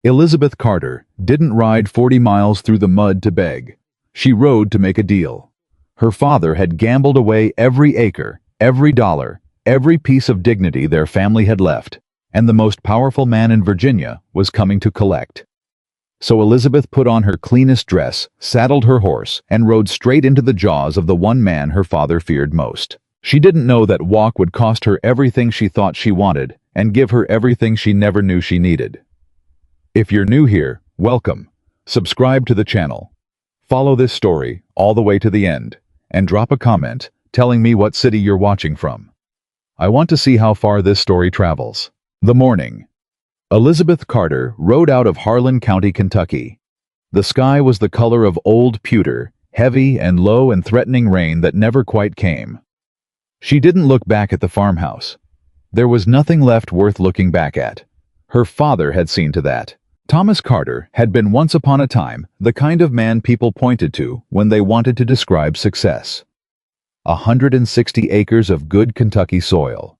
Elizabeth Carter didn't ride 40 miles through the mud to beg. She rode to make a deal. Her father had gambled away every acre, every dollar, every piece of dignity their family had left, and the most powerful man in Virginia was coming to collect. So Elizabeth put on her cleanest dress, saddled her horse, and rode straight into the jaws of the one man her father feared most. She didn't know that walk would cost her everything she thought she wanted and give her everything she never knew she needed. If you're new here, welcome. Subscribe to the channel. Follow this story all the way to the end, and drop a comment telling me what city you're watching from. I want to see how far this story travels. The morning. Elizabeth Carter rode out of Harlan County, Kentucky. The sky was the color of old pewter, heavy and low and threatening rain that never quite came. She didn't look back at the farmhouse. There was nothing left worth looking back at. Her father had seen to that. Thomas Carter had been once upon a time the kind of man people pointed to when they wanted to describe success. 160 acres of good Kentucky soil.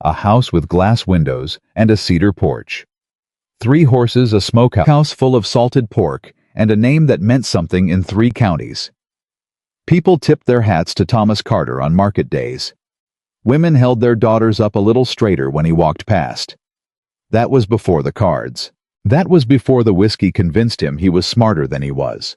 A house with glass windows and a cedar porch. 3 horses, a smokehouse full of salted pork, and a name that meant something in 3 counties. People tipped their hats to Thomas Carter on market days. Women held their daughters up a little straighter when he walked past. That was before the cards. That was before the whiskey convinced him he was smarter than he was.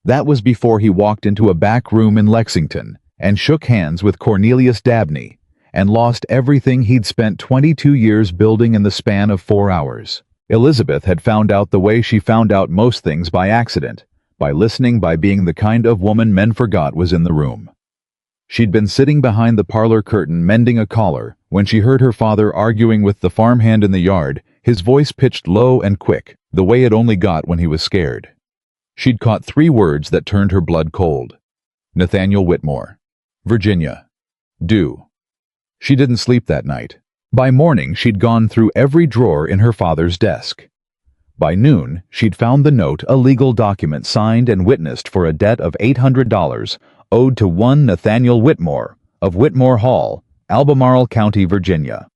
That was before he walked into a back room in Lexington and shook hands with Cornelius Dabney and lost everything he'd spent 22 years building in the span of 4 hours. Elizabeth had found out the way she found out most things by accident, by listening, by being the kind of woman men forgot was in the room. She'd been sitting behind the parlor curtain mending a collar when she heard her father arguing with the farmhand in the yard, his voice pitched low and quick, the way it only got when he was scared. She'd caught 3 words that turned her blood cold. Nathaniel Whitmore. Virginia. Do. She didn't sleep that night. By morning, she'd gone through every drawer in her father's desk. By noon, she'd found the note, a legal document signed and witnessed for a debt of $800 owed to one Nathaniel Whitmore of Whitmore Hall, Albemarle County, Virginia.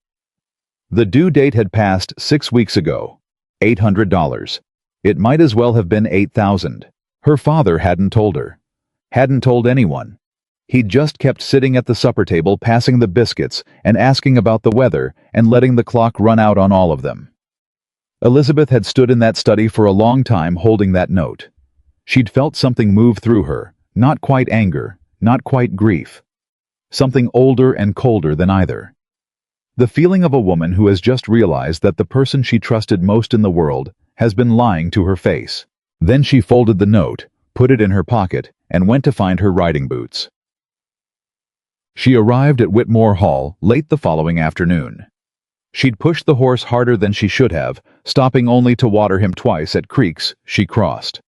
The due date had passed 6 weeks ago. $800. It might as well have been $8,000. Her father hadn't told her. Hadn't told anyone. He'd just kept sitting at the supper table passing the biscuits and asking about the weather and letting the clock run out on all of them. Elizabeth had stood in that study for a long time holding that note. She'd felt something move through her, not quite anger, not quite grief. Something older and colder than either. The feeling of a woman who has just realized that the person she trusted most in the world has been lying to her face. Then she folded the note, put it in her pocket, and went to find her riding boots. She arrived at Whitmore Hall late the following afternoon. She'd pushed the horse harder than she should have, stopping only to water him twice at creeks she crossed.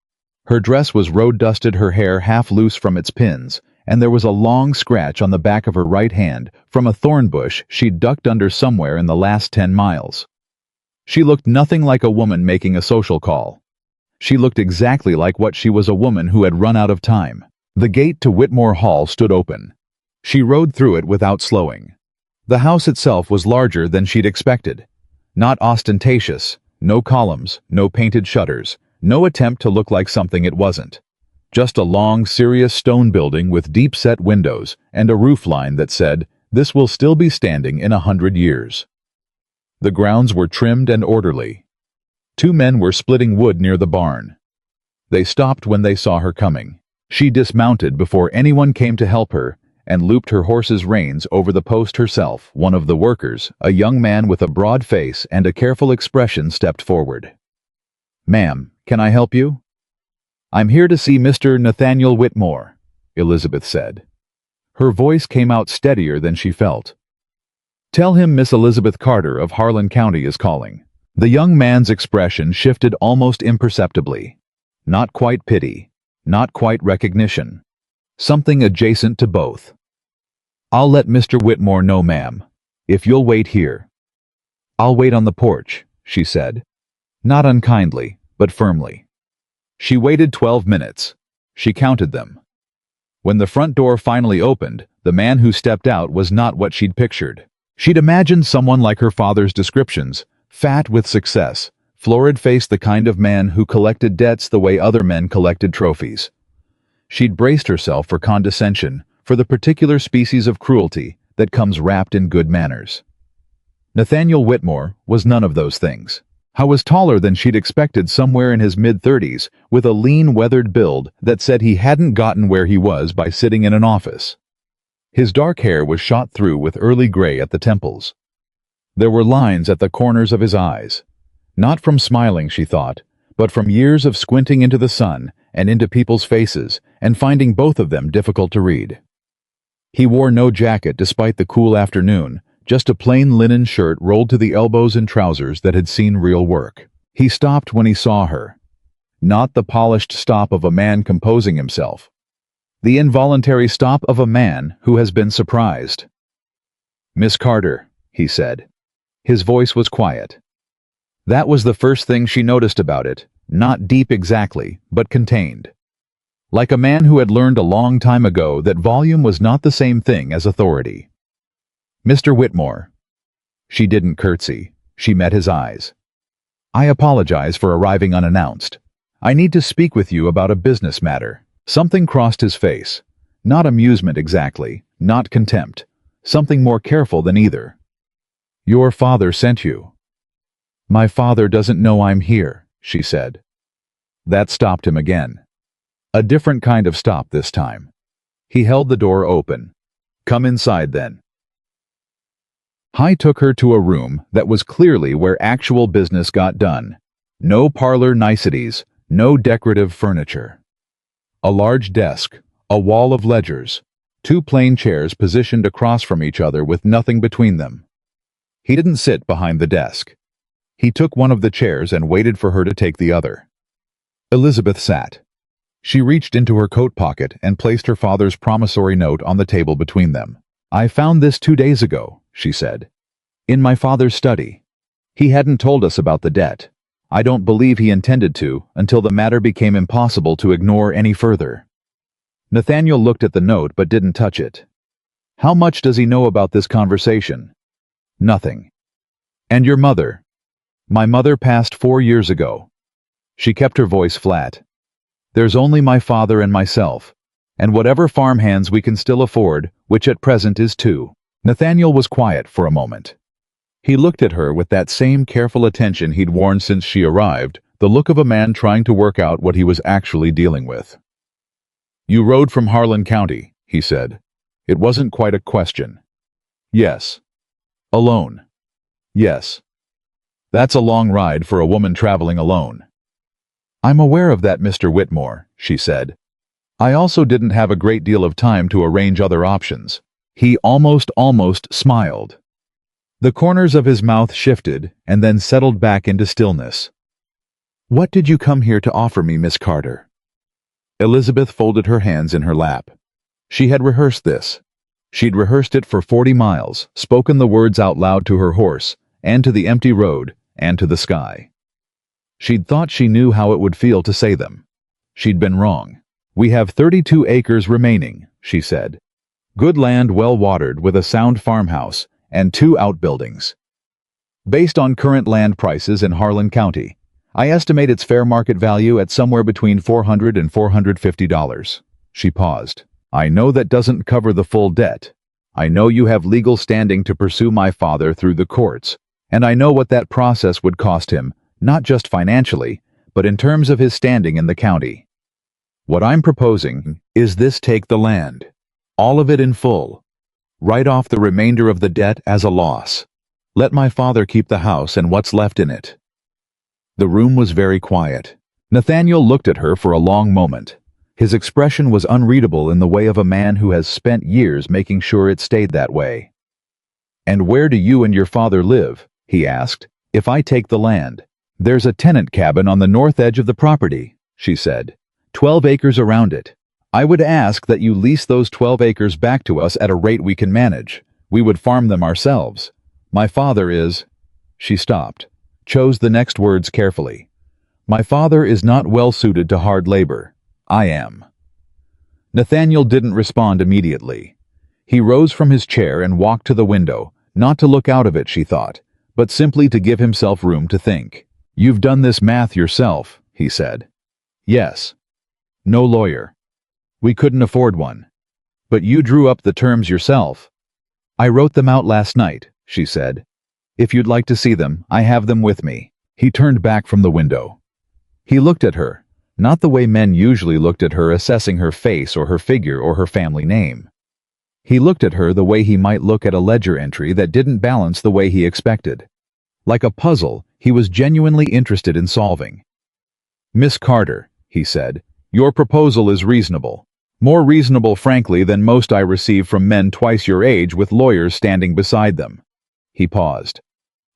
Her dress was road-dusted, her hair half loose from its pins, and there was a long scratch on the back of her right hand from a thorn bush she'd ducked under somewhere in the last 10 miles. She looked nothing like a woman making a social call. She looked exactly like what she was, a woman who had run out of time. The gate to Whitmore Hall stood open. She rode through it without slowing. The house itself was larger than she'd expected. Not ostentatious, no columns, no painted shutters, no attempt to look like something it wasn't. Just a long, serious stone building with deep-set windows and a roofline that said, "This will still be standing in 100 years." The grounds were trimmed and orderly. 2 men were splitting wood near the barn. They stopped when they saw her coming. She dismounted before anyone came to help her and looped her horse's reins over the post herself. One of the workers, a young man with a broad face and a careful expression, stepped forward. "Ma'am, can I help you?" "I'm here to see Mr. Nathaniel Whitmore," Elizabeth said. Her voice came out steadier than she felt. "Tell him Miss Elizabeth Carter of Harlan County is calling." The young man's expression shifted almost imperceptibly. Not quite pity, not quite recognition. Something adjacent to both. "I'll let Mr. Whitmore know, ma'am, if you'll wait here." "I'll wait on the porch," she said. Not unkindly, but firmly. She waited 12 minutes. She counted them. When the front door finally opened, the man who stepped out was not what she'd pictured. She'd imagined someone like her father's descriptions, fat with success, Florid faced the kind of man who collected debts the way other men collected trophies. She'd braced herself for condescension, for the particular species of cruelty that comes wrapped in good manners. Nathaniel Whitmore was none of those things. He was taller than she'd expected, somewhere in his mid-30s, with a lean, weathered build that said he hadn't gotten where he was by sitting in an office. His dark hair was shot through with early gray at the temples. There were lines at the corners of his eyes. Not from smiling, she thought, but from years of squinting into the sun and into people's faces and finding both of them difficult to read. He wore no jacket despite the cool afternoon, just a plain linen shirt rolled to the elbows and trousers that had seen real work. He stopped when he saw her. Not the polished stop of a man composing himself. The involuntary stop of a man who has been surprised. "Miss Carter," he said. His voice was quiet. That was the first thing she noticed about it, not deep exactly, but contained. Like a man who had learned a long time ago that volume was not the same thing as authority. "Mr. Whitmore." She didn't curtsy. She met his eyes. "I apologize for arriving unannounced. I need to speak with you about a business matter." Something crossed his face. Not amusement exactly, not contempt. Something more careful than either. "Your father sent you." "My father doesn't know I'm here," she said. That stopped him again. A different kind of stop this time. He held the door open. "Come inside then." He took her to a room that was clearly where actual business got done. No parlor niceties, no decorative furniture. A large desk, a wall of ledgers, two plain chairs positioned across from each other with nothing between them. He didn't sit behind the desk. He took one of the chairs and waited for her to take the other. Elizabeth sat. She reached into her coat pocket and placed her father's promissory note on the table between them. "I found this 2 days ago," she said. "In my father's study. He hadn't told us about the debt. I don't believe he intended to, until the matter became impossible to ignore any further." Nathaniel looked at the note but didn't touch it. "How much does he know about this conversation?" "Nothing." "And your mother?" "My mother passed 4 years ago." She kept her voice flat. "There's only my father and myself, and whatever farmhands we can still afford, which at present is 2. Nathaniel was quiet for a moment. He looked at her with that same careful attention he'd worn since she arrived, the look of a man trying to work out what he was actually dealing with. "You rode from Harlan County," he said. It wasn't quite a question. "Yes." "Alone?" "Yes." "That's a long ride for a woman traveling alone." "I'm aware of that, Mr. Whitmore," she said. "I also didn't have a great deal of time to arrange other options." He almost smiled. The corners of his mouth shifted and then settled back into stillness. "What did you come here to offer me, Miss Carter?" Elizabeth folded her hands in her lap. She had rehearsed this. She'd rehearsed it for 40 miles, spoken the words out loud to her horse, and to the empty road, and to the sky. She'd thought she knew how it would feel to say them. She'd been wrong. "We have 32 acres remaining," she said. "Good land, well watered, with a sound farmhouse, and 2 outbuildings. Based on current land prices in Harlan County, I estimate its fair market value at somewhere between $400 and $450. She paused. "I know that doesn't cover the full debt. I know you have legal standing to pursue my father through the courts, and I know what that process would cost him, not just financially, but in terms of his standing in the county. What I'm proposing is this: take the land. All of it in full. Write off the remainder of the debt as a loss. Let my father keep the house and what's left in it." The room was very quiet. Nathaniel looked at her for a long moment. His expression was unreadable in the way of a man who has spent years making sure it stayed that way. "And where do you and your father live?" he asked. "If I take the land." "There's a tenant cabin on the north edge of the property," she said. 12 acres around it. I would ask that you lease those 12 acres back to us at a rate we can manage. We would farm them ourselves. My father is—" She stopped, chose the next words carefully. "My father is not well suited to hard labor. I am." Nathaniel didn't respond immediately. He rose from his chair and walked to the window, not to look out of it, she thought, but simply to give himself room to think. You've done this math yourself, he said. Yes. No lawyer. We couldn't afford one. But you drew up the terms yourself. I wrote them out last night, she said. If you'd like to see them, I have them with me. He turned back from the window. He looked at her, not the way men usually looked at her, assessing her face or her figure or her family name. He looked at her the way he might look at a ledger entry that didn't balance the way he expected. Like a puzzle he was genuinely interested in solving. Miss Carter, he said, your proposal is reasonable. More reasonable, frankly, than most I receive from men twice your age with lawyers standing beside them. He paused.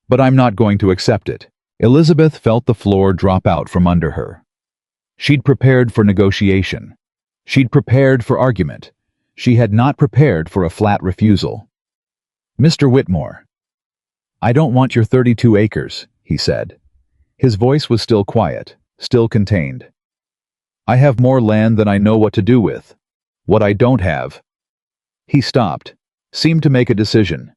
But I'm not going to accept it. Elizabeth felt the floor drop out from under her. She'd prepared for negotiation. She'd prepared for argument. She had not prepared for a flat refusal. Mr. Whitmore. I don't want your 32 acres, he said. His voice was still quiet, still contained. I have more land than I know what to do with. What I don't have. He stopped, seemed to make a decision.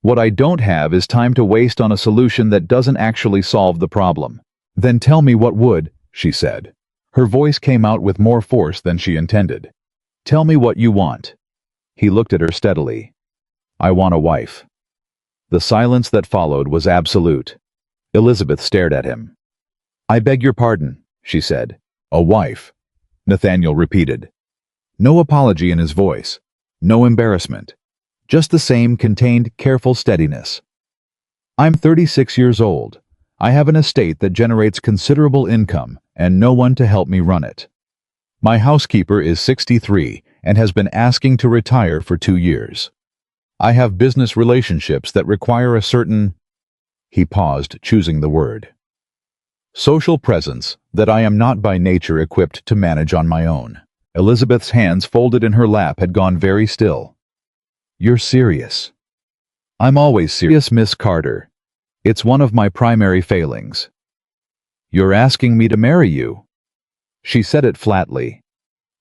What I don't have is time to waste on a solution that doesn't actually solve the problem. Then tell me what would, she said. Her voice came out with more force than she intended. Tell me what you want. He looked at her steadily. I want a wife. The silence that followed was absolute. Elizabeth stared at him. I beg your pardon, she said. A wife, Nathaniel repeated. No apology in his voice, no embarrassment. Just the same contained, careful steadiness. I'm 36 years old. I have an estate that generates considerable income and no one to help me run it. My housekeeper is 63 and has been asking to retire for 2 years. I have business relationships that require a certain... He paused, choosing the word. Social presence that I am not by nature equipped to manage on my own. Elizabeth's hands folded in her lap had gone very still. You're serious. I'm always serious, Miss Carter. It's one of my primary failings. You're asking me to marry you? She said it flatly.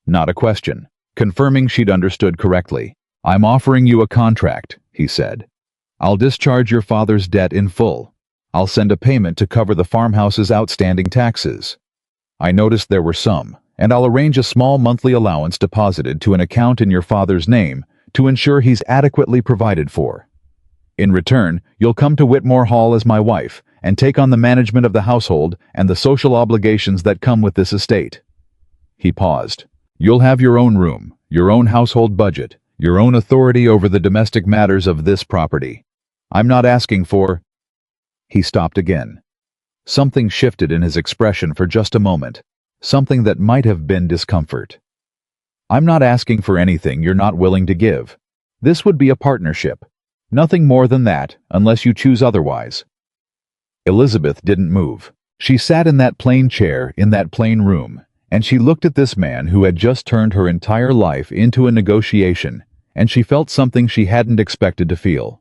Not a question, confirming she'd understood correctly. I'm offering you a contract, he said. I'll discharge your father's debt in full. I'll send a payment to cover the farmhouse's outstanding taxes. I noticed there were some, and I'll arrange a small monthly allowance deposited to an account in your father's name to ensure he's adequately provided for. In return, you'll come to Whitmore Hall as my wife and take on the management of the household and the social obligations that come with this estate. He paused. You'll have your own room, your own household budget, your own authority over the domestic matters of this property. I'm not asking for... He stopped again. Something shifted in his expression for just a moment, something that might have been discomfort. I'm not asking for anything you're not willing to give. This would be a partnership. Nothing more than that, unless you choose otherwise. Elizabeth didn't move. She sat in that plain chair, in that plain room, and she looked at this man who had just turned her entire life into a negotiation, and she felt something she hadn't expected to feel.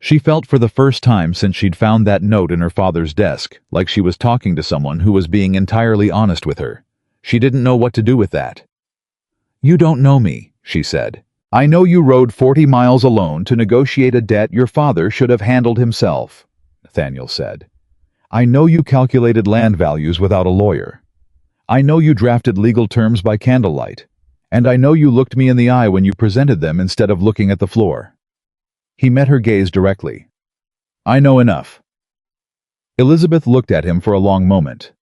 She felt for the first time since she'd found that note in her father's desk, like she was talking to someone who was being entirely honest with her. She didn't know what to do with that. You don't know me, she said. I know you rode 40 miles alone to negotiate a debt your father should have handled himself, Nathaniel said. I know you calculated land values without a lawyer. I know you drafted legal terms by candlelight. And I know you looked me in the eye when you presented them instead of looking at the floor. He met her gaze directly. I know enough. Elizabeth looked at him for a long moment.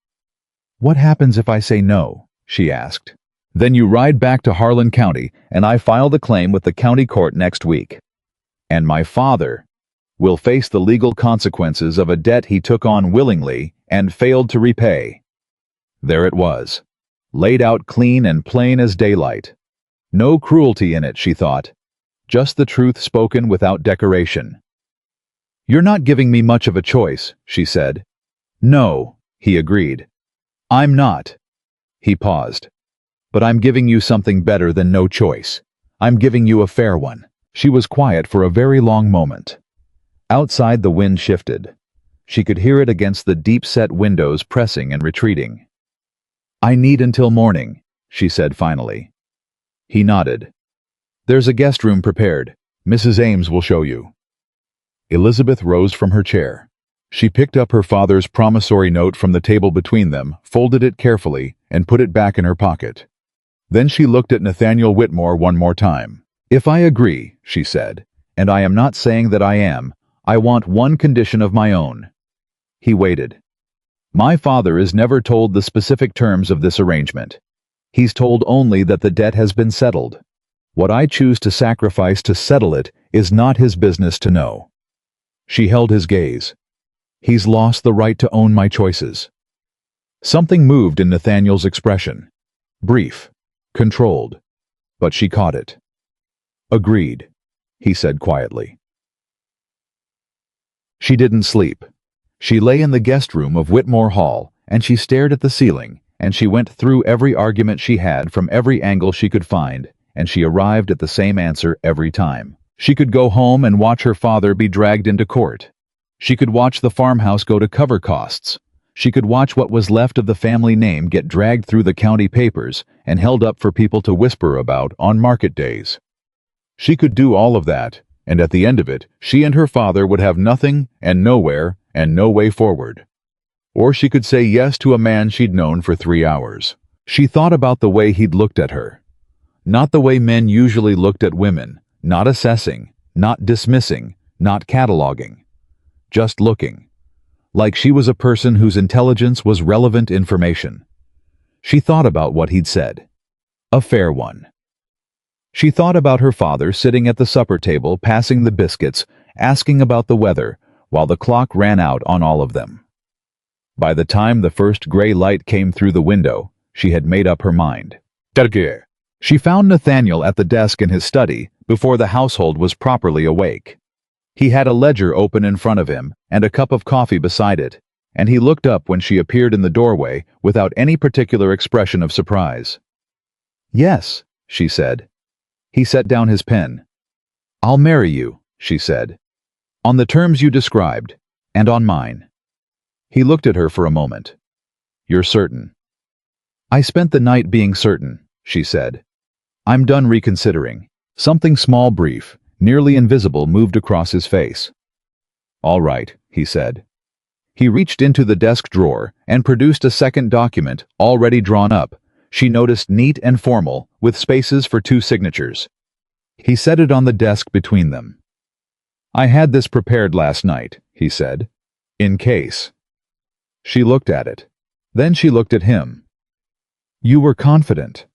What happens if I say no? She asked. Then you ride back to Harlan County, and I file the claim with the county court next week. And my father will face the legal consequences of a debt he took on willingly and failed to repay. There it was, laid out clean and plain as daylight. No cruelty in it, she thought. Just the truth spoken without decoration. You're not giving me much of a choice, she said. No, he agreed. I'm not. He paused. But I'm giving you something better than no choice. I'm giving you a fair one. She was quiet for a very long moment. Outside the wind shifted. She could hear it against the deep-set windows pressing and retreating. I need until morning, she said finally. He nodded. There's a guest room prepared. Mrs. Ames will show you. Elizabeth rose from her chair. She picked up her father's promissory note from the table between them, folded it carefully, and put it back in her pocket. Then she looked at Nathaniel Whitmore one more time. "If I agree," she said, "and I am not saying that I am, I want one condition of my own." He waited. "My father is never told the specific terms of this arrangement. He's told only that the debt has been settled. What I choose to sacrifice to settle it is not his business to know." She held his gaze. "He's lost the right to own my choices." Something moved in Nathaniel's expression. Brief, controlled, but she caught it. "Agreed," he said quietly. She didn't sleep. She lay in the guest room of Whitmore Hall, and she stared at the ceiling, and she went through every argument she had from every angle she could find, and she arrived at the same answer every time. She could go home and watch her father be dragged into court. She could watch the farmhouse go to cover costs. She could watch what was left of the family name get dragged through the county papers and held up for people to whisper about on market days. She could do all of that, and at the end of it, she and her father would have nothing and nowhere and no way forward. Or she could say yes to a man she'd known for 3 hours. She thought about the way he'd looked at her. Not the way men usually looked at women, not assessing, not dismissing, not cataloging. Just looking. Like she was a person whose intelligence was relevant information. She thought about what he'd said. A fair one. She thought about her father sitting at the supper table passing the biscuits, asking about the weather, while the clock ran out on all of them. By the time the first gray light came through the window, she had made up her mind. She found Nathaniel at the desk in his study before the household was properly awake. He had a ledger open in front of him and a cup of coffee beside it, and he looked up when she appeared in the doorway without any particular expression of surprise. "Yes," she said. He set down his pen. "I'll marry you," she said. "On the terms you described, and on mine." He looked at her for a moment. "You're certain?" "I spent the night being certain," she said. "I'm done reconsidering." Something small, brief, nearly invisible moved across his face. "All right," he said. He reached into the desk drawer and produced a second document, already drawn up. She noticed neat and formal, with spaces for 2 signatures. He set it on the desk between them. "I had this prepared last night," he said. "In case." She looked at it. Then she looked at him. "You were confident."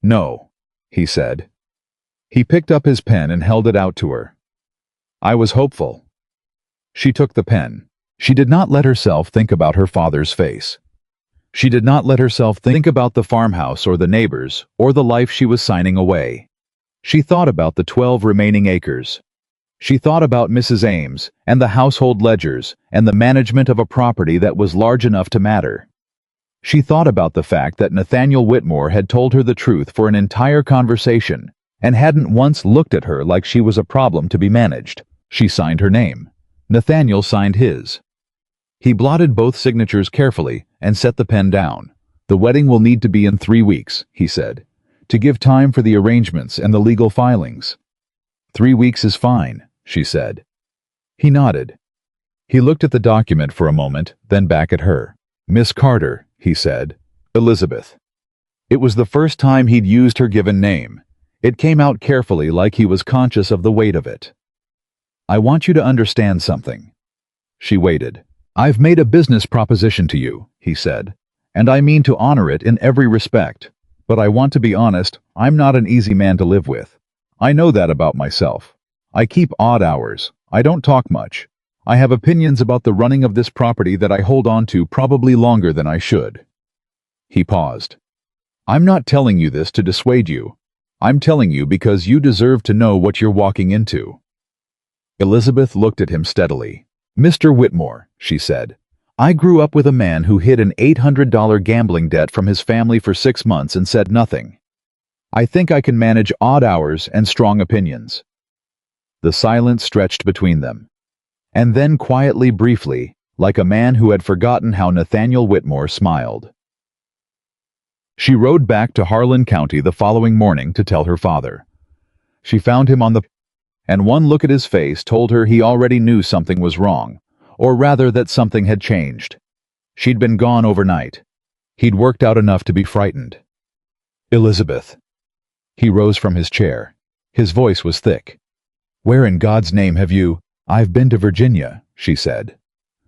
"No," he said. He picked up his pen and held it out to her. "I was hopeful." She took the pen. She did not let herself think about her father's face. She did not let herself think about the farmhouse or the neighbors or the life she was signing away. She thought about the 12 remaining acres. She thought about Mrs. Ames and the household ledgers and the management of a property that was large enough to matter. She thought about the fact that Nathaniel Whitmore had told her the truth for an entire conversation and hadn't once looked at her like she was a problem to be managed. She signed her name. Nathaniel signed his. He blotted both signatures carefully and set the pen down. "The wedding will need to be in 3 weeks," he said, "to give time for the arrangements and the legal filings." "3 weeks is fine," she said. He nodded. He looked at the document for a moment, then back at her. "Miss Carter," he said. "Elizabeth." It was the first time he'd used her given name. It came out carefully, like he was conscious of the weight of it. "I want you to understand something." She waited. "I've made a business proposition to you," he said, "and I mean to honor it in every respect. But I want to be honest, I'm not an easy man to live with. I know that about myself. I keep odd hours. I don't talk much. I have opinions about the running of this property that I hold on to probably longer than I should." He paused. "I'm not telling you this to dissuade you. I'm telling you because you deserve to know what you're walking into." Elizabeth looked at him steadily. "Mr. Whitmore," she said, "I grew up with a man who hid an $800 gambling debt from his family for 6 months and said nothing. I think I can manage odd hours and strong opinions." The silence stretched between them. And then quietly, briefly, like a man who had forgotten how Nathaniel Whitmore smiled. She rode back to Harlan County the following morning to tell her father. She found him on the and one look at his face told her he already knew something was wrong, or rather that something had changed. She'd been gone overnight. He'd worked out enough to be frightened. "Elizabeth." He rose from his chair. His voice was thick. "Where in God's name have you—" "I've been to Virginia," she said.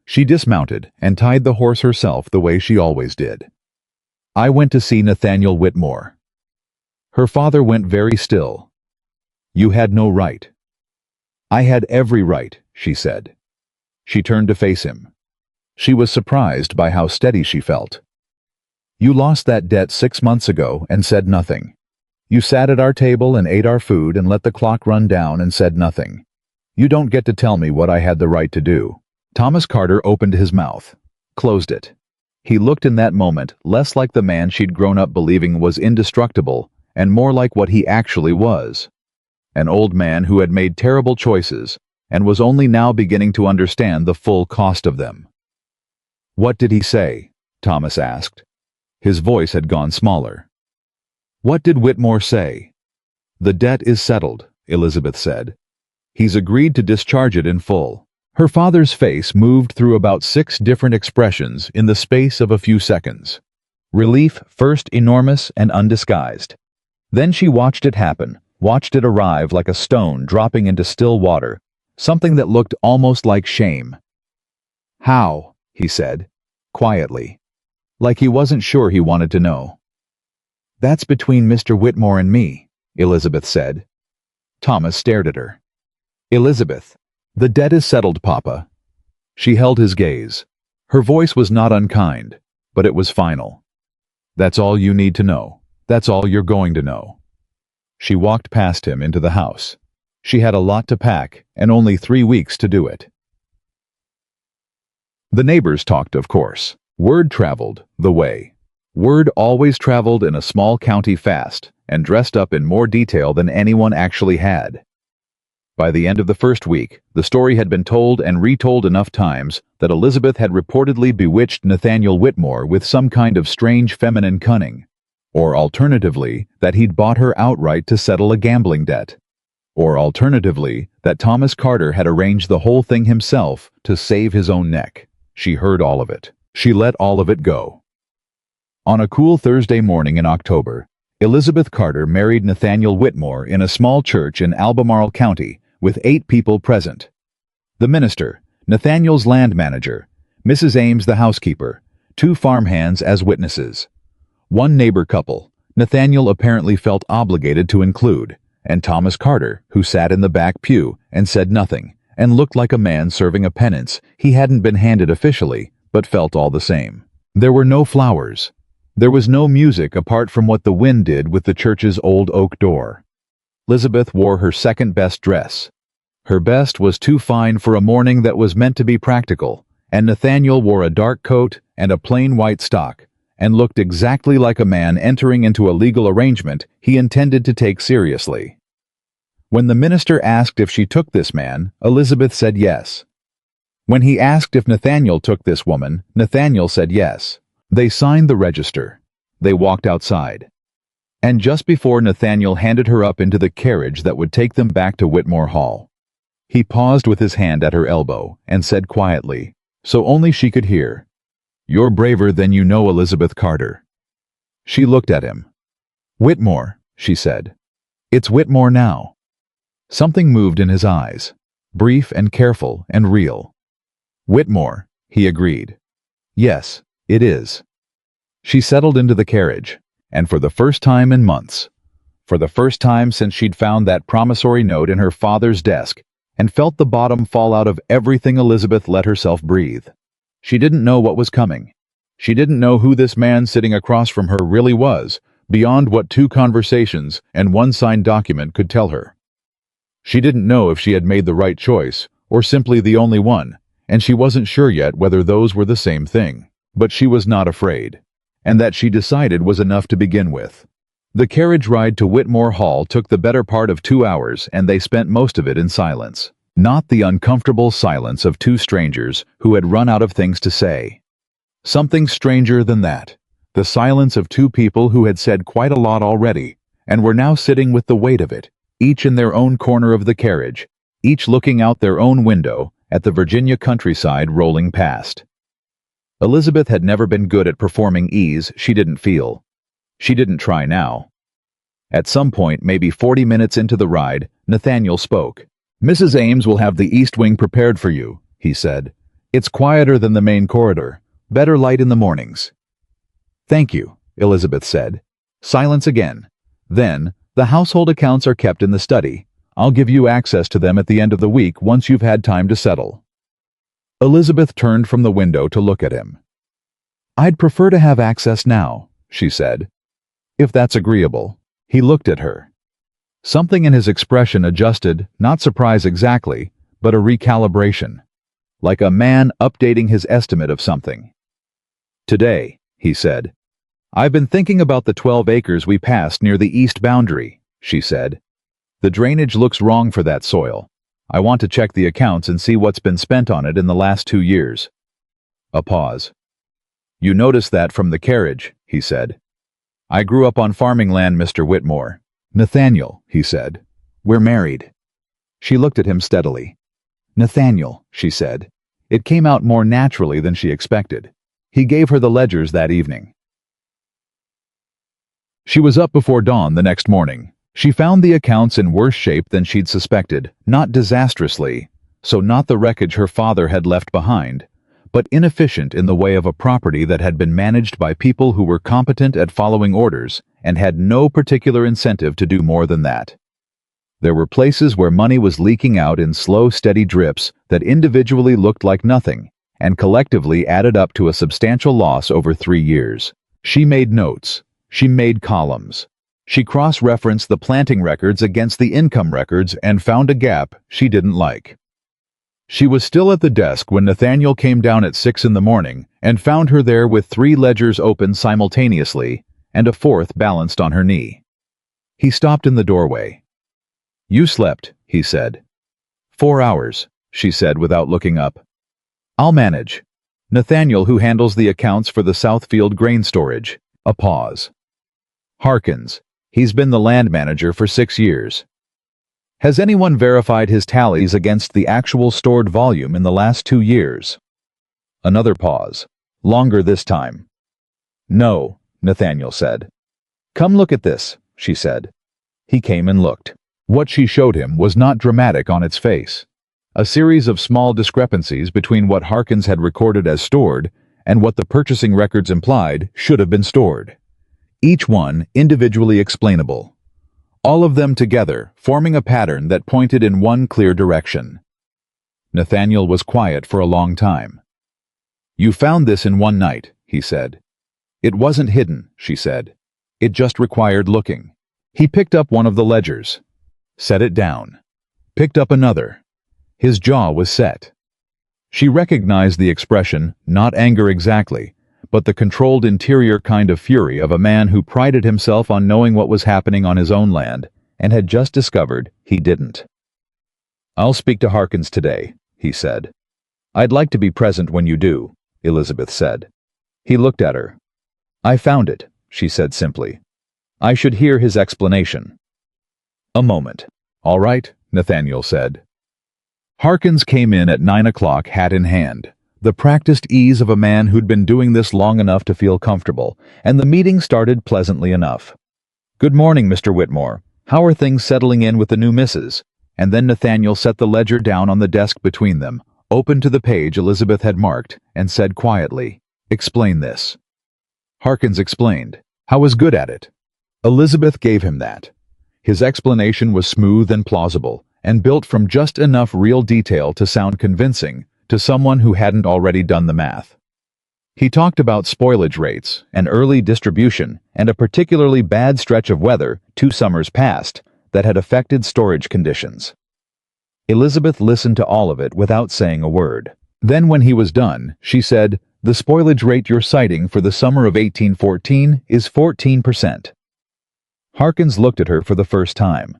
She dismounted and tied the horse herself the way she always did. "I went to see Nathaniel Whitmore." Her father went very still. "You had no right." "I had every right," she said. She turned to face him. She was surprised by how steady she felt. "You lost that debt 6 months ago and said nothing. You sat at our table and ate our food and let the clock run down and said nothing. You don't get to tell me what I had the right to do." Thomas Carter opened his mouth, closed it. He looked in that moment less like the man she'd grown up believing was indestructible and more like what he actually was. An old man who had made terrible choices and was only now beginning to understand the full cost of them. "What did he say?" Thomas asked. His voice had gone smaller. "What did Whitmore say?" "The debt is settled," Elizabeth said. "He's agreed to discharge it in full." Her father's face moved through about 6 different expressions in the space of a few seconds. Relief first enormous and undisguised. Then she watched it happen, watched it arrive like a stone dropping into still water, something that looked almost like shame. "How?" he said, quietly, like he wasn't sure he wanted to know. "That's between Mr. Whitmore and me," Elizabeth said. Thomas stared at her. "Elizabeth, the debt is settled, Papa." She held his gaze. Her voice was not unkind, but it was final. "That's all you need to know. That's all you're going to know." She walked past him into the house. She had a lot to pack and only 3 weeks to do it. The neighbors talked, of course. Word traveled the way. Word always traveled in a small county fast and dressed up in more detail than anyone actually had. By the end of the first week, the story had been told and retold enough times that Elizabeth had reportedly bewitched Nathaniel Whitmore with some kind of strange feminine cunning, or alternatively, that he'd bought her outright to settle a gambling debt, or alternatively, that Thomas Carter had arranged the whole thing himself to save his own neck. She heard all of it. She let all of it go. On a cool Thursday morning in October, Elizabeth Carter married Nathaniel Whitmore in a small church in Albemarle County with 8 people present. The minister, Nathaniel's land manager, Mrs. Ames the housekeeper, 2 farmhands as witnesses. One neighbor couple, Nathaniel apparently felt obligated to include, and Thomas Carter, who sat in the back pew and said nothing, and looked like a man serving a penance he hadn't been handed officially, but felt all the same. There were no flowers. There was no music apart from what the wind did with the church's old oak door. Elizabeth wore her second-best dress. Her best was too fine for a morning that was meant to be practical, and Nathaniel wore a dark coat and a plain white stock, and looked exactly like a man entering into a legal arrangement he intended to take seriously. When the minister asked if she took this man, Elizabeth said yes. When he asked if Nathaniel took this woman, Nathaniel said yes. They signed the register. They walked outside. And just before Nathaniel handed her up into the carriage that would take them back to Whitmore Hall, he paused with his hand at her elbow and said quietly, so only she could hear, "You're braver than you know, Elizabeth Carter." She looked at him. "Whitmore," she said. "It's Whitmore now." Something moved in his eyes, brief and careful and real. "Whitmore," he agreed. "Yes, it is." She settled into the carriage, and for the first time in months, for the first time since she'd found that promissory note in her father's desk and felt the bottom fall out of everything, Elizabeth let herself breathe. She didn't know what was coming. She didn't know who this man sitting across from her really was, beyond what 2 conversations and 1 signed document could tell her. She didn't know if she had made the right choice, or simply the only one, and she wasn't sure yet whether those were the same thing. But she was not afraid, and that she decided was enough to begin with. The carriage ride to Whitmore Hall took the better part of 2 hours, and they spent most of it in silence. Not the uncomfortable silence of 2 strangers who had run out of things to say. Something stranger than that. The silence of 2 people who had said quite a lot already, and were now sitting with the weight of it, each in their own corner of the carriage, each looking out their own window at the Virginia countryside rolling past. Elizabeth had never been good at performing ease she didn't feel. She didn't try now. At some point, maybe 40 minutes into the ride, Nathaniel spoke. "Mrs. Ames will have the east wing prepared for you," he said. "It's quieter than the main corridor. Better light in the mornings." "Thank you," Elizabeth said. Silence again. Then, "The household accounts are kept in the study. I'll give you access to them at the end of the week once you've had time to settle." Elizabeth turned from the window to look at him. "I'd prefer to have access now," she said. "If that's agreeable." He looked at her. Something in his expression adjusted, not surprise exactly, but a recalibration. Like a man updating his estimate of something. "Today," he said. "I've been thinking about the 12 acres we passed near the east boundary," she said. "The drainage looks wrong for that soil. I want to check the accounts and see what's been spent on it in the last 2 years. A pause. "You noticed that from the carriage," he said. "I grew up on farming land, Mr. Whitmore." "Nathaniel," he said. "We're married." She looked at him steadily. "Nathaniel," she said. It came out more naturally than she expected. He gave her the ledgers that evening. She was up before dawn the next morning. She found the accounts in worse shape than she'd suspected, not disastrously, so not the wreckage her father had left behind, but inefficient in the way of a property that had been managed by people who were competent at following orders and had no particular incentive to do more than that. There were places where money was leaking out in slow, steady drips that individually looked like nothing and collectively added up to a substantial loss over 3 years. She made notes. She made columns. She cross-referenced the planting records against the income records and found a gap she didn't like. She was still at the desk when Nathaniel came down at 6 in the morning and found her there with 3 ledgers open simultaneously and a 4th balanced on her knee. He stopped in the doorway. "You slept," he said. "4 hours," she said without looking up. "I'll manage. Nathaniel, who handles the accounts for the Southfield grain storage." A pause. "Harkins. He's been the land manager for 6 years. Has anyone verified his tallies against the actual stored volume in the last 2 years?" Another pause. Longer this time. "No," Nathaniel said. "Come look at this," she said. He came and looked. What she showed him was not dramatic on its face. A series of small discrepancies between what Harkins had recorded as stored and what the purchasing records implied should have been stored. Each one individually explainable. All of them together forming a pattern that pointed in one clear direction. Nathaniel was quiet for a long time. "You found this in one night," he said. "It wasn't hidden," she said. "It just required looking." He picked up one of the ledgers. Set it down. Picked up another. His jaw was set. She recognized the expression, not anger exactly, but the controlled interior kind of fury of a man who prided himself on knowing what was happening on his own land and had just discovered he didn't. "I'll speak to Harkins today," he said. "I'd like to be present when you do," Elizabeth said. He looked at her. "I found it," she said simply. "I should hear his explanation." A moment. "All right," Nathaniel said. Harkins came in at 9 o'clock, hat in hand, the practiced ease of a man who'd been doing this long enough to feel comfortable, and the meeting started pleasantly enough. "Good morning, Mr. Whitmore. How are things settling in with the new missus?" And then Nathaniel set the ledger down on the desk between them, opened to the page Elizabeth had marked, and said quietly, "Explain this." Harkins explained. How was good at it. Elizabeth gave him that. His explanation was smooth and plausible, and built from just enough real detail to sound convincing to someone who hadn't already done the math. He talked about spoilage rates, an early distribution, and a particularly bad stretch of weather 2 summers past that had affected storage conditions. Elizabeth listened to all of it without saying a word. Then when he was done, she said, "The spoilage rate you're citing for the summer of 1814 is 14%. Harkins looked at her for the first time.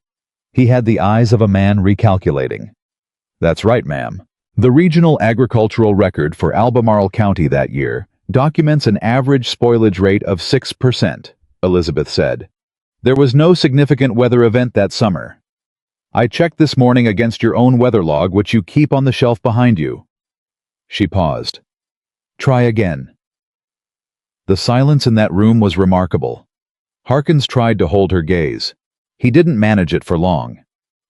He had the eyes of a man recalculating. "That's right, ma'am. The regional agricultural record for Albemarle County that year documents an average spoilage rate of 6%, Elizabeth said. There was no significant weather event that summer." I checked this morning against your own weather log, which you keep on the shelf behind you. She paused. Try again. The silence in that room was remarkable. Harkins tried to hold her gaze. He didn't manage it for long.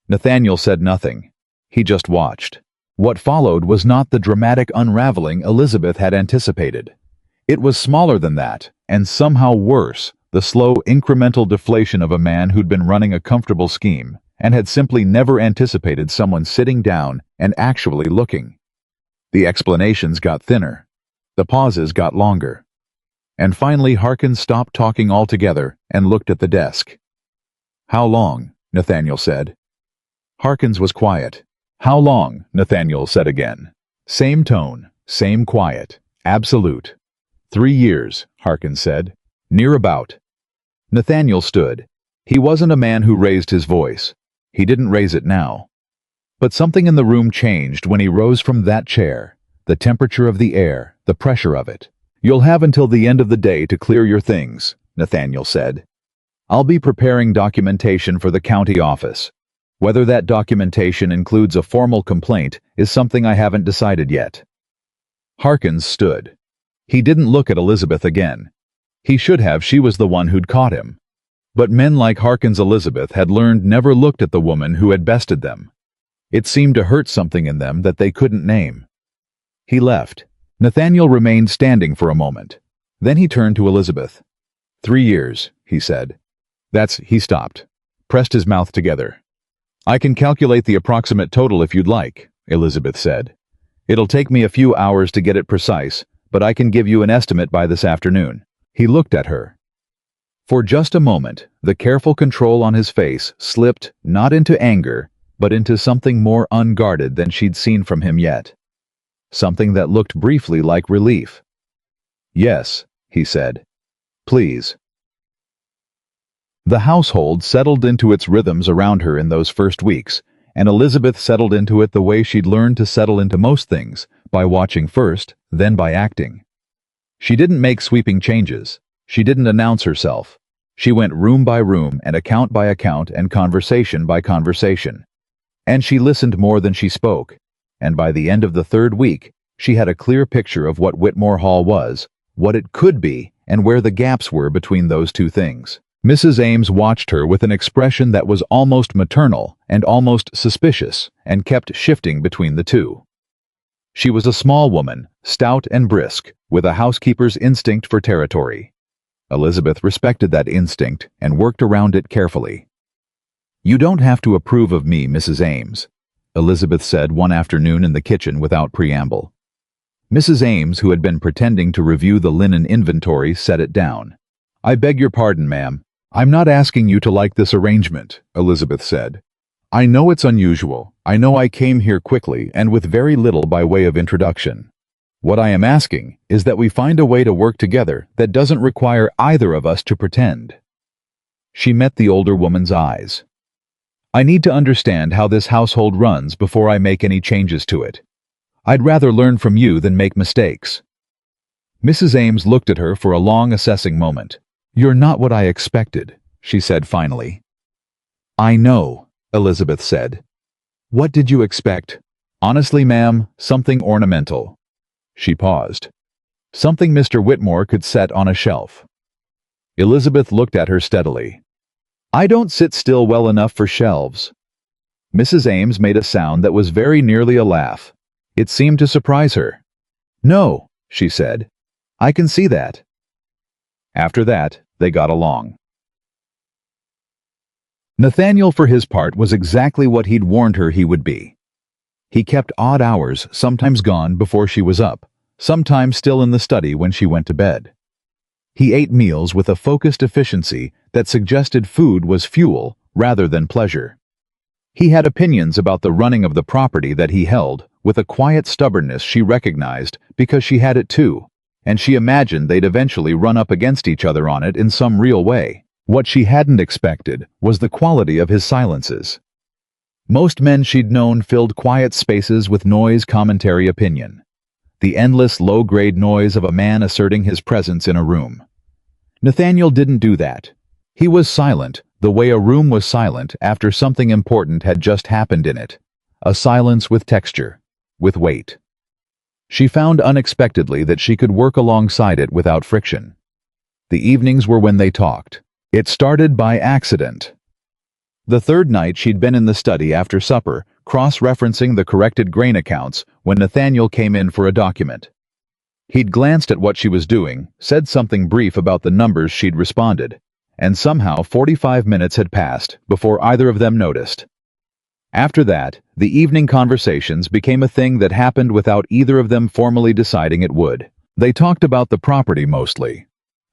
Nathaniel said nothing. He just watched. What followed was not the dramatic unraveling Elizabeth had anticipated. It was smaller than that, and somehow worse, the slow incremental deflation of a man who'd been running a comfortable scheme and had simply never anticipated someone sitting down and actually looking. The explanations got thinner. The pauses got longer. And finally Harkins stopped talking altogether and looked at the desk. How long? Nathaniel said. Harkins was quiet. How long? Nathaniel said again. Same tone, same quiet, absolute. 3 years, Harkins said. Near about. Nathaniel stood. He wasn't a man who raised his voice. He didn't raise it now. But something in the room changed when he rose from that chair. The temperature of the air, the pressure of it. You'll have until the end of the day to clear your things, Nathaniel said. I'll be preparing documentation for the county office. Whether that documentation includes a formal complaint is something I haven't decided yet. Harkins stood. He didn't look at Elizabeth again. He should have. She was the one who'd caught him. But men like Harkins' Elizabeth had learned never looked at the woman who had bested them. It seemed to hurt something in them that they couldn't name. He left. Nathaniel remained standing for a moment. Then he turned to Elizabeth. 3 years, he said. He stopped, pressed his mouth together. I can calculate the approximate total if you'd like, Elizabeth said. It'll take me a few hours to get it precise, but I can give you an estimate by this afternoon. He looked at her. For just a moment, the careful control on his face slipped not into anger, but into something more unguarded than she'd seen from him yet. Something that looked briefly like relief. Yes, he said. Please. The household settled into its rhythms around her in those first weeks, and Elizabeth settled into it the way she'd learned to settle into most things, by watching first, then by acting. She didn't make sweeping changes. She didn't announce herself. She went room by room and account by account and conversation by conversation. And she listened more than she spoke. And by the end of the 3rd week, she had a clear picture of what Whitmore Hall was, what it could be, and where the gaps were between those two things. Mrs. Ames watched her with an expression that was almost maternal and almost suspicious, and kept shifting between the two. She was a small woman, stout and brisk, with a housekeeper's instinct for territory. Elizabeth respected that instinct and worked around it carefully. You don't have to approve of me, Mrs. Ames, Elizabeth said one afternoon in the kitchen without preamble. Mrs. Ames, who had been pretending to review the linen inventory, set it down. I beg your pardon, ma'am. I'm not asking you to like this arrangement, Elizabeth said. I know it's unusual. I know I came here quickly and with very little by way of introduction. What I am asking is that we find a way to work together that doesn't require either of us to pretend. She met the older woman's eyes. I need to understand how this household runs before I make any changes to it. I'd rather learn from you than make mistakes. Mrs. Ames looked at her for a long assessing moment. You're not what I expected, she said finally. I know, Elizabeth said. What did you expect? Honestly, ma'am, something ornamental. She paused. Something Mr. Whitmore could set on a shelf. Elizabeth looked at her steadily. I don't sit still well enough for shelves. Mrs. Ames made a sound that was very nearly a laugh. It seemed to surprise her. No, she said. I can see that. After that, they got along. Nathaniel, for his part, was exactly what he'd warned her he would be. He kept odd hours, sometimes gone before she was up, sometimes still in the study when she went to bed. He ate meals with a focused efficiency that suggested food was fuel rather than pleasure. He had opinions about the running of the property that he held with a quiet stubbornness she recognized because she had it too, and she imagined they'd eventually run up against each other on it in some real way. What she hadn't expected was the quality of his silences. Most men she'd known filled quiet spaces with noise, commentary, opinion. The endless low-grade noise of a man asserting his presence in a room. Nathaniel didn't do that. He was silent, the way a room was silent after something important had just happened in it. A silence with texture, with weight. She found unexpectedly that she could work alongside it without friction. The evenings were when they talked. It started by accident. The third night she'd been in the study after supper, cross-referencing the corrected grain accounts when Nathaniel came in for a document. He'd glanced at what she was doing, said something brief about the numbers she'd responded, and somehow 45 minutes had passed before either of them noticed. After that, the evening conversations became a thing that happened without either of them formally deciding it would. They talked about the property mostly.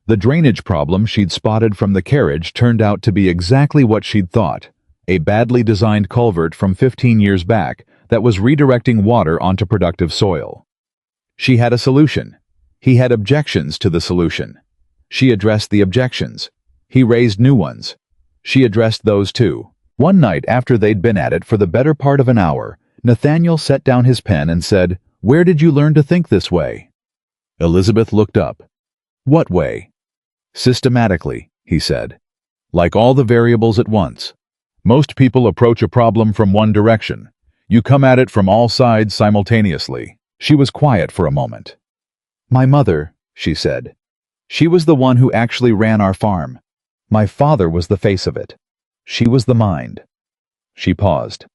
The drainage problem she'd spotted from the carriage turned out to be exactly what she'd thought, a badly designed culvert from 15 years back that was redirecting water onto productive soil. She had a solution. He had objections to the solution. She addressed the objections. He raised new ones. She addressed those too. One night after they'd been at it for the better part of an hour, Nathaniel set down his pen and said, "Where did you learn to think this way?" Elizabeth looked up. "What way?" "Systematically," he said. "Like all the variables at once. Most people approach a problem from one direction. You come at it from all sides simultaneously." She was quiet for a moment. "My mother," she said. "She was the one who actually ran our farm. My father was the face of it. She was the mind." She paused.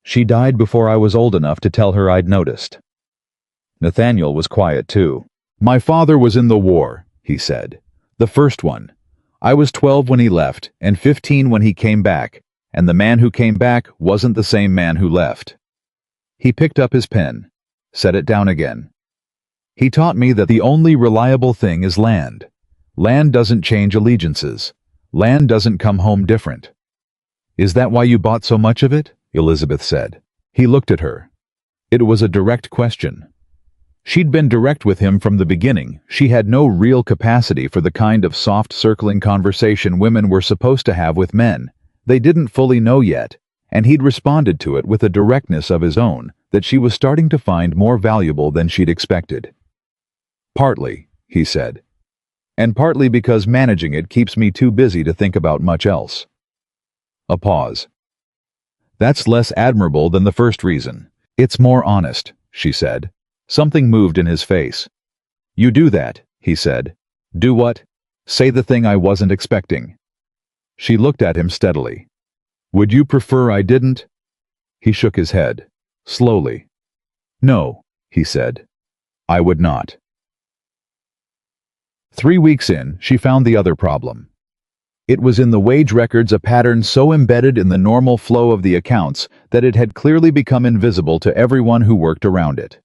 "She died before I was old enough to tell her I'd noticed." Nathaniel was quiet too. "My father was in the war," he said. "The first one. I was 12 when he left, and 15 when he came back, and the man who came back wasn't the same man who left." He picked up his pen, set it down again. "He taught me that the only reliable thing is land. Land doesn't change allegiances. Land doesn't come home different." "Is that why you bought so much of it?" Elizabeth said. He looked at her. It was a direct question. She'd been direct with him from the beginning. She had no real capacity for the kind of soft circling conversation women were supposed to have with men. They didn't fully know yet, and he'd responded to it with a directness of his own that she was starting to find more valuable than she'd expected. "Partly," he said. "And partly because managing it keeps me too busy to think about much else." A pause. "That's less admirable than the first reason. It's more honest," she said. Something moved in his face. "You do that," he said. "Do what?" "Say the thing I wasn't expecting." She looked at him steadily. "Would you prefer I didn't?" He shook his head, slowly. "No," he said. "I would not." 3 weeks in, she found the other problem. It was in the wage records, a pattern so embedded in the normal flow of the accounts that it had clearly become invisible to everyone who worked around it.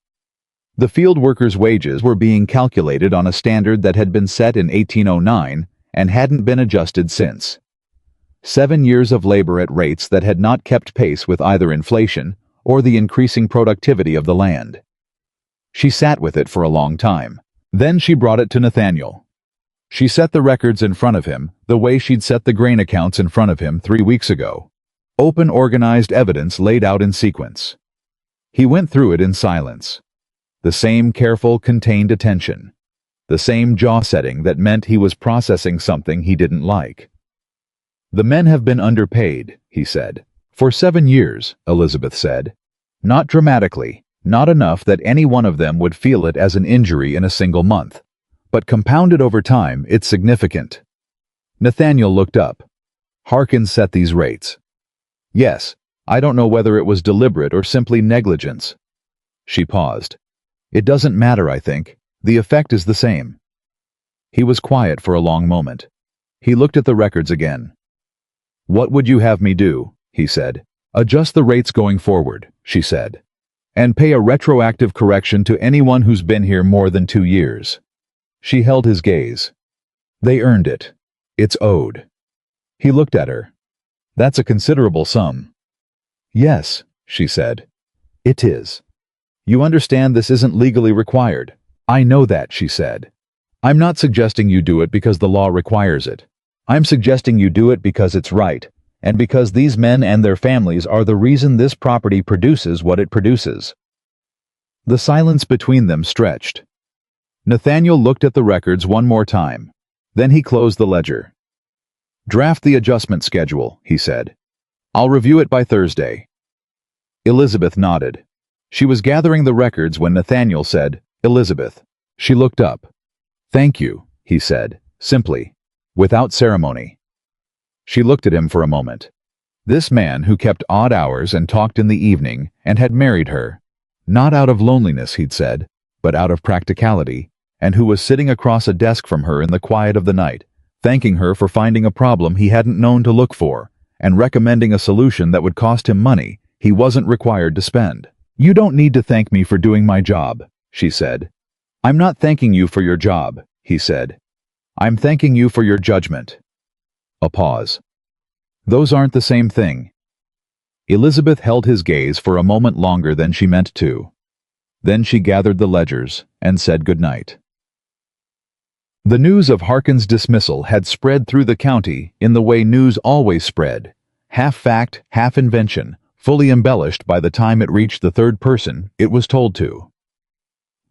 The field workers' wages were being calculated on a standard that had been set in 1809 and hadn't been adjusted since. 7 years of labor at rates that had not kept pace with either inflation or the increasing productivity of the land. She sat with it for a long time. Then she brought it to Nathaniel. She set the records in front of him the way she'd set the grain accounts in front of him 3 weeks ago. Open, organized evidence laid out in sequence. He went through it in silence. The same careful, contained attention. The same jaw setting that meant he was processing something he didn't like. "The men have been underpaid," he said. "For 7 years," Elizabeth said. "Not dramatically, not enough that any one of them would feel it as an injury in a single month. But compounded over time, it's significant." Nathaniel looked up. "Harkins set these rates." "Yes, I don't know whether it was deliberate or simply negligence." She paused. "It doesn't matter, I think. The effect is the same." He was quiet for a long moment. He looked at the records again. "What would you have me do?" he said. "Adjust the rates going forward," she said. "And pay a retroactive correction to anyone who's been here more than 2 years." She held his gaze. "They earned it. It's owed." He looked at her. "That's a considerable sum." "Yes," she said. "It is. You understand this isn't legally required." "I know that," she said. "I'm not suggesting you do it because the law requires it. I'm suggesting you do it because it's right, and because these men and their families are the reason this property produces what it produces." The silence between them stretched. Nathaniel looked at the records one more time. Then he closed the ledger. Draft the adjustment schedule, he said. I'll review it by Thursday. Elizabeth nodded. She was gathering the records when Nathaniel said, "Elizabeth." She looked up. "Thank you," he said, simply, without ceremony. She looked at him for a moment. This man who kept odd hours and talked in the evening and had married her, not out of loneliness, he'd said, but out of practicality, and who was sitting across a desk from her in the quiet of the night, thanking her for finding a problem he hadn't known to look for, and recommending a solution that would cost him money he wasn't required to spend. "You don't need to thank me for doing my job," she said. "I'm not thanking you for your job," he said. "I'm thanking you for your judgment." A pause. "Those aren't the same thing." Elizabeth held his gaze for a moment longer than she meant to. Then she gathered the ledgers and said goodnight. The news of Harkin's dismissal had spread through the county in the way news always spread, half fact, half invention, fully embellished by the time it reached the third person it was told to.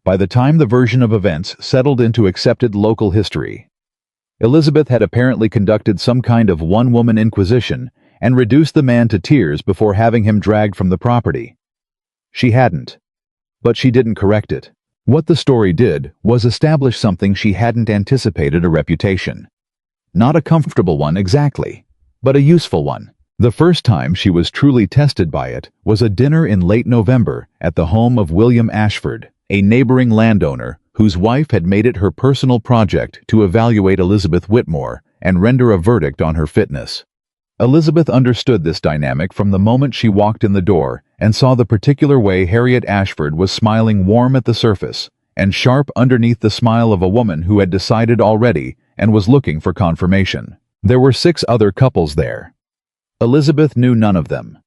By the time the version of events settled into accepted local history, Elizabeth had apparently conducted some kind of one-woman inquisition and reduced the man to tears before having him dragged from the property. She hadn't. But she didn't correct it. What the story did was establish something she hadn't anticipated: a reputation. Not a comfortable one exactly, but a useful one. The first time she was truly tested by it was a dinner in late November at the home of William Ashford, a neighboring landowner whose wife had made it her personal project to evaluate Elizabeth Whitmore and render a verdict on her fitness. Elizabeth understood this dynamic from the moment she walked in the door and saw the particular way Harriet Ashford was smiling, warm at the surface and sharp underneath the smile of a woman who had decided already and was looking for confirmation. There were 6 other couples there. Elizabeth knew none of them.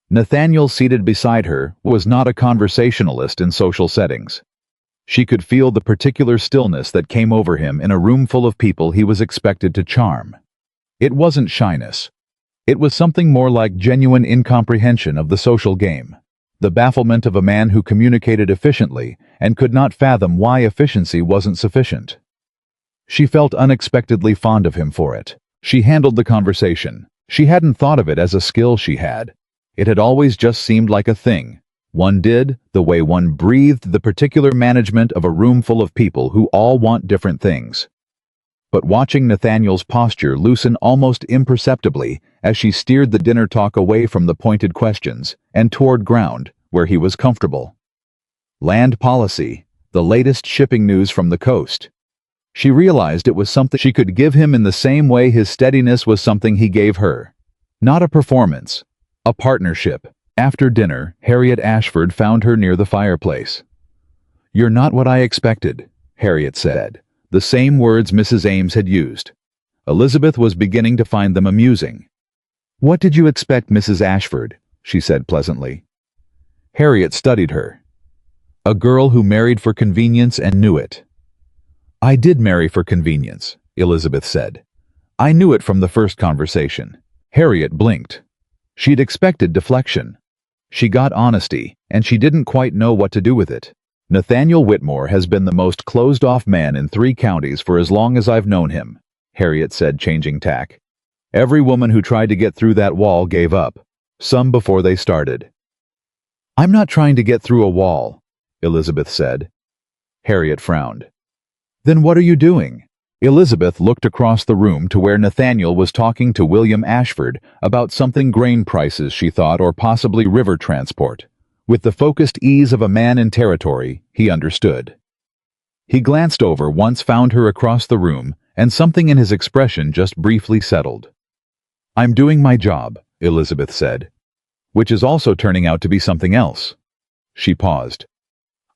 Nathaniel, seated beside her, was not a conversationalist in social settings. She could feel the particular stillness that came over him in a room full of people he was expected to charm. It wasn't shyness. It was something more like genuine incomprehension of the social game, the bafflement of a man who communicated efficiently and could not fathom why efficiency wasn't sufficient. She felt unexpectedly fond of him for it. She handled the conversation. She hadn't thought of it as a skill she had. It had always just seemed like a thing one did, the way one breathed, the particular management of a room full of people who all want different things. But watching Nathaniel's posture loosen almost imperceptibly as she steered the dinner talk away from the pointed questions and toward ground where he was comfortable. Land policy, the latest shipping news from the coast. She realized it was something she could give him in the same way his steadiness was something he gave her. Not a performance, a partnership. After dinner, Harriet Ashford found her near the fireplace. "You're not what I expected," Harriet said. The same words Mrs. Ames had used. Elizabeth was beginning to find them amusing. "What did you expect, Mrs. Ashford?" she said pleasantly. Harriet studied her. "A girl who married for convenience and knew it." "I did marry for convenience," Elizabeth said. "I knew it from the first conversation." Harriet blinked. She'd expected deflection. She got honesty, and she didn't quite know what to do with it. "Nathaniel Whitmore has been the most closed-off man in 3 counties for as long as I've known him," Harriet said, changing tack. "Every woman who tried to get through that wall gave up, some before they started." "I'm not trying to get through a wall," Elizabeth said. Harriet frowned. "Then what are you doing?" Elizabeth looked across the room to where Nathaniel was talking to William Ashford about something, grain prices, she thought, or possibly river transport. With the focused ease of a man in territory, he understood. He glanced over once, found her across the room, and something in his expression just briefly settled. "I'm doing my job," Elizabeth said, "which is also turning out to be something else." She paused.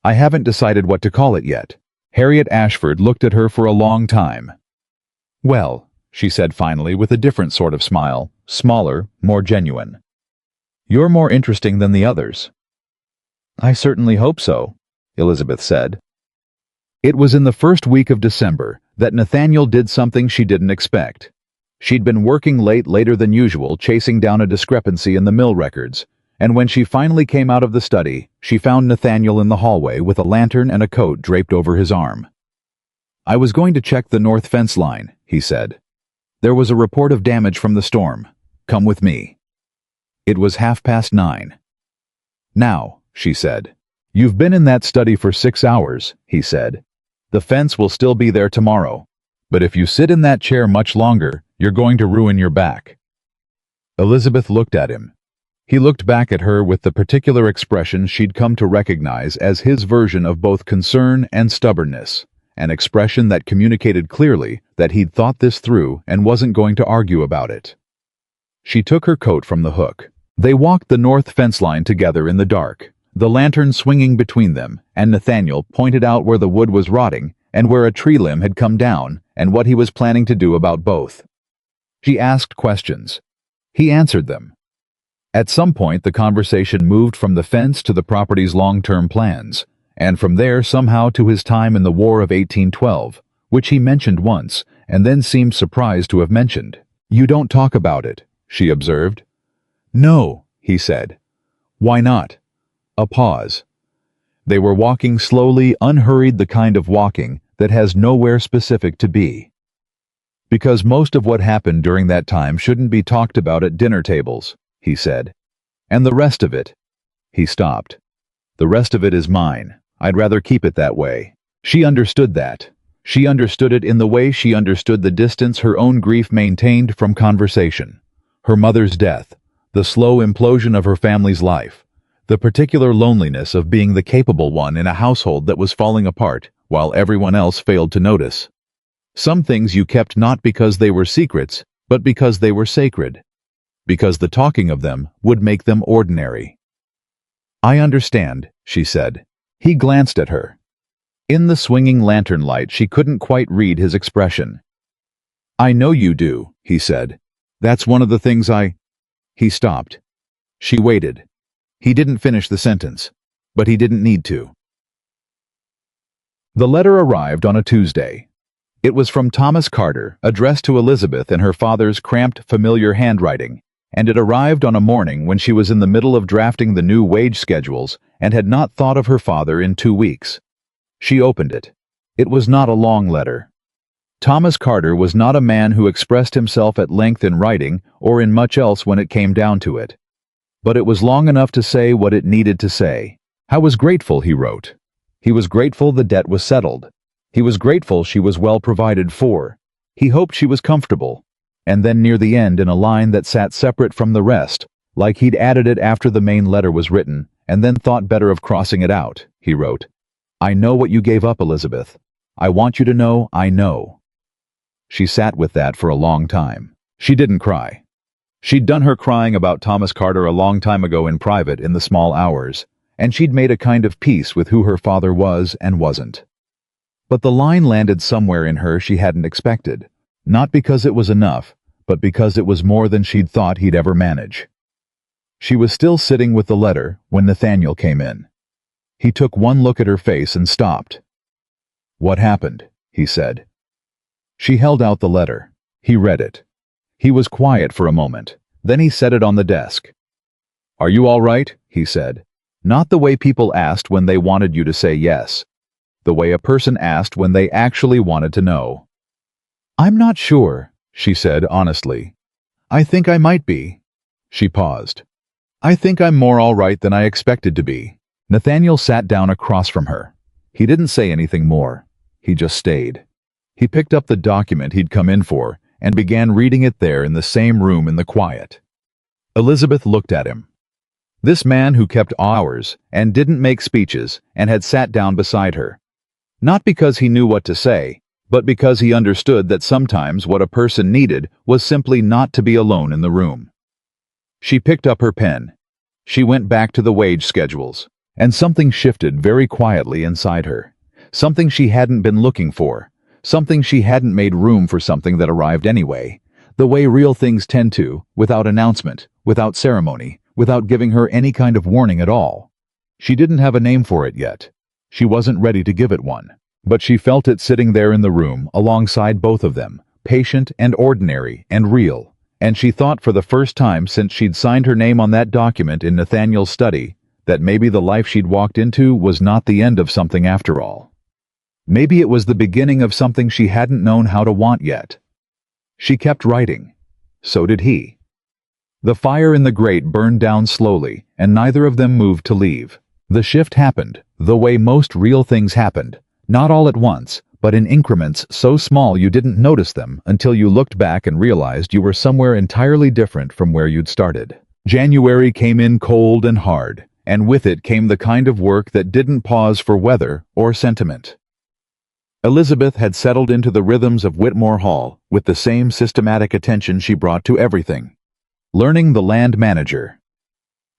"I haven't decided what to call it yet." Harriet Ashford looked at her for a long time. "Well," she said finally with a different sort of smile, smaller, more genuine. "You're more interesting than the others." "I certainly hope so," Elizabeth said. It was in the first week of December that Nathaniel did something she didn't expect. She'd been working late, later than usual, chasing down a discrepancy in the mill records, and when she finally came out of the study, she found Nathaniel in the hallway with a lantern and a coat draped over his arm. "I was going to check the north fence line," he said. There was a report of damage from the storm. Come with me. It was 9:30. Now, she said. You've been in that study for 6 hours, he said. The fence will still be there tomorrow. But if you sit in that chair much longer, you're going to ruin your back. Elizabeth looked at him. He looked back at her with the particular expression she'd come to recognize as his version of both concern and stubbornness, an expression that communicated clearly that he'd thought this through and wasn't going to argue about it. She took her coat from the hook. They walked the north fence line together in the dark, the lantern swinging between them, and Nathaniel pointed out where the wood was rotting and where a tree limb had come down and what he was planning to do about both. She asked questions. He answered them. At some point, the conversation moved from the fence to the property's long-term plans, and from there somehow to his time in the War of 1812, which he mentioned once, and then seemed surprised to have mentioned. You don't talk about it, she observed. No, he said. Why not? A pause. They were walking slowly, unhurried, the kind of walking that has nowhere specific to be. Because most of what happened during that time shouldn't be talked about at dinner tables, he said. And the rest of it. He stopped. The rest of it is mine. I'd rather keep it that way. She understood that. She understood it in the way she understood the distance her own grief maintained from conversation. Her mother's death, the slow implosion of her family's life, the particular loneliness of being the capable one in a household that was falling apart while everyone else failed to notice. Some things you kept not because they were secrets, but because they were sacred. Because the talking of them would make them ordinary. I understand, she said. He glanced at her. In the swinging lantern light, she couldn't quite read his expression. I know you do, he said. That's one of the things He stopped. She waited. He didn't finish the sentence, but he didn't need to. The letter arrived on a Tuesday. It was from Thomas Carter, addressed to Elizabeth in her father's cramped, familiar handwriting, and it arrived on a morning when she was in the middle of drafting the new wage schedules and had not thought of her father in 2 weeks. She opened it. It was not a long letter. Thomas Carter was not a man who expressed himself at length in writing or in much else when it came down to it. But it was long enough to say what it needed to say. How was grateful, he wrote. He was grateful the debt was settled. He was grateful she was well provided for. He hoped she was comfortable. And then near the end, in a line that sat separate from the rest, like he'd added it after the main letter was written, and then thought better of crossing it out, he wrote, I know what you gave up, Elizabeth. I want you to know I know. She sat with that for a long time. She didn't cry. She'd done her crying about Thomas Carter a long time ago in private in the small hours, and she'd made a kind of peace with who her father was and wasn't. But the line landed somewhere in her she hadn't expected, not because it was enough, but because it was more than she'd thought he'd ever manage. She was still sitting with the letter when Nathaniel came in. He took one look at her face and stopped. What happened? He said. She held out the letter. He read it. He was quiet for a moment. Then he set it on the desk. Are you all right? He said. Not the way people asked when they wanted you to say yes. The way a person asked when they actually wanted to know. I'm not sure, she said honestly. I think I might be. She paused. I think I'm more all right than I expected to be. Nathaniel sat down across from her. He didn't say anything more. He just stayed. He picked up the document he'd come in for and began reading it there in the same room in the quiet. Elizabeth looked at him. This man who kept hours and didn't make speeches and had sat down beside her. Not because he knew what to say, but because he understood that sometimes what a person needed was simply not to be alone in the room. She picked up her pen. She went back to the wage schedules, and something shifted very quietly inside her. Something she hadn't been looking for. Something she hadn't made room for something that arrived anyway, the way real things tend to, without announcement, without ceremony, without giving her any kind of warning at all. She didn't have a name for it yet. She wasn't ready to give it one, but she felt it sitting there in the room alongside both of them, patient and ordinary and real, and she thought for the first time since she'd signed her name on that document in Nathaniel's study that maybe the life she'd walked into was not the end of something after all. Maybe it was the beginning of something she hadn't known how to want yet. She kept writing. So did he. The fire in the grate burned down slowly, and neither of them moved to leave. The shift happened, the way most real things happened, not all at once, but in increments so small you didn't notice them until you looked back and realized you were somewhere entirely different from where you'd started. January came in cold and hard, and with it came the kind of work that didn't pause for weather or sentiment. Elizabeth had settled into the rhythms of Whitmore Hall with the same systematic attention she brought to everything. Learning the land manager.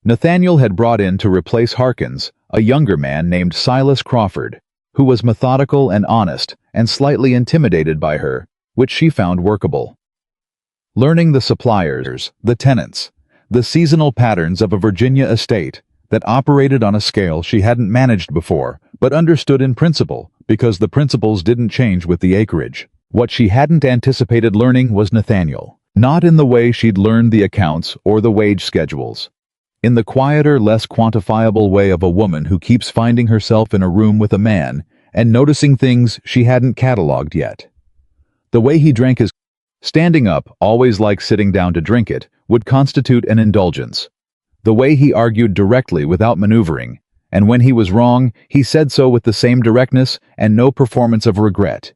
Nathaniel had brought in to replace Harkins a younger man named Silas Crawford, who was methodical and honest and slightly intimidated by her, which she found workable. Learning the suppliers, the tenants, the seasonal patterns of a Virginia estate that operated on a scale she hadn't managed before, but understood in principle because the principles didn't change with the acreage. What she hadn't anticipated learning was Nathaniel, not in the way she'd learned the accounts or the wage schedules. In the quieter, less quantifiable way of a woman who keeps finding herself in a room with a man and noticing things she hadn't cataloged yet. The way he drank his standing up, always like sitting down to drink it, would constitute an indulgence. The way he argued directly without maneuvering, and when he was wrong, he said so with the same directness and no performance of regret.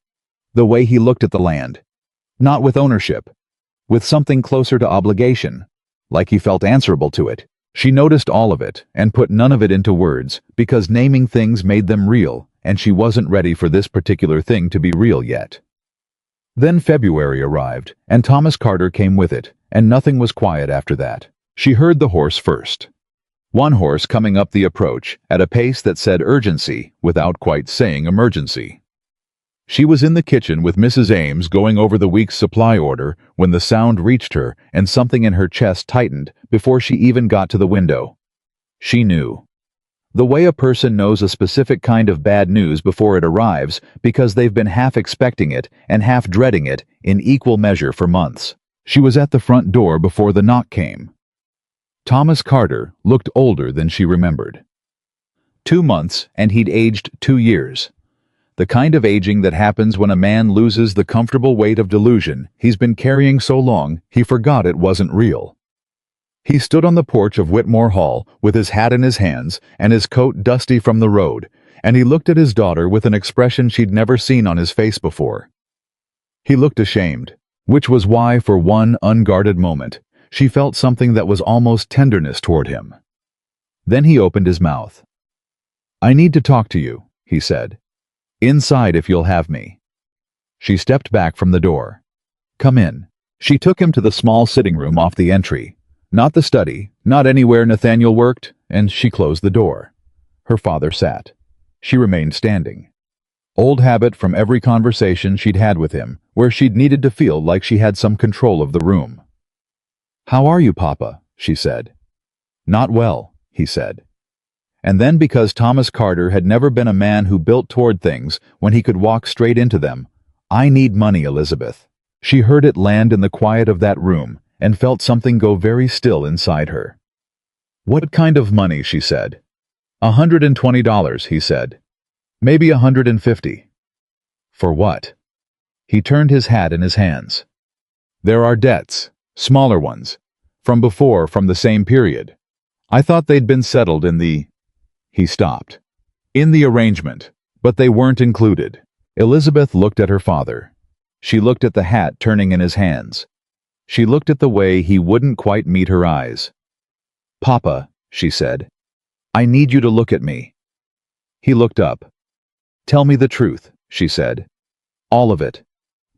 The way he looked at the land. Not with ownership, with something closer to obligation, like he felt answerable to it. She noticed all of it and put none of it into words because naming things made them real, and she wasn't ready for this particular thing to be real yet. Then February arrived, and Thomas Carter came with it, and nothing was quiet after that. She heard the horse first. One horse coming up the approach at a pace that said urgency without quite saying emergency. She was in the kitchen with Mrs. Ames going over the week's supply order when the sound reached her and something in her chest tightened before she even got to the window. She knew. The way a person knows a specific kind of bad news before it arrives because they've been half expecting it and half dreading it in equal measure for months. She was at the front door before the knock came. Thomas Carter looked older than she remembered. 2 months and he'd aged 2 years. The kind of aging that happens when a man loses the comfortable weight of delusion he's been carrying so long he forgot it wasn't real. He stood on the porch of Whitmore Hall with his hat in his hands and his coat dusty from the road, and he looked at his daughter with an expression she'd never seen on his face before. He looked ashamed, which was why for one unguarded moment she felt something that was almost tenderness toward him. Then he opened his mouth. "I need to talk to you," he said. "Inside if you'll have me." She stepped back from the door. "Come in." She took him to the small sitting room off the entry. Not the study, not anywhere Nathaniel worked, and she closed the door. Her father sat. She remained standing. Old habit from every conversation she'd had with him, where she'd needed to feel like she had some control of the room. "How are you, Papa?" she said. "Not well," he said. And then because Thomas Carter had never been a man who built toward things when he could walk straight into them, "I need money, Elizabeth." She heard it land in the quiet of that room and felt something go very still inside her. "What kind of money?" she said. $120, he said. "Maybe 150. "For what?" He turned his hat in his hands. "There are debts, smaller ones, from before, from the same period. I thought they'd been settled in the—" He stopped. "In the arrangement, but they weren't included." Elizabeth looked at her father. She looked at the hat turning in his hands. She looked at the way he wouldn't quite meet her eyes. "Papa," she said, "I need you to look at me." He looked up. "Tell me the truth," she said. "All of it.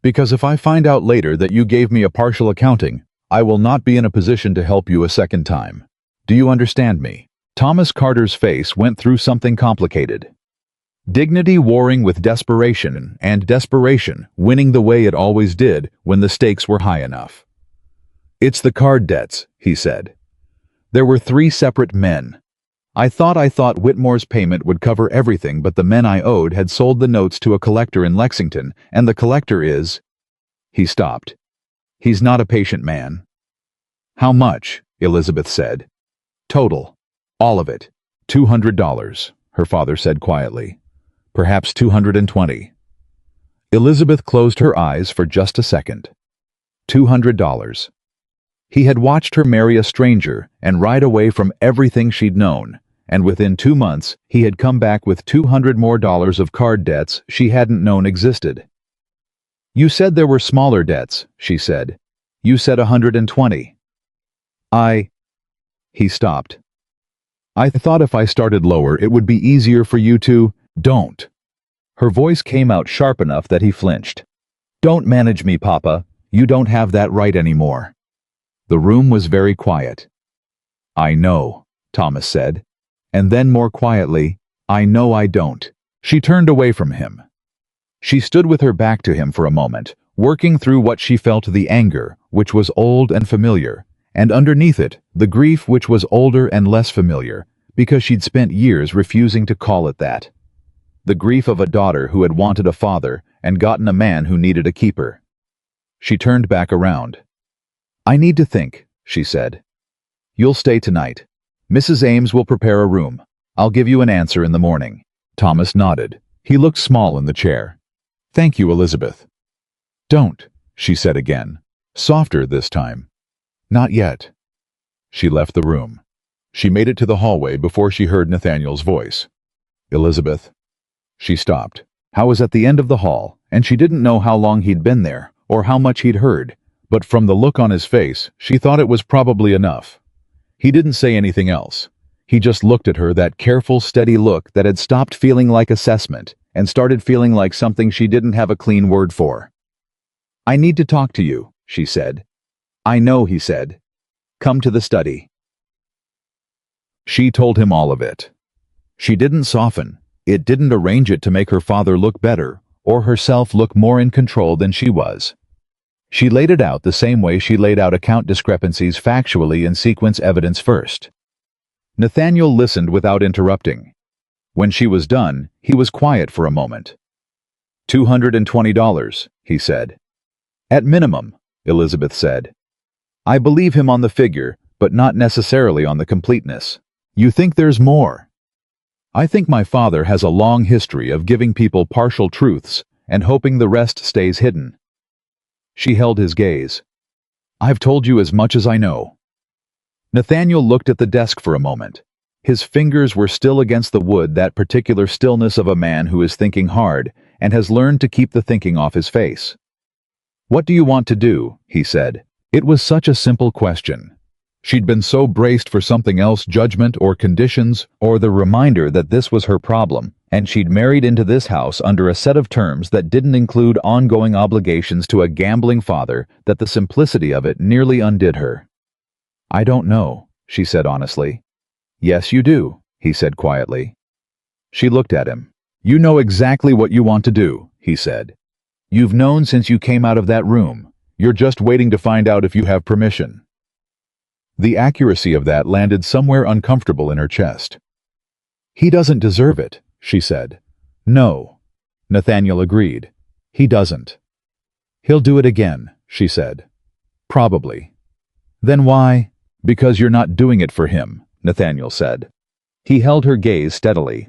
Because if I find out later that you gave me a partial accounting, I will not be in a position to help you a second time. Do you understand me?" Thomas Carter's face went through something complicated. Dignity warring with desperation, and desperation winning the way it always did when the stakes were high enough. "It's the card debts," he said. "There were 3 separate men. I thought Whitmore's payment would cover everything, but the men I owed had sold the notes to a collector in Lexington, and the collector is—" He stopped. "He's not a patient man." "How much?" Elizabeth said. "Total. All of it. $200, her father said quietly. "Perhaps 220. Elizabeth closed her eyes for just a second. $200. He had watched her marry a stranger and ride away from everything she'd known, and within 2 months he had come back with $200 more of card debts she hadn't known existed. "You said there were smaller debts," she said. "You said 120. He stopped. "I thought if I started lower it would be easier for you to—" "Don't." Her voice came out sharp enough that he flinched. "Don't manage me, Papa. You don't have that right anymore." The room was very quiet. "I know," Thomas said. And then more quietly, "I know I don't." She turned away from him. She stood with her back to him for a moment, working through what she felt: the anger, which was old and familiar, and underneath it, the grief, which was older and less familiar, because she'd spent years refusing to call it that. The grief of a daughter who had wanted a father and gotten a man who needed a keeper. She turned back around. "I need to think," she said. "You'll stay tonight. Mrs. Ames will prepare a room. I'll give you an answer in the morning." Thomas nodded. He looked small in the chair. "Thank you, Elizabeth." "Don't," she said again, softer this time. "Not yet." She left the room. She made it to the hallway before she heard Nathaniel's voice. "Elizabeth." She stopped. Howe was at the end of the hall, and she didn't know how long he'd been there, or how much he'd heard, but from the look on his face, she thought it was probably enough. He didn't say anything else. He just looked at her, that careful, steady look that had stopped feeling like assessment and started feeling like something she didn't have a clean word for. "I need to talk to you," she said. "I know," he said. "Come to the study." She told him all of it. She didn't soften. It didn't arrange it to make her father look better or herself look more in control than she was. She laid it out the same way she laid out account discrepancies factually and sequence evidence first. Nathaniel listened without interrupting. When she was done, he was quiet for a moment. $220, he said. "At minimum," Elizabeth said. "I believe him on the figure, but not necessarily on the completeness." "You think there's more?" "I think my father has a long history of giving people partial truths and hoping the rest stays hidden." She held his gaze. "I've told you as much as I know." Nathaniel looked at the desk for a moment. His fingers were still against the wood, that particular stillness of a man who is thinking hard and has learned to keep the thinking off his face. "What do you want to do?" he said. It was such a simple question. She'd been so braced for something else, judgment or conditions or the reminder that this was her problem, and she'd married into this house under a set of terms that didn't include ongoing obligations to a gambling father, that the simplicity of it nearly undid her. "I don't know," she said honestly. "Yes, you do," he said quietly. She looked at him. "You know exactly what you want to do," he said. "You've known since you came out of that room. You're just waiting to find out if you have permission." The accuracy of that landed somewhere uncomfortable in her chest. "He doesn't deserve it," she said. "No," Nathaniel agreed. "He doesn't." "He'll do it again," she said. "Probably." "Then why?" "Because you're not doing it for him," Nathaniel said. He held her gaze steadily.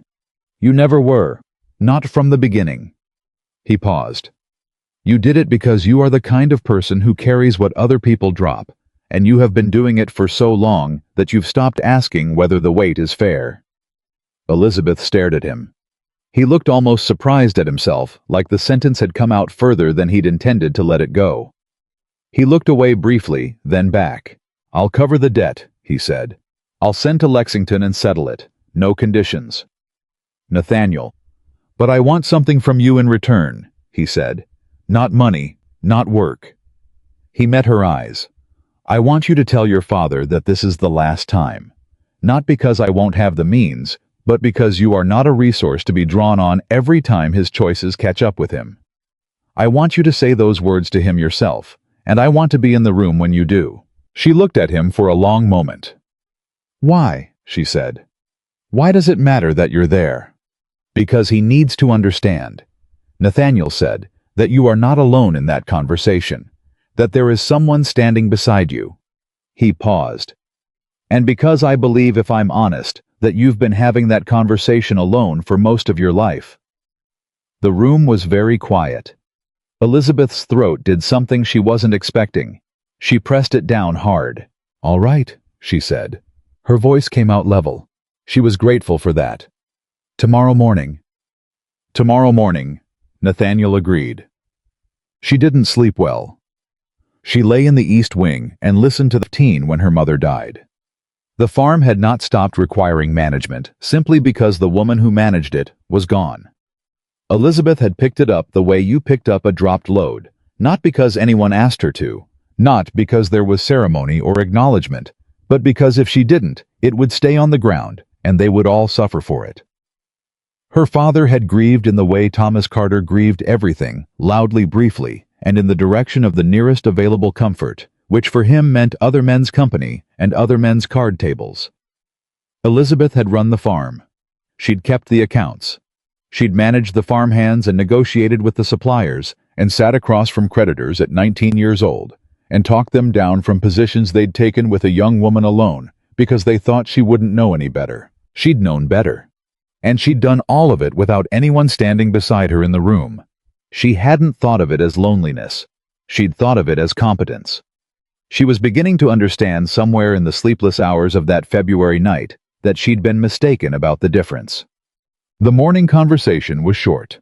"You never were. Not from the beginning." He paused. "You did it because you are the kind of person who carries what other people drop, and you have been doing it for so long that you've stopped asking whether the weight is fair." Elizabeth stared at him. He looked almost surprised at himself, like the sentence had come out further than he'd intended to let it go. He looked away briefly, then back. "I'll cover the debt," he said. "I'll send to Lexington and settle it. No conditions." "Nathaniel." "But I want something from you in return," he said. "Not money, not work." He met her eyes. "I want you to tell your father that this is the last time. Not because I won't have the means, but because you are not a resource to be drawn on every time his choices catch up with him. I want you to say those words to him yourself, and I want to be in the room when you do." She looked at him for a long moment. "Why?" she said. "Why does it matter that you're there?" "Because he needs to understand," Nathaniel said, "that you are not alone in that conversation, that there is someone standing beside you." He paused. "And because I believe, if I'm honest, that you've been having that conversation alone for most of your life." The room was very quiet. Elizabeth's throat did something she wasn't expecting. She pressed it down hard. "All right," she said. Her voice came out level. She was grateful for that. "Tomorrow morning." "Tomorrow morning," Nathaniel agreed. She didn't sleep well. She lay in the East Wing and listened to the teen when her mother died. The farm had not stopped requiring management simply because the woman who managed it was gone. Elizabeth had picked it up the way you picked up a dropped load, not because anyone asked her to, not because there was ceremony or acknowledgement, but because if she didn't, it would stay on the ground, and they would all suffer for it. Her father had grieved in the way Thomas Carter grieved everything, loudly, briefly, and in the direction of the nearest available comfort, which for him meant other men's company and other men's card tables. Elizabeth had run the farm. She'd kept the accounts. She'd managed the farm hands and negotiated with the suppliers, and sat across from creditors at 19 years old, and talked them down from positions they'd taken with a young woman alone, because they thought she wouldn't know any better. She'd known better. And she'd done all of it without anyone standing beside her in the room. She hadn't thought of it as loneliness. She'd thought of it as competence. She was beginning to understand somewhere in the sleepless hours of that February night that she'd been mistaken about the difference. The morning conversation was short.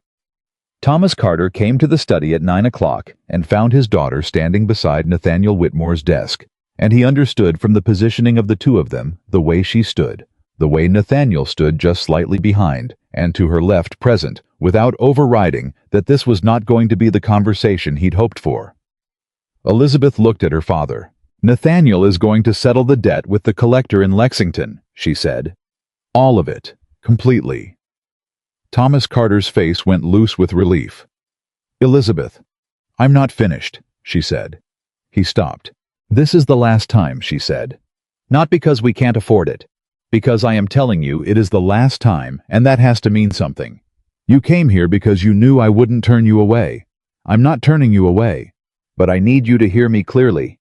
Thomas Carter came to the study at 9 o'clock and found his daughter standing beside Nathaniel Whitmore's desk, and he understood from the positioning of the two of them the way she stood, the way Nathaniel stood just slightly behind and to her left present, without overriding, that this was not going to be the conversation he'd hoped for. Elizabeth looked at her father. "Nathaniel is going to settle the debt with the collector in Lexington," she said. "All of it. Completely." Thomas Carter's face went loose with relief. "Elizabeth, I'm not finished," she said. He stopped. "This is the last time," she said. "Not because we can't afford it. Because I am telling you it is the last time, and that has to mean something. You came here because you knew I wouldn't turn you away. I'm not turning you away. But I need you to hear me clearly.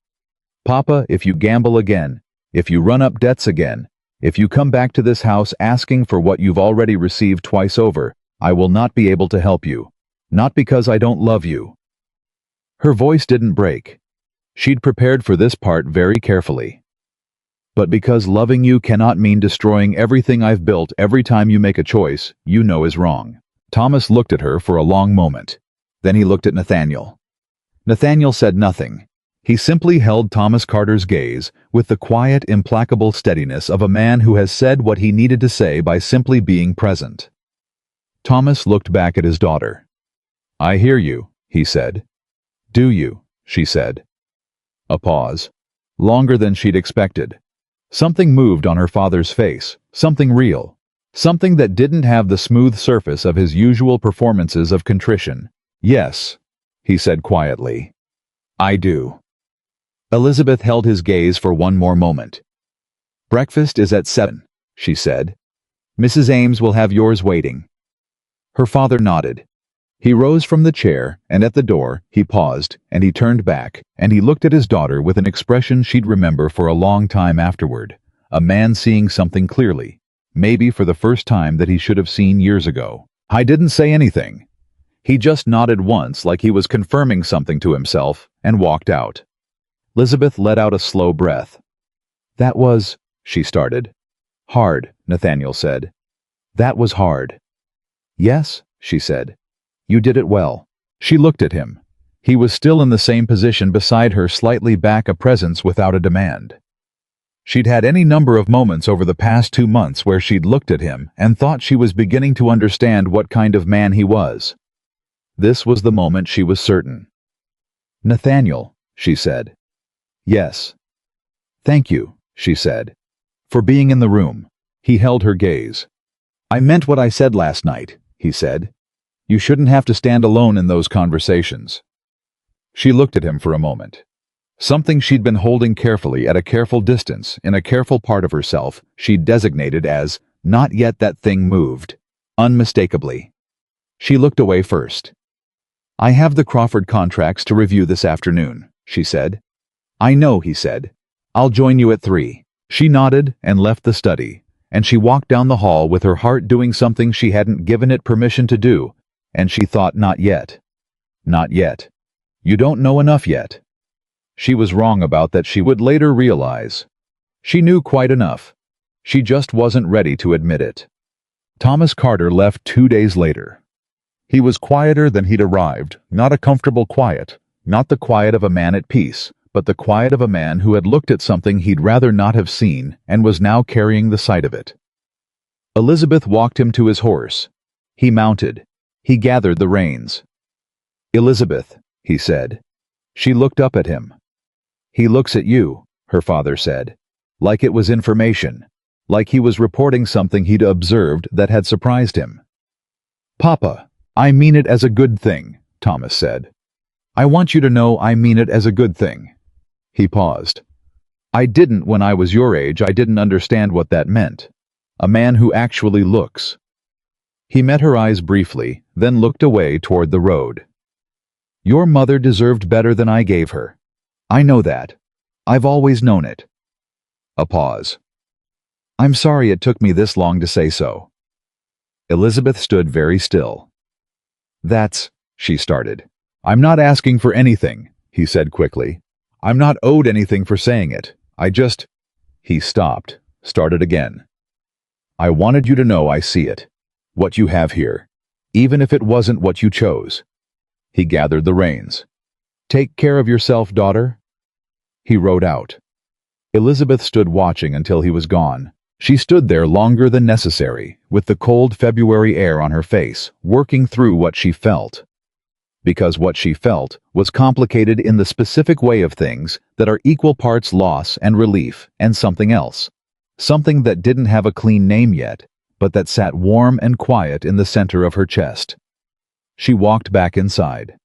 Papa, if you gamble again, if you run up debts again, if you come back to this house asking for what you've already received twice over, I will not be able to help you. Not because I don't love you." Her voice didn't break. She'd prepared for this part very carefully. "But because loving you cannot mean destroying everything I've built every time you make a choice you know is wrong." Thomas looked at her for a long moment. Then he looked at Nathaniel. Nathaniel said nothing. He simply held Thomas Carter's gaze with the quiet, implacable steadiness of a man who has said what he needed to say by simply being present. Thomas looked back at his daughter. "I hear you," he said. "Do you?" she said. A pause. Longer than she'd expected. Something moved on her father's face, something real. Something that didn't have the smooth surface of his usual performances of contrition. "Yes," he said quietly. "I do." Elizabeth held his gaze for one more moment. "Breakfast is at 7, she said. "Mrs. Ames will have yours waiting." Her father nodded. He rose from the chair, and at the door, he paused, and he turned back, and he looked at his daughter with an expression she'd remember for a long time afterward. A man seeing something clearly, maybe for the first time that he should have seen years ago. I didn't say anything. He just nodded once like he was confirming something to himself, and walked out. Elizabeth let out a slow breath. "That was," she started. "Hard," Nathaniel said. "That was hard." "Yes," she said. "You did it well." She looked at him. He was still in the same position beside her, slightly back, a presence without a demand. She'd had any number of moments over the past 2 months where she'd looked at him and thought she was beginning to understand what kind of man he was. This was the moment she was certain. "Nathaniel," she said. "Yes." "Thank you," she said, "for being in the room." He held her gaze. "I meant what I said last night," he said. "You shouldn't have to stand alone in those conversations." She looked at him for a moment. Something she'd been holding carefully at a careful distance in a careful part of herself she'd designated as not yet that thing moved, unmistakably. She looked away first. "I have the Crawford contracts to review this afternoon," she said. "I know," he said. "I'll join you at 3. She nodded and left the study, and she walked down the hall with her heart doing something she hadn't given it permission to do, and she thought not yet. Not yet. You don't know enough yet. She was wrong about that, she would later realize. She knew quite enough. She just wasn't ready to admit it. Thomas Carter left 2 days later. He was quieter than he'd arrived, not a comfortable quiet, not the quiet of a man at peace, but the quiet of a man who had looked at something he'd rather not have seen and was now carrying the sight of it. Elizabeth walked him to his horse. He mounted. He gathered the reins. "Elizabeth," he said. She looked up at him. "He looks at you," her father said, like it was information, like he was reporting something he'd observed that had surprised him. "Papa, I mean it as a good thing," Thomas said. "I want you to know I mean it as a good thing." He paused. "I didn't when I was your age, I didn't understand what that meant. A man who actually looks." He met her eyes briefly, then looked away toward the road. "Your mother deserved better than I gave her. I know that. I've always known it." A pause. "I'm sorry it took me this long to say so." Elizabeth stood very still. "That's," she started. "I'm not asking for anything," he said quickly. "I'm not owed anything for saying it. I just—" He stopped, started again. "I wanted you to know I see it. What you have here. Even if it wasn't what you chose." He gathered the reins. "Take care of yourself, daughter." He rode out. Elizabeth stood watching until he was gone. She stood there longer than necessary, with the cold February air on her face, working through what she felt. Because what she felt was complicated in the specific way of things that are equal parts loss and relief and something else. Something that didn't have a clean name yet, but that sat warm and quiet in the center of her chest. She walked back inside.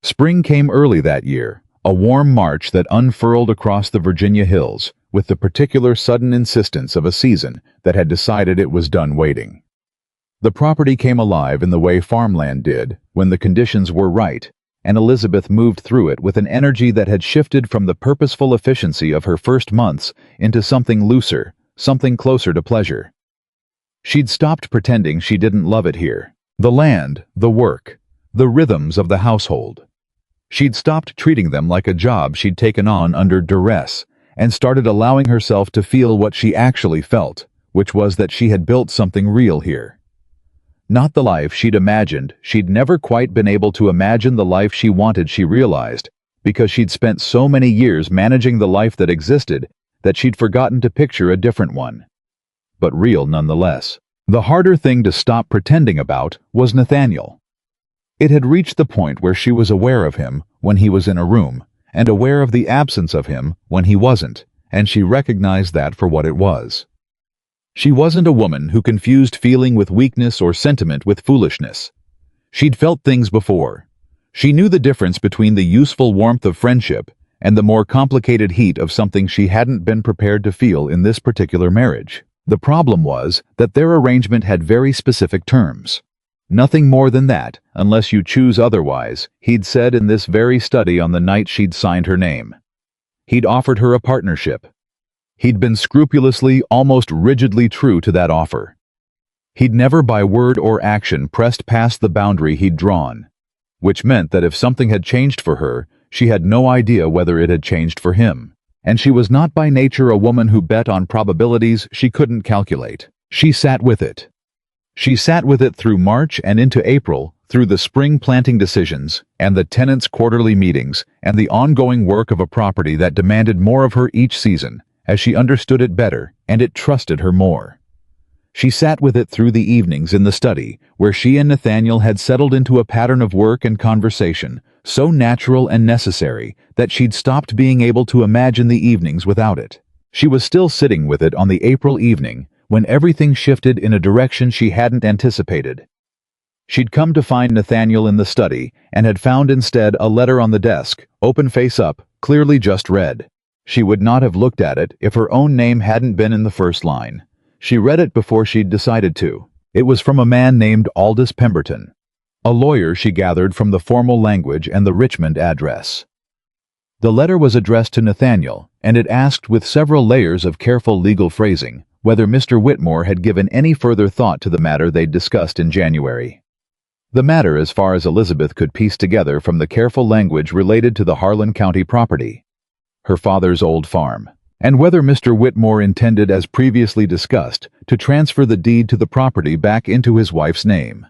Spring came early that year, a warm March that unfurled across the Virginia hills, with the particular sudden insistence of a season that had decided it was done waiting. The property came alive in the way farmland did when the conditions were right, and Elizabeth moved through it with an energy that had shifted from the purposeful efficiency of her first months into something looser, something closer to pleasure. She'd stopped pretending she didn't love it here, the land, the work, the rhythms of the household. She'd stopped treating them like a job she'd taken on under duress, and started allowing herself to feel what she actually felt, which was that she had built something real here. Not the life she'd imagined. She'd never quite been able to imagine the life she wanted, she realized, because she'd spent so many years managing the life that existed that she'd forgotten to picture a different one. But real nonetheless. The harder thing to stop pretending about was Nathaniel. It had reached the point where she was aware of him when he was in a room, and aware of the absence of him when he wasn't, and she recognized that for what it was. She wasn't a woman who confused feeling with weakness or sentiment with foolishness. She'd felt things before. She knew the difference between the useful warmth of friendship and the more complicated heat of something she hadn't been prepared to feel in this particular marriage. The problem was that their arrangement had very specific terms. Nothing more than that, unless you choose otherwise, he'd said in this very study on the night she'd signed her name. He'd offered her a partnership. He'd been scrupulously, almost rigidly true to that offer. He'd never by word or action pressed past the boundary he'd drawn, which meant that if something had changed for her, she had no idea whether it had changed for him. And she was not by nature a woman who bet on probabilities she couldn't calculate. She sat with it. She sat with it through March and into April, through the spring planting decisions, and the tenants' quarterly meetings, and the ongoing work of a property that demanded more of her each season, as she understood it better, and it trusted her more. She sat with it through the evenings in the study, where she and Nathaniel had settled into a pattern of work and conversation, so natural and necessary that she'd stopped being able to imagine the evenings without it. She was still sitting with it on the April evening, when everything shifted in a direction she hadn't anticipated. She'd come to find Nathaniel in the study, and had found instead a letter on the desk, open face up, clearly just read. She would not have looked at it if her own name hadn't been in the first line. She read it before she'd decided to. It was from a man named Aldous Pemberton, a lawyer, she gathered from the formal language and the Richmond address. The letter was addressed to Nathaniel, and it asked with several layers of careful legal phrasing whether Mr. Whitmore had given any further thought to the matter they'd discussed in January. The matter as far as Elizabeth could piece together from the careful language related to the Harlan County property, her father's old farm, and whether Mr. Whitmore intended, as previously discussed, to transfer the deed to the property back into his wife's name.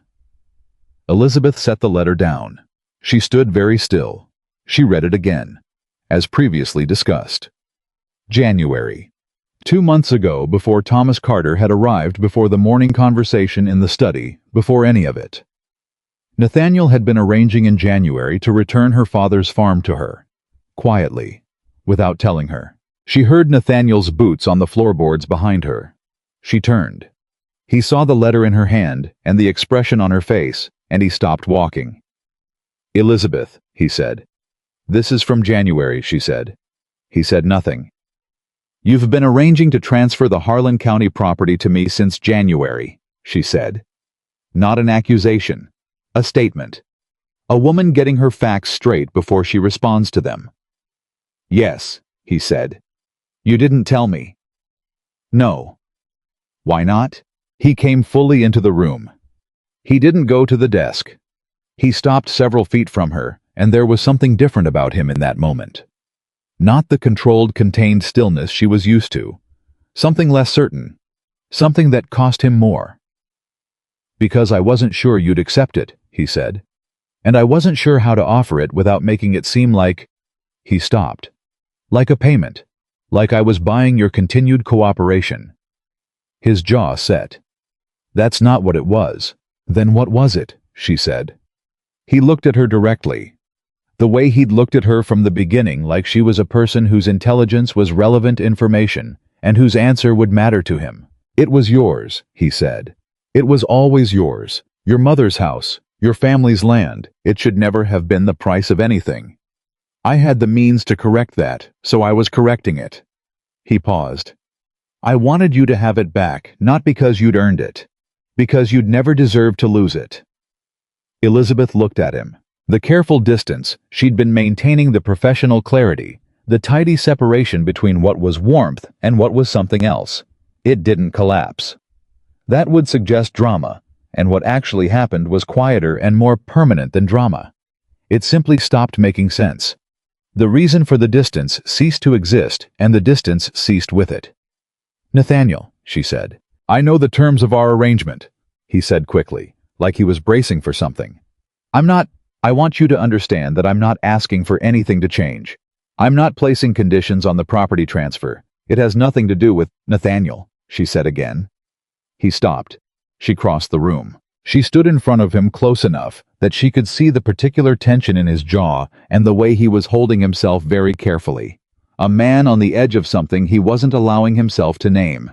Elizabeth set the letter down. She stood very still. She read it again, as previously discussed. January. 2 months ago, before Thomas Carter had arrived, before the morning conversation in the study, before any of it. Nathaniel had been arranging in January to return her father's farm to her, quietly, without telling her. She heard Nathaniel's boots on the floorboards behind her. She turned. He saw the letter in her hand and the expression on her face, and he stopped walking. "Elizabeth," he said. "This is from January," she said. He said nothing. "You've been arranging to transfer the Harlan County property to me since January," she said. Not an accusation. A statement. A woman getting her facts straight before she responds to them. "Yes," he said. "You didn't tell me." "No." "Why not?" He came fully into the room. He didn't go to the desk. He stopped several feet from her, and there was something different about him in that moment. Not the controlled, contained stillness she was used to. Something less certain. Something that cost him more. "Because I wasn't sure you'd accept it," he said. "And I wasn't sure how to offer it without making it seem like—" He stopped. "Like a payment. Like I was buying your continued cooperation." His jaw set. "That's not what it was." "Then what was it?" she said. He looked at her directly. The way he'd looked at her from the beginning, like she was a person whose intelligence was relevant information and whose answer would matter to him. "It was yours," he said. "It was always yours. Your mother's house, your family's land. It should never have been the price of anything. I had the means to correct that, so I was correcting it." He paused. "I wanted you to have it back, not because you'd earned it. Because you'd never deserved to lose it." Elizabeth looked at him. The careful distance, she'd been maintaining the professional clarity, the tidy separation between what was warmth and what was something else. It didn't collapse. That would suggest drama, and what actually happened was quieter and more permanent than drama. It simply stopped making sense. The reason for the distance ceased to exist, and the distance ceased with it. "Nathaniel," she said. "I know the terms of our arrangement," he said quickly, like he was bracing for something. I want you to understand that I'm not asking for anything to change. I'm not placing conditions on the property transfer. It has nothing to do with—" "Nathaniel," she said again. He stopped. She crossed the room. She stood in front of him close enough that she could see the particular tension in his jaw and the way he was holding himself very carefully. A man on the edge of something he wasn't allowing himself to name.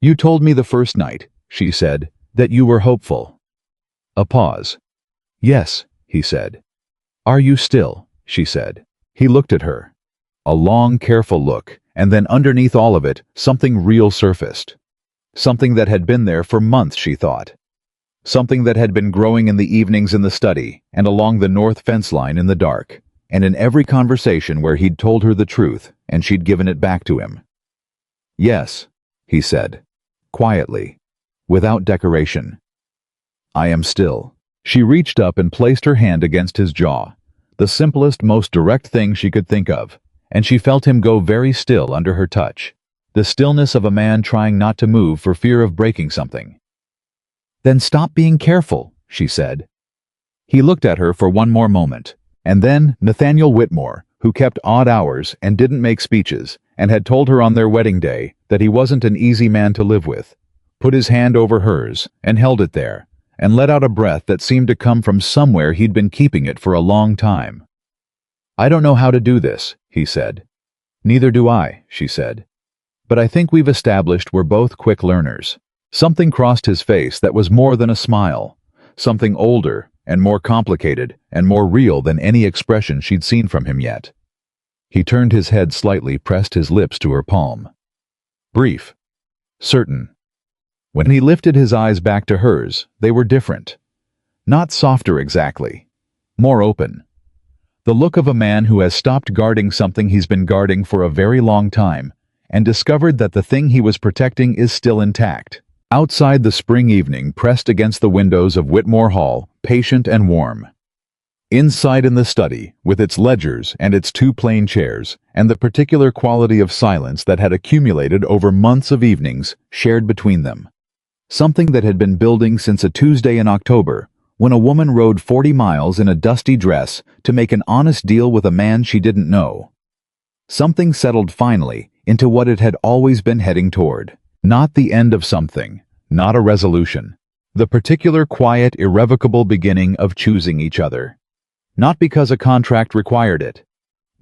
"You told me the first night," she said, "that you were hopeful." A pause. "Yes," he said. "Are you still?" she said. He looked at her. A long, careful look, and then underneath all of it, something real surfaced. Something that had been there for months, she thought. Something that had been growing in the evenings in the study, and along the north fence line in the dark, and in every conversation where he'd told her the truth, and she'd given it back to him. "Yes," he said, quietly, without decoration. "I am still." She reached up and placed her hand against his jaw, the simplest, most direct thing she could think of, and she felt him go very still under her touch, the stillness of a man trying not to move for fear of breaking something. "Then stop being careful," she said. He looked at her for one more moment, and then Nathaniel Whitmore, who kept odd hours and didn't make speeches, and had told her on their wedding day that he wasn't an easy man to live with, put his hand over hers and held it there, and let out a breath that seemed to come from somewhere he'd been keeping it for a long time. "I don't know how to do this," he said. "Neither do I," she said. "But I think we've established we're both quick learners." Something crossed his face that was more than a smile, something older and more complicated and more real than any expression she'd seen from him yet. He turned his head slightly, pressed his lips to her palm. Brief. Certain. When he lifted his eyes back to hers, they were different. Not softer exactly. More open. The look of a man who has stopped guarding something he's been guarding for a very long time and discovered that the thing he was protecting is still intact. Outside, the spring evening pressed against the windows of Whitmore Hall, patient and warm. Inside, in the study, with its ledgers and its two plain chairs, and the particular quality of silence that had accumulated over months of evenings shared between them. Something that had been building since a Tuesday in October, when a woman rode 40 miles in a dusty dress to make an honest deal with a man she didn't know. Something settled finally into what it had always been heading toward. Not the end of something, not a resolution. The particular quiet, irrevocable beginning of choosing each other. Not because a contract required it.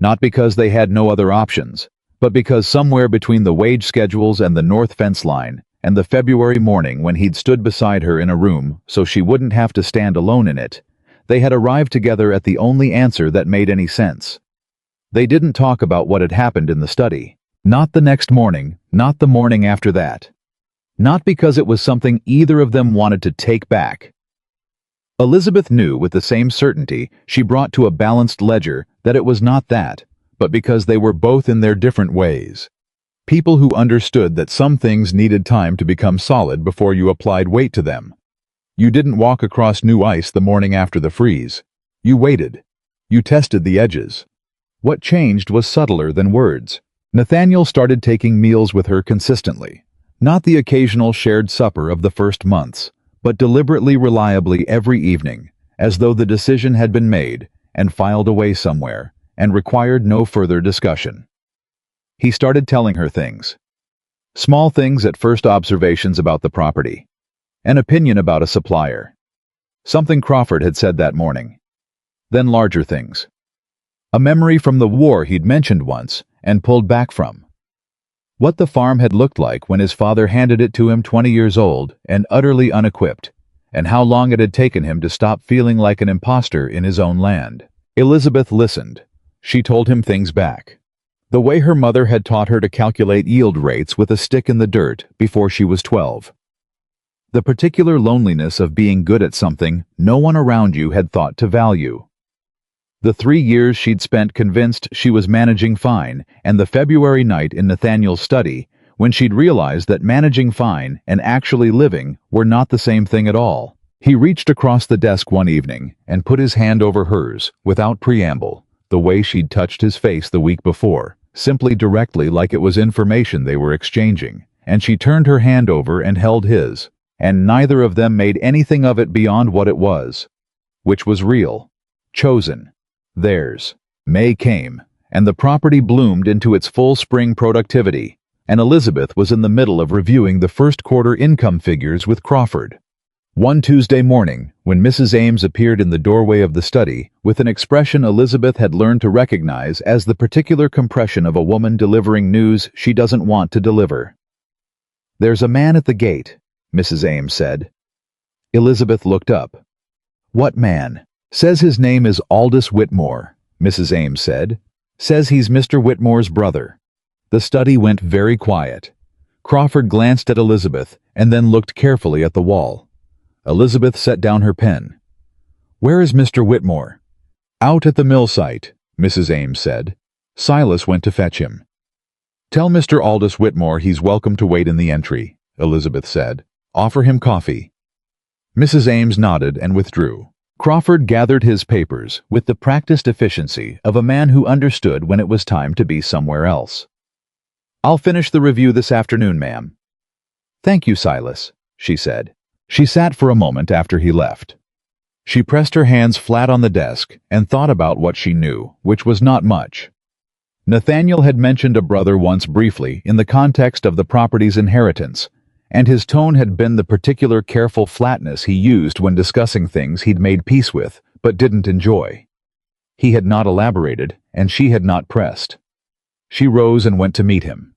Not because they had no other options, but because somewhere between the wage schedules and the north fence line, and the February morning when he'd stood beside her in a room so she wouldn't have to stand alone in it, they had arrived together at the only answer that made any sense. They didn't talk about what had happened in the study. Not the next morning, not the morning after that. Not because it was something either of them wanted to take back. Elizabeth knew with the same certainty she brought to a balanced ledger that it was not that, but because they were both in their different ways. People who understood that some things needed time to become solid before you applied weight to them. You didn't walk across new ice the morning after the freeze. You waited. You tested the edges. What changed was subtler than words. Nathaniel started taking meals with her consistently, not the occasional shared supper of the first months, but deliberately, reliably every evening, as though the decision had been made and filed away somewhere and required no further discussion. He started telling her things. Small things at first, observations about the property, an opinion about a supplier, something Crawford had said that morning, then larger things. A memory from the war he'd mentioned once and pulled back from. What the farm had looked like when his father handed it to him 20 years old and utterly unequipped, and how long it had taken him to stop feeling like an imposter in his own land. Elizabeth listened. She told him things back. The way her mother had taught her to calculate yield rates with a stick in the dirt before she was 12. The particular loneliness of being good at something no one around you had thought to value. The 3 years she'd spent convinced she was managing fine, and the February night in Nathaniel's study, when she'd realized that managing fine and actually living were not the same thing at all. He reached across the desk one evening and put his hand over hers, without preamble, the way she'd touched his face the week before, simply directly, like it was information they were exchanging, and she turned her hand over and held his, and neither of them made anything of it beyond what it was, which was real, chosen. Theirs. May came, and the property bloomed into its full spring productivity, and Elizabeth was in the middle of reviewing the first quarter income figures with Crawford. One Tuesday morning, when Mrs. Ames appeared in the doorway of the study, with an expression Elizabeth had learned to recognize as the particular compression of a woman delivering news she doesn't want to deliver. "There's a man at the gate," Mrs. Ames said. Elizabeth looked up. "What man?" "Says his name is Aldous Whitmore," Mrs. Ames said. "Says he's Mr. Whitmore's brother." The study went very quiet. Crawford glanced at Elizabeth and then looked carefully at the wall. Elizabeth set down her pen. "Where is Mr. Whitmore?" "Out at the mill site," Mrs. Ames said. "Silas went to fetch him." "Tell Mr. Aldous Whitmore he's welcome to wait in the entry," Elizabeth said. "Offer him coffee." Mrs. Ames nodded and withdrew. Crawford gathered his papers with the practiced efficiency of a man who understood when it was time to be somewhere else. "I'll finish the review this afternoon, ma'am." "Thank you, Silas," she said. She sat for a moment after he left. She pressed her hands flat on the desk and thought about what she knew, which was not much. Nathaniel had mentioned a brother once briefly in the context of the property's inheritance, and his tone had been the particular careful flatness he used when discussing things he'd made peace with, but didn't enjoy. He had not elaborated, and she had not pressed. She rose and went to meet him.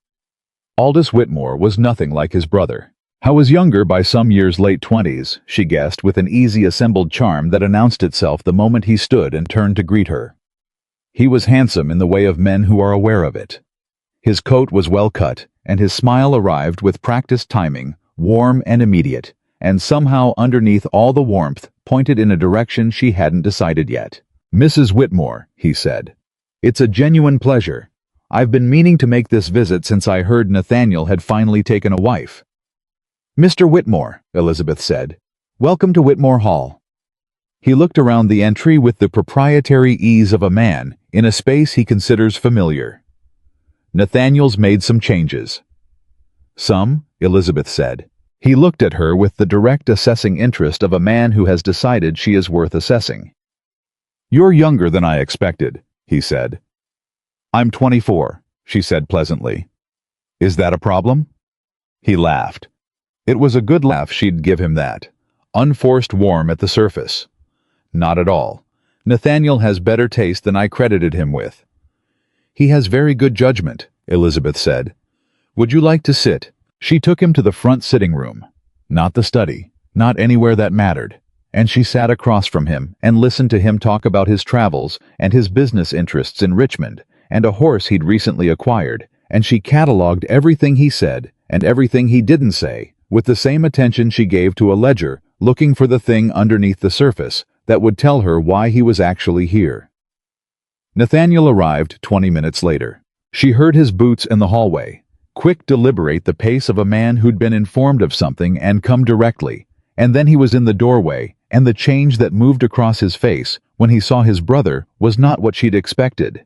Aldous Whitmore was nothing like his brother. How was younger by some years, late 20s, she guessed with an easy assembled charm that announced itself the moment he stood and turned to greet her. He was handsome in the way of men who are aware of it. His coat was well cut, and his smile arrived with practiced timing, warm and immediate, and somehow underneath all the warmth pointed in a direction she hadn't decided yet. "Mrs. Whitmore," he said. "It's a genuine pleasure. I've been meaning to make this visit since I heard Nathaniel had finally taken a wife." "Mr. Whitmore," Elizabeth said. "Welcome to Whitmore Hall." He looked around the entry with the proprietary ease of a man in a space he considers familiar. Nathaniel's made some changes. "Some," Elizabeth said. He looked at her with the direct assessing interest of a man who has decided she is worth assessing. "You're younger than I expected," he said. "I'm 24, she said pleasantly. "Is that a problem?" He laughed. It was a good laugh, she'd give him that. Unforced warm at the surface. "Not at all. Nathaniel has better taste than I credited him with." "He has very good judgment," Elizabeth said. "Would you like to sit?" She took him to the front sitting room. Not the study, not anywhere that mattered. And she sat across from him and listened to him talk about his travels and his business interests in Richmond and a horse he'd recently acquired, and she catalogued everything he said and everything he didn't say with the same attention she gave to a ledger looking for the thing underneath the surface that would tell her why he was actually here. Nathaniel arrived 20 minutes later. She heard his boots in the hallway, quick, deliberate, the pace of a man who'd been informed of something and come directly, and then he was in the doorway, and the change that moved across his face when he saw his brother was not what she'd expected.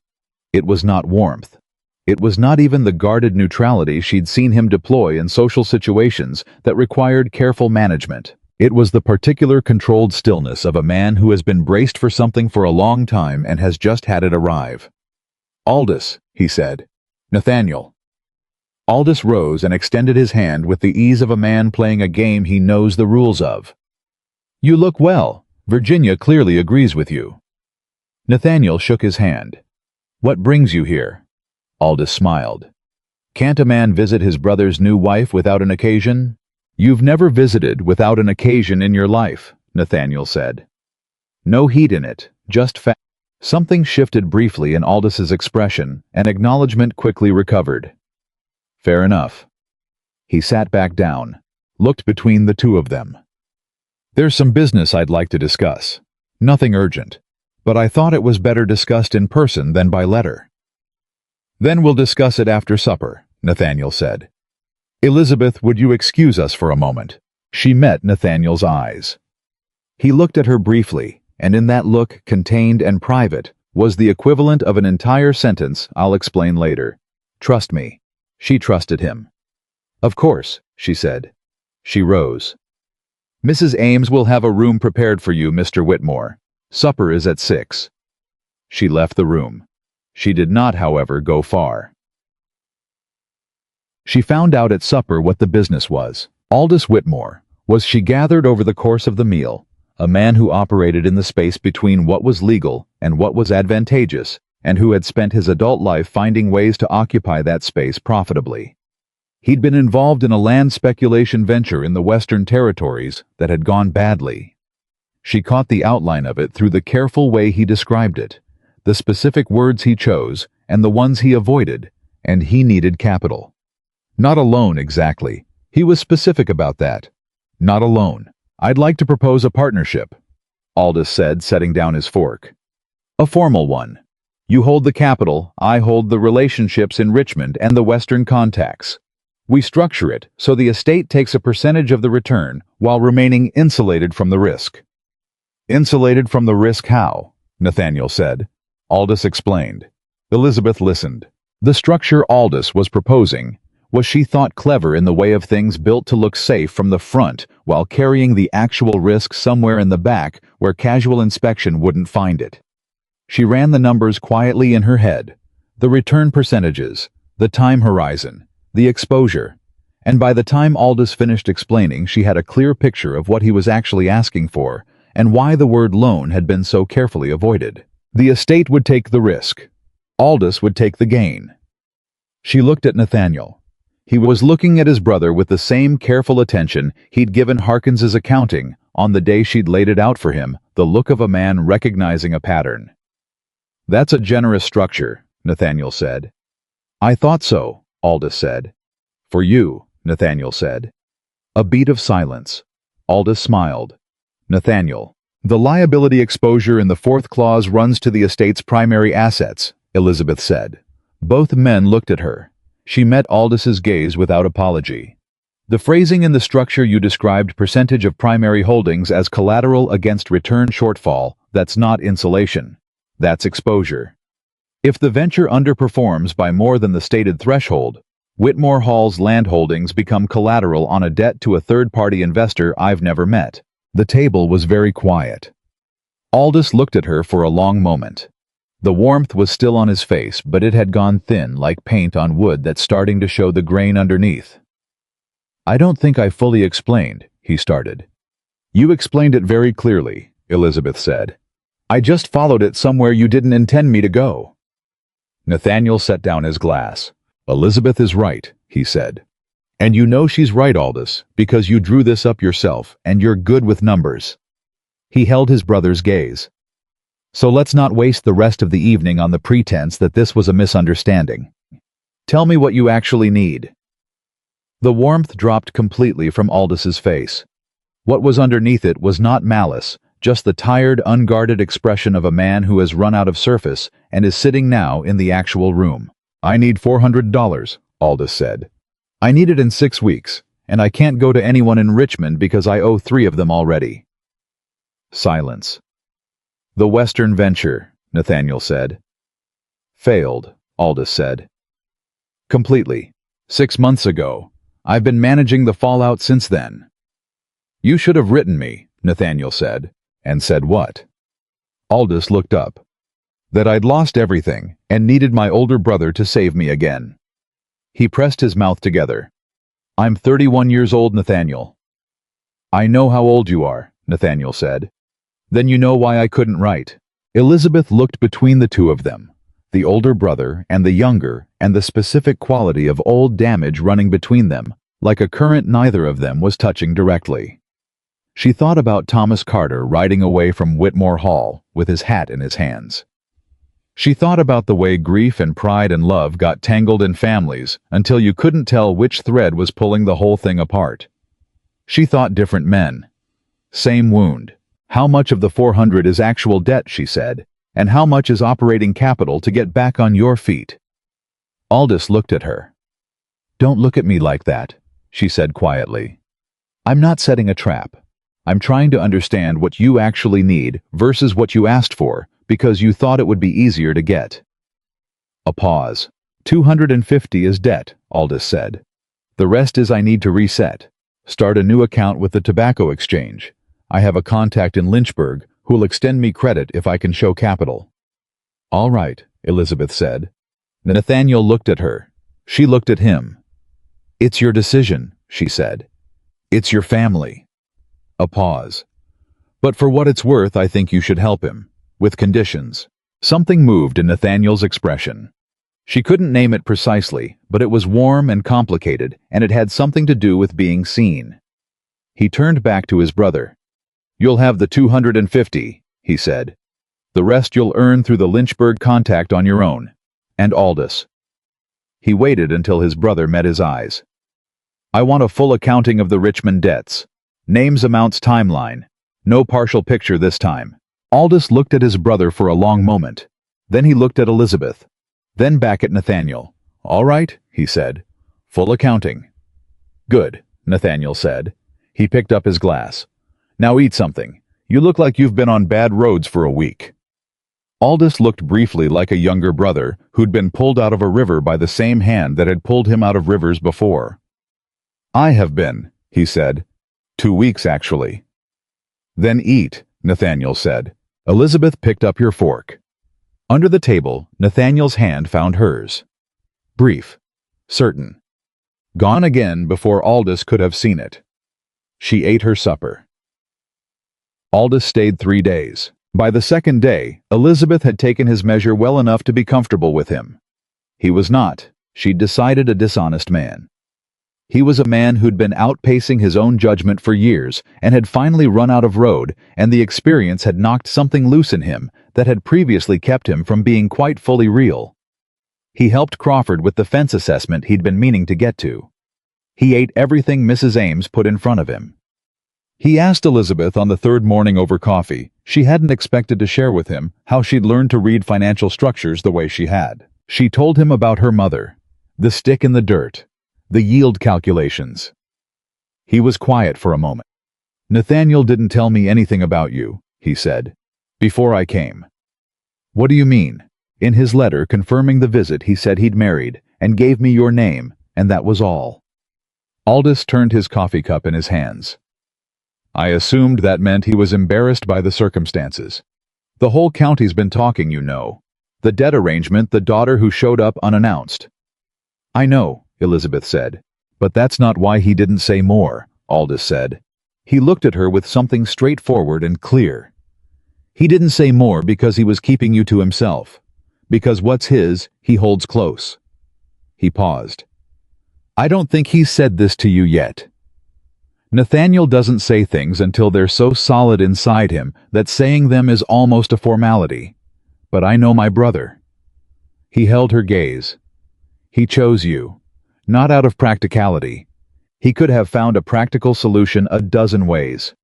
It was not warmth. It was not even the guarded neutrality she'd seen him deploy in social situations that required careful management. It was the particular controlled stillness of a man who has been braced for something for a long time and has just had it arrive. "Aldous," he said. "Nathaniel." Aldous rose and extended his hand with the ease of a man playing a game he knows the rules of. "You look well. Virginia clearly agrees with you." Nathaniel shook his hand. "What brings you here?" Aldous smiled. "Can't a man visit his brother's new wife without an occasion?" "You've never visited without an occasion in your life," Nathaniel said. "No heat in it, just fact." Something shifted briefly in Aldous' expression, and acknowledgement quickly recovered. "Fair enough." He sat back down, looked between the two of them. "There's some business I'd like to discuss. Nothing urgent, but I thought it was better discussed in person than by letter." "Then we'll discuss it after supper," Nathaniel said. "Elizabeth, would you excuse us for a moment?" She met Nathaniel's eyes. He looked at her briefly, and in that look, contained and private, was the equivalent of an entire sentence, "I'll explain later. Trust me." She trusted him. "Of course," she said. She rose. "Mrs. Ames will have a room prepared for you, Mr. Whitmore. Supper is at 6. She left the room. She did not, however, go far. She found out at supper what the business was. Aldous Whitmore was, she gathered over the course of the meal, a man who operated in the space between what was legal and what was advantageous, and who had spent his adult life finding ways to occupy that space profitably. He'd been involved in a land speculation venture in the Western Territories that had gone badly. She caught the outline of it through the careful way he described it, the specific words he chose and the ones he avoided, and he needed capital. Not a loan exactly. He was specific about that. Not a loan. "I'd like to propose a partnership," Aldous said, setting down his fork. "A formal one. You hold the capital, I hold the relationships in Richmond and the Western contacts. We structure it so the estate takes a percentage of the return while remaining insulated from the risk." "Insulated from the risk how?" Nathaniel said. Aldous explained. Elizabeth listened. The structure Aldous was proposing was, she thought, clever in the way of things, built to look safe from the front while carrying the actual risk somewhere in the back where casual inspection wouldn't find it. She ran the numbers quietly in her head, the return percentages, the time horizon, the exposure, and by the time Aldous finished explaining, she had a clear picture of what he was actually asking for and why the word loan had been so carefully avoided. The estate would take the risk. Aldous would take the gain. She looked at Nathaniel. He was looking at his brother with the same careful attention he'd given Harkins's accounting on the day she'd laid it out for him, the look of a man recognizing a pattern. "That's a generous structure," Nathaniel said. "I thought so," Aldous said. "For you," Nathaniel said. A beat of silence. Aldous smiled. "Nathaniel, the liability exposure in the 4th clause runs to the estate's primary assets," Elizabeth said. Both men looked at her. She met Aldous' gaze without apology. The phrasing in the structure you described percentage of primary holdings as collateral against return shortfall. That's not insulation. That's exposure. If the venture underperforms by more than the stated threshold, Whitmore Hall's land holdings become collateral on a debt to a third-party investor I've never met. The table was very quiet. Aldous looked at her for a long moment. The warmth was still on his face, but it had gone thin like paint on wood that's starting to show the grain underneath. "I don't think I fully explained," he started. "You explained it very clearly," Elizabeth said. "I just followed it somewhere you didn't intend me to go." Nathaniel set down his glass. "Elizabeth is right," he said. "And you know she's right, Aldous, because you drew this up yourself, and you're good with numbers." He held his brother's gaze. "So let's not waste the rest of the evening on the pretense that this was a misunderstanding. Tell me what you actually need." The warmth dropped completely from Aldous' face. What was underneath it was not malice, just the tired, unguarded expression of a man who has run out of surface and is sitting now in the actual room. "I need $400, Aldous said. "I need it in 6 weeks, and I can't go to anyone in Richmond because I owe 3 of them already." Silence. "The Western venture," Nathaniel said. "Failed," Aldous said. "Completely. 6 months ago. I've been managing the fallout since then." "You should have written me," Nathaniel said. "And said what?" Aldous looked up. "That I'd lost everything and needed my older brother to save me again." He pressed his mouth together. "I'm 31 years old, Nathaniel." "I know how old you are," Nathaniel said. "Then you know why I couldn't write." Elizabeth looked between the two of them, the older brother and the younger, and the specific quality of old damage running between them, like a current neither of them was touching directly. She thought about Thomas Carter riding away from Whitmore Hall with his hat in his hands. She thought about the way grief and pride and love got tangled in families until you couldn't tell which thread was pulling the whole thing apart. She thought different men. Same wound. How much of the 400 is actual debt, she said, and how much is operating capital to get back on your feet? Aldous looked at her. "Don't look at me like that," she said quietly. "I'm not setting a trap. I'm trying to understand what you actually need versus what you asked for, because you thought it would be easier to get." A pause. 250 is debt, Aldous said. "The rest is I need to reset. Start a new account with the tobacco exchange. I have a contact in Lynchburg who'll extend me credit if I can show capital." "All right," Elizabeth said. Nathaniel looked at her. She looked at him. "It's your decision," she said. "It's your family." A pause. "But for what it's worth, I think you should help him. With conditions." Something moved in Nathaniel's expression. She couldn't name it precisely, but it was warm and complicated, and it had something to do with being seen. He turned back to his brother. "You'll have the 250, he said. "The rest you'll earn through the Lynchburg contact on your own. And Aldous." He waited until his brother met his eyes. "I want a full accounting of the Richmond debts. Names, amounts, timeline. No partial picture this time." Aldous looked at his brother for a long moment. Then he looked at Elizabeth. Then back at Nathaniel. "All right," he said. "Full accounting." "Good," Nathaniel said. He picked up his glass. "Now eat something. You look like you've been on bad roads for a week." Aldous looked briefly like a younger brother who'd been pulled out of a river by the same hand that had pulled him out of rivers before. "I have been," he said. 2 weeks, actually." "Then eat," Nathaniel said. Elizabeth picked up your fork. Under the table, Nathaniel's hand found hers. Brief. Certain. Gone again before Aldous could have seen it. She ate her supper. Aldous stayed 3 days. By the second day, Elizabeth had taken his measure well enough to be comfortable with him. He was not, she'd decided, a dishonest man. He was a man who'd been outpacing his own judgment for years and had finally run out of road, and the experience had knocked something loose in him that had previously kept him from being quite fully real. He helped Crawford with the fence assessment he'd been meaning to get to. He ate everything Mrs. Ames put in front of him. He asked Elizabeth on the third morning over coffee. She hadn't expected to share with him how she'd learned to read financial structures the way she had. She told him about her mother, the stick in the dirt, the yield calculations. He was quiet for a moment. "Nathaniel didn't tell me anything about you," he said, "before I came." "What do you mean?" "In his letter confirming the visit he said he'd married, and gave me your name, and that was all." Aldous turned his coffee cup in his hands. "I assumed that meant he was embarrassed by the circumstances. The whole county's been talking, you know. The debt arrangement, the daughter who showed up unannounced." "I know," Elizabeth said. "But that's not why he didn't say more," Aldous said. He looked at her with something straightforward and clear. "He didn't say more because he was keeping you to himself. Because what's his, he holds close." He paused. "I don't think he's said this to you yet. Nathaniel doesn't say things until they're so solid inside him that saying them is almost a formality. But I know my brother." He held her gaze. "He chose you. Not out of practicality. He could have found a practical solution a dozen ways.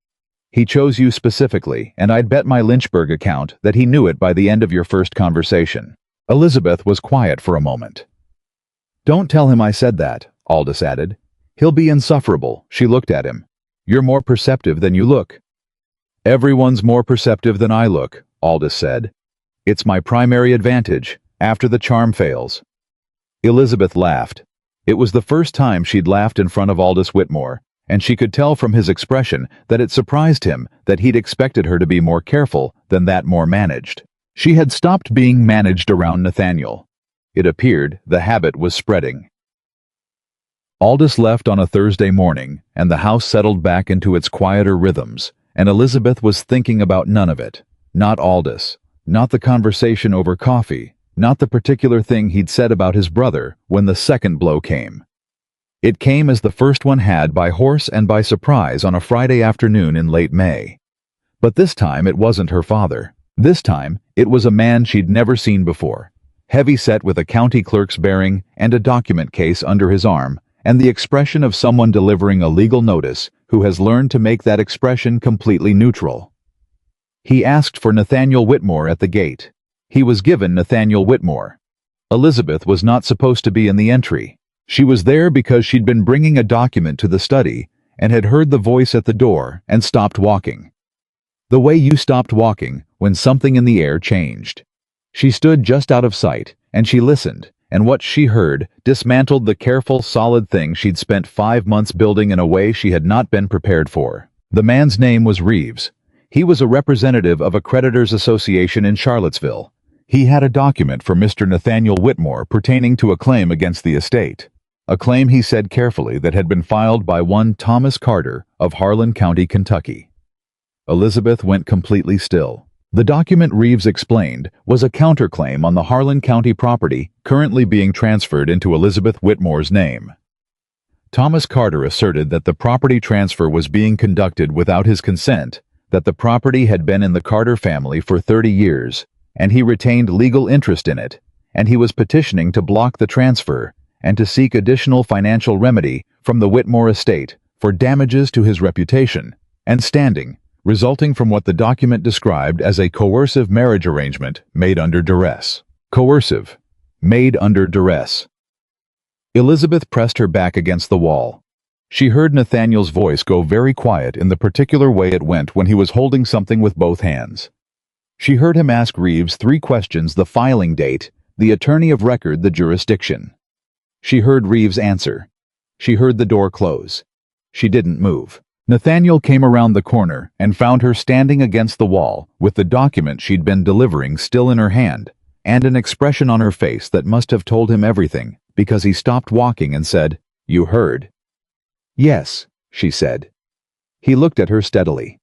He chose you specifically, and I'd bet my Lynchburg account that he knew it by the end of your first conversation." Elizabeth was quiet for a moment. "Don't tell him I said that," Aldous added. "He'll be insufferable." She looked at him. "You're more perceptive than you look." "Everyone's more perceptive than I look," Aldous said. "It's my primary advantage, after the charm fails." Elizabeth laughed. It was the first time she'd laughed in front of Aldous Whitmore, and she could tell from his expression that it surprised him that he'd expected her to be more careful than that, more managed. She had stopped being managed around Nathaniel. It appeared the habit was spreading. Aldous left on a Thursday morning, and the house settled back into its quieter rhythms, and Elizabeth was thinking about none of it. Not Aldous. Not the conversation over coffee. Not the particular thing he'd said about his brother when the second blow came. It came as the first one had, by horse and by surprise, on a Friday afternoon in late May. But this time it wasn't her father. This time it was a man she'd never seen before, heavy-set with a county clerk's bearing and a document case under his arm, and the expression of someone delivering a legal notice who has learned to make that expression completely neutral. He asked for Nathaniel Whitmore at the gate. He was given Nathaniel Whitmore. Elizabeth was not supposed to be in the entry. She was there because she'd been bringing a document to the study and had heard the voice at the door and stopped walking. The way you stopped walking when something in the air changed. She stood just out of sight, and she listened, and what she heard dismantled the careful, solid thing she'd spent 5 months building in a way she had not been prepared for. The man's name was Reeves. He was a representative of a creditors' association in Charlottesville. He had a document for Mr. Nathaniel Whitmore pertaining to a claim against the estate. A claim, he said carefully, that had been filed by one Thomas Carter of Harlan County, Kentucky. Elizabeth went completely still. The document, Reeves explained, was a counterclaim on the Harlan County property currently being transferred into Elizabeth Whitmore's name. Thomas Carter asserted that the property transfer was being conducted without his consent, that the property had been in the Carter family for 30 years, and he retained legal interest in it, and he was petitioning to block the transfer and to seek additional financial remedy from the Whitmore estate for damages to his reputation and standing, resulting from what the document described as a coercive marriage arrangement made under duress. Coercive. Made under duress. Elizabeth pressed her back against the wall. She heard Nathaniel's voice go very quiet in the particular way it went when he was holding something with both hands. She heard him ask Reeves 3 questions: the filing date, the attorney of record, the jurisdiction. She heard Reeves answer. She heard the door close. She didn't move. Nathaniel came around the corner and found her standing against the wall with the document she'd been delivering still in her hand, and an expression on her face that must have told him everything, because he stopped walking and said, "You heard?" "Yes," she said. He looked at her steadily.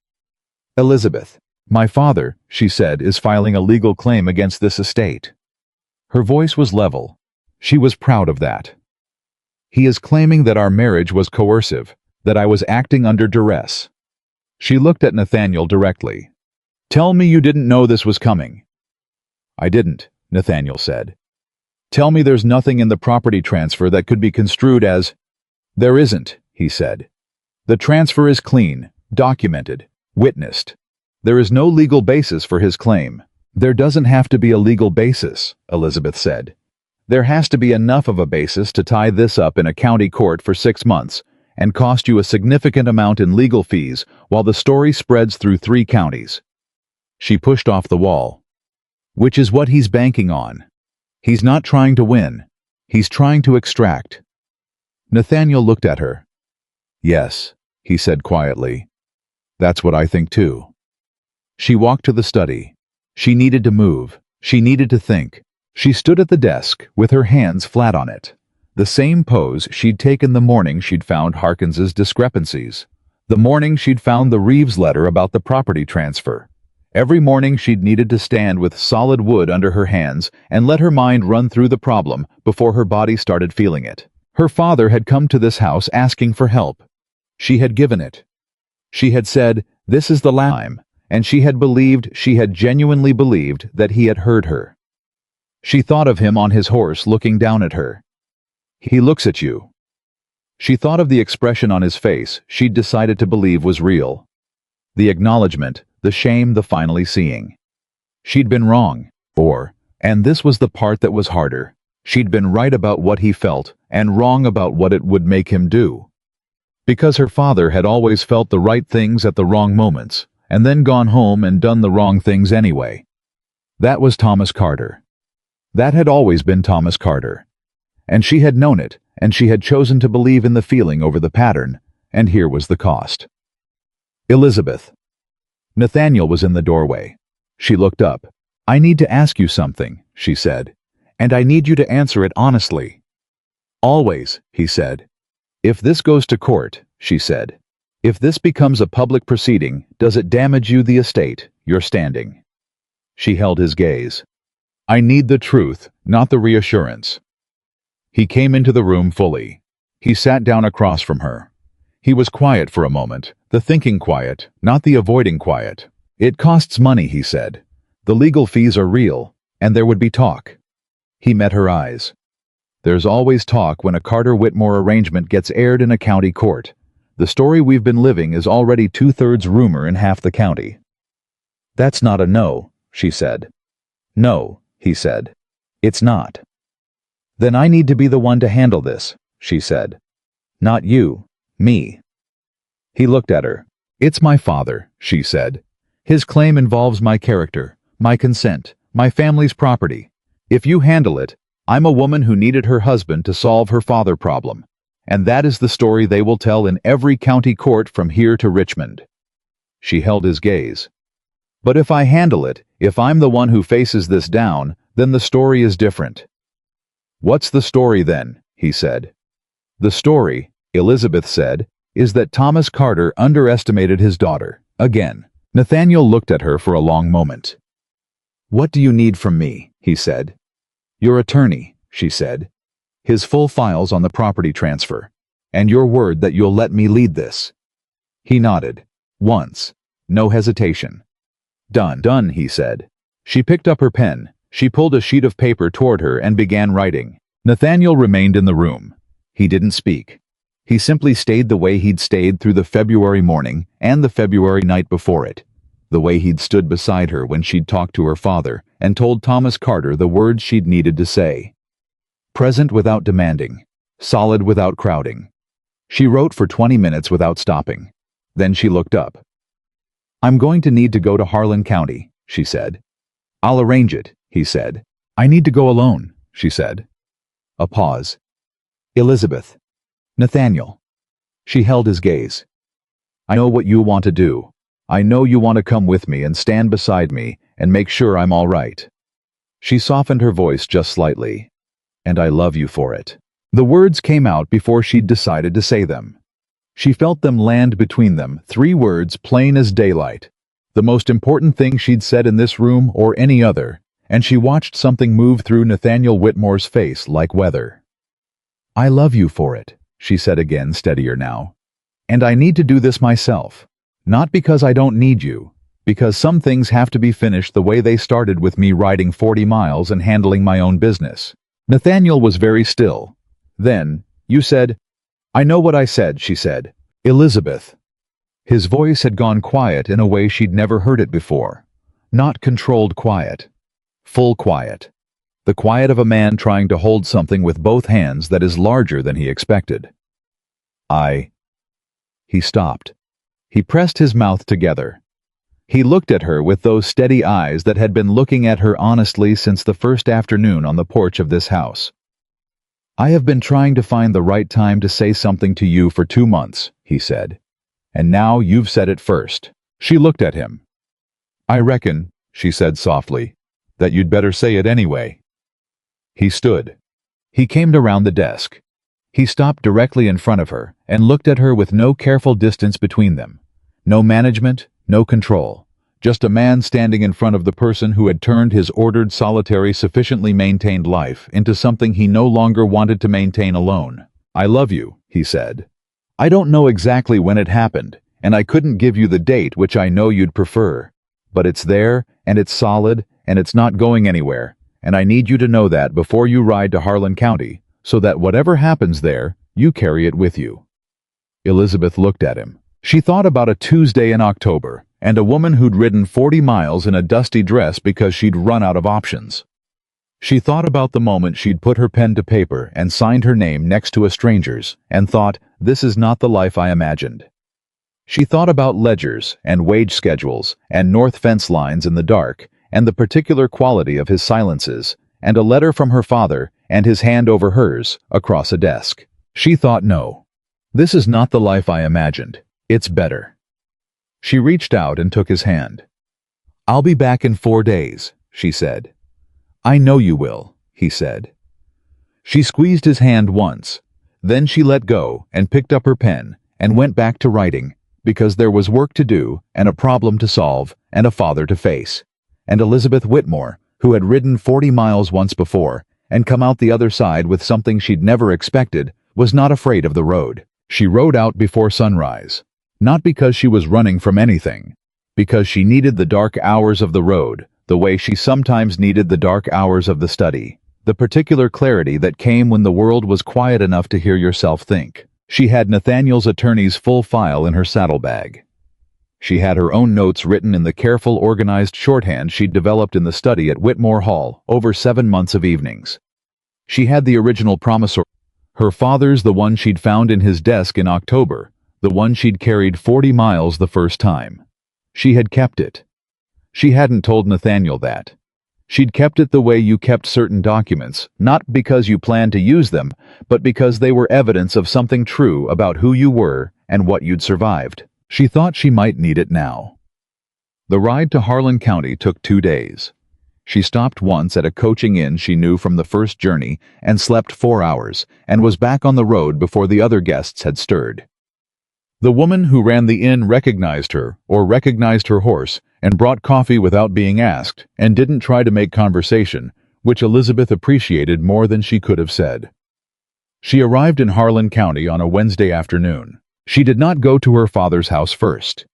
"Elizabeth, my father," she said, "is filing a legal claim against this estate." Her voice was level. She was proud of that. "He is claiming that our marriage was coercive, that I was acting under duress." She looked at Nathaniel directly. "Tell me you didn't know this was coming." "I didn't," Nathaniel said. "Tell me there's nothing in the property transfer that could be construed as—" "There isn't," he said. "The transfer is clean, documented, witnessed. There is no legal basis for his claim." "There doesn't have to be a legal basis," Elizabeth said. "There has to be enough of a basis to tie this up in a county court for 6 months and cost you a significant amount in legal fees while the story spreads through 3 counties. She pushed off the wall. Which is what he's banking on. He's not trying to win. He's trying to extract. Nathaniel looked at her. Yes, he said quietly. That's what I think too. She walked to the study. She needed to move. She needed to think. She stood at the desk with her hands flat on it. The same pose she'd taken the morning she'd found Harkins's discrepancies. The morning she'd found the Reeves letter about the property transfer. Every morning she'd needed to stand with solid wood under her hands and let her mind run through the problem before her body started feeling it. Her father had come to this house asking for help. She had given it. She had said, "This is the last time," and she had genuinely believed that he had heard her. She thought of him on his horse looking down at her. He looks at you. She thought of the expression on his face she'd decided to believe was real. The acknowledgement, the shame, the finally seeing. She'd been wrong, and this was the part that was harder, she'd been right about what he felt and wrong about what it would make him do. Because her father had always felt the right things at the wrong moments, and then gone home and done the wrong things anyway. That was Thomas Carter. That had always been Thomas Carter. And she had known it, and she had chosen to believe in the feeling over the pattern, and here was the cost. Elizabeth. Nathaniel was in the doorway. She looked up. "I need to ask you something," she said, "and I need you to answer it honestly." "Always," he said. "If this goes to court," she said, "if this becomes a public proceeding, does it damage you, the estate, your standing?" She held his gaze. "I need the truth, not the reassurance." He came into the room fully. He sat down across from her. He was quiet for a moment, the thinking quiet, not the avoiding quiet. "It costs money," he said. "The legal fees are real, and there would be talk." He met her eyes. "There's always talk when a Carter-Whitmore arrangement gets aired in a county court. The story we've been living is already 2/3 rumor in half the county." "That's not a no," she said. "No," he said. "It's not." "Then I need to be the one to handle this," she said. "Not you, me." He looked at her. "It's my father," she said. "His claim involves my character, my consent, my family's property. If you handle it, I'm a woman who needed her husband to solve her father problem. And that is the story they will tell in every county court from here to Richmond." She held his gaze. "But if I handle it, if I'm the one who faces this down, then the story is different." "What's the story then?" he said. "The story," Elizabeth said, "is that Thomas Carter underestimated his daughter, again." Nathaniel looked at her for a long moment. "What do you need from me?" he said. "Your attorney," she said. "His full files on the property transfer. And your word that you'll let me lead this." He nodded. Once. No hesitation. "Done, done," he said. She picked up her pen. She pulled a sheet of paper toward her and began writing. Nathaniel remained in the room. He didn't speak. He simply stayed the way he'd stayed through the February morning and the February night before it. The way he'd stood beside her when she'd talked to her father and told Thomas Carter the words she'd needed to say. Present without demanding. Solid without crowding. She wrote for 20 minutes without stopping. Then she looked up. "I'm going to need to go to Harlan County," she said. "I'll arrange it," he said. "I need to go alone," she said. A pause. "Elizabeth." "Nathaniel." She held his gaze. "I know what you want to do. I know you want to come with me and stand beside me and make sure I'm all right." She softened her voice just slightly. "And I love you for it." The words came out before she'd decided to say them. She felt them land between them, 3 words plain as daylight. The most important thing she'd said in this room or any other, and she watched something move through Nathaniel Whitmore's face like weather. "I love you for it," she said again, steadier now. "And I need to do this myself. Not because I don't need you, because some things have to be finished the way they started with me riding 40 miles and handling my own business." Nathaniel was very still. Then, "You said—" "I know what I said," she said. "Elizabeth." His voice had gone quiet in a way she'd never heard it before. Not controlled quiet. Full quiet. The quiet of a man trying to hold something with both hands that is larger than he expected. He stopped. He pressed his mouth together. He looked at her with those steady eyes that had been looking at her honestly since the first afternoon on the porch of this house. "I have been trying to find the right time to say something to you for 2 months," he said. "And now you've said it first." She looked at him. "I reckon," she said softly, "that you'd better say it anyway." He stood. He came around the desk. He stopped directly in front of her and looked at her with no careful distance between them. No management, no control. Just a man standing in front of the person who had turned his ordered, solitary, sufficiently maintained life into something he no longer wanted to maintain alone. "I love you," he said. "I don't know exactly when it happened, and I couldn't give you the date, which I know you'd prefer. But it's there, and it's solid, and it's not going anywhere, and I need you to know that before you ride to Harlan County, so that whatever happens there, you carry it with you." Elizabeth looked at him. She thought about a Tuesday in October, and a woman who'd ridden 40 miles in a dusty dress because she'd run out of options. She thought about the moment she'd put her pen to paper and signed her name next to a stranger's, and thought, "This is not the life I imagined." She thought about ledgers and wage schedules and north fence lines in the dark and the particular quality of his silences and a letter from her father and his hand over hers across a desk. She thought, no, this is not the life I imagined. It's better. She reached out and took his hand. "I'll be back in 4 days," she said. "I know you will," he said. She squeezed his hand once. Then she let go and picked up her pen and went back to writing, because there was work to do and a problem to solve and a father to face. And Elizabeth Whitmore, who had ridden 40 miles once before and come out the other side with something she'd never expected, was not afraid of the road. She rode out before sunrise. Not because she was running from anything, because she needed the dark hours of the road, the way she sometimes needed the dark hours of the study, the particular clarity that came when the world was quiet enough to hear yourself think. She had Nathaniel's attorney's full file in her saddlebag. She had her own notes written in the careful, organized shorthand she'd developed in the study at Whitmore Hall over 7 months of evenings. She had the original promissory, her father's, the one she'd found in his desk in October, the one she'd carried 40 miles the first time. She had kept it. She hadn't told Nathaniel that. She'd kept it the way you kept certain documents, not because you planned to use them, but because they were evidence of something true about who you were and what you'd survived. She thought she might need it now. The ride to Harlan County took 2 days. She stopped once at a coaching inn she knew from the first journey and slept 4 hours, and was back on the road before the other guests had stirred. The woman who ran the inn recognized her, or recognized her horse, and brought coffee without being asked, and didn't try to make conversation, which Elizabeth appreciated more than she could have said. She arrived in Harlan County on a Wednesday afternoon. She did not go to her father's house first.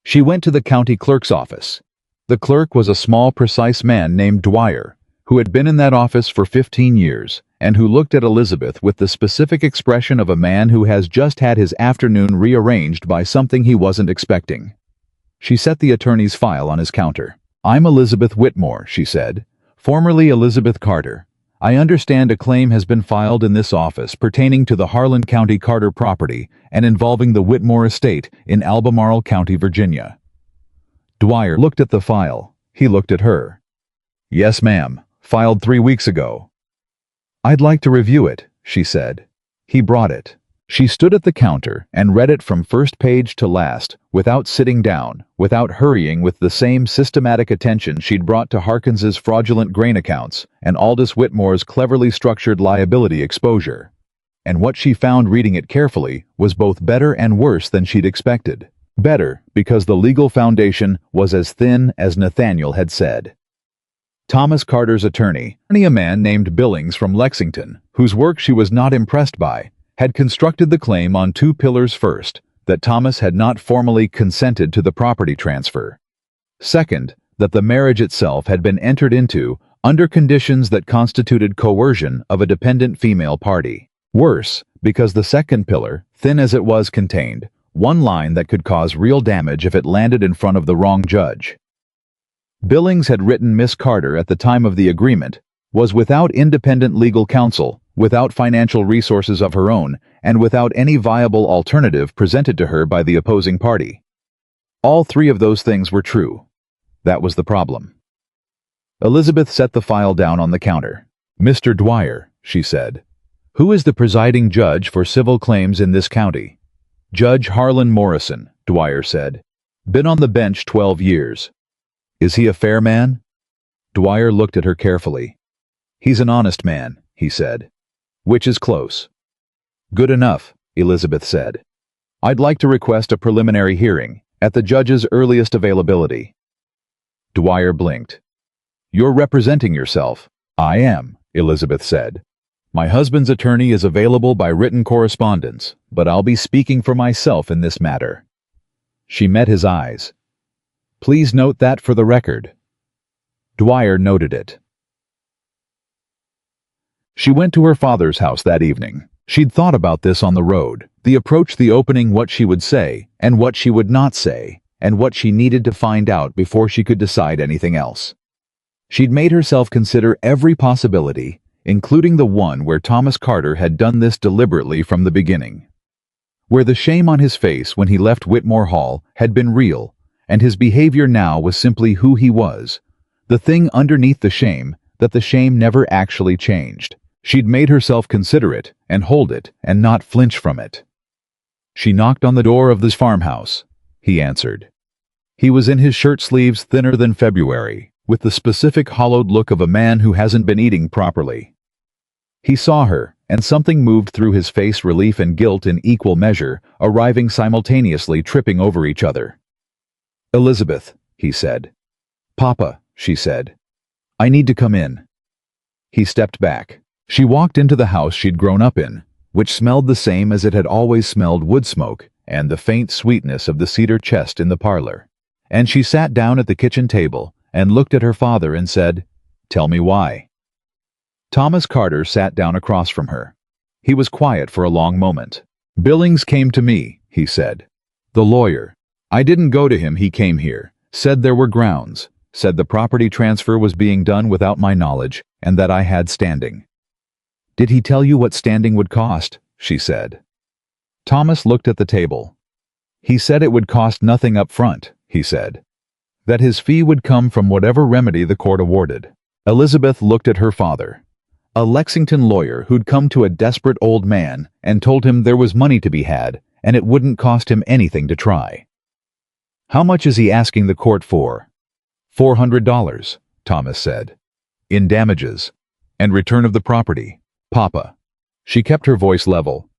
She went to the county clerk's office. The clerk was a small, precise man named Dwyer, who had been in that office for 15 years, and who looked at Elizabeth with the specific expression of a man who has just had his afternoon rearranged by something he wasn't expecting. She set the attorney's file on his counter. "I'm Elizabeth Whitmore," she said, "formerly Elizabeth Carter. I understand a claim has been filed in this office pertaining to the Harlan County Carter property and involving the Whitmore estate in Albemarle County, Virginia." Dwyer looked at the file. He looked at her. "Yes, ma'am. Filed 3 weeks ago." "I'd like to review it," she said. He brought it. She stood at the counter and read it from first page to last, without sitting down, without hurrying, with the same systematic attention she'd brought to Harkins's fraudulent grain accounts and Aldous Whitmore's cleverly structured liability exposure. And what she found reading it carefully was both better and worse than she'd expected. Better, because the legal foundation was as thin as Nathaniel had said. Thomas Carter's attorney, a man named Billings from Lexington, whose work she was not impressed by, had constructed the claim on 2 pillars. First, that Thomas had not formally consented to the property transfer. Second, that the marriage itself had been entered into under conditions that constituted coercion of a dependent female party. Worse, because the second pillar, thin as it was, contained one line that could cause real damage if it landed in front of the wrong judge. Billings had written Miss Carter at the time of the agreement was without independent legal counsel, without financial resources of her own, and without any viable alternative presented to her by the opposing party. All three of those things were true. That was the problem. Elizabeth set the file down on the counter. "Mr. Dwyer," she said, "who is the presiding judge for civil claims in this county?" "Judge Harlan Morrison," Dwyer said. "Been on the bench 12 years. Is he a fair man?" Dwyer looked at her carefully. "He's an honest man," he said. "Which is close." "Good enough," Elizabeth said. "I'd like to request a preliminary hearing, at the judge's earliest availability." Dwyer blinked. "You're representing yourself." "I am," Elizabeth said. "My husband's attorney is available by written correspondence, but I'll be speaking for myself in this matter." She met his eyes. "Please note that for the record." Dwyer noted it. She went to her father's house that evening. She'd thought about this on the road, the approach, the opening, what she would say, and what she would not say, and what she needed to find out before she could decide anything else. She'd made herself consider every possibility, including the one where Thomas Carter had done this deliberately from the beginning. Where the shame on his face when he left Whitmore Hall had been real, and his behavior now was simply who he was, the thing underneath the shame, that the shame never actually changed. She'd made herself consider it, and hold it, and not flinch from it. She knocked on the door of this farmhouse. He answered. He was in his shirt sleeves, thinner than February, with the specific hollowed look of a man who hasn't been eating properly. He saw her, and something moved through his face, relief and guilt in equal measure, arriving simultaneously, tripping over each other. "Elizabeth," he said. "Papa," she said. "I need to come in." He stepped back. She walked into the house she'd grown up in, which smelled the same as it had always smelled, wood smoke and the faint sweetness of the cedar chest in the parlor. And she sat down at the kitchen table and looked at her father and said, "Tell me why." Thomas Carter sat down across from her. He was quiet for a long moment. "Billings came to me," he said. "The lawyer. I didn't go to him, he came here, said there were grounds, said the property transfer was being done without my knowledge, and that I had standing." "Did he tell you what standing would cost?" she said. Thomas looked at the table. "He said it would cost nothing up front," he said. "That his fee would come from whatever remedy the court awarded." Elizabeth looked at her father. A Lexington lawyer who'd come to a desperate old man and told him there was money to be had, and it wouldn't cost him anything to try. "How much is he asking the court for?" $400, Thomas said. "In damages. And return of the property. Papa." She kept her voice level.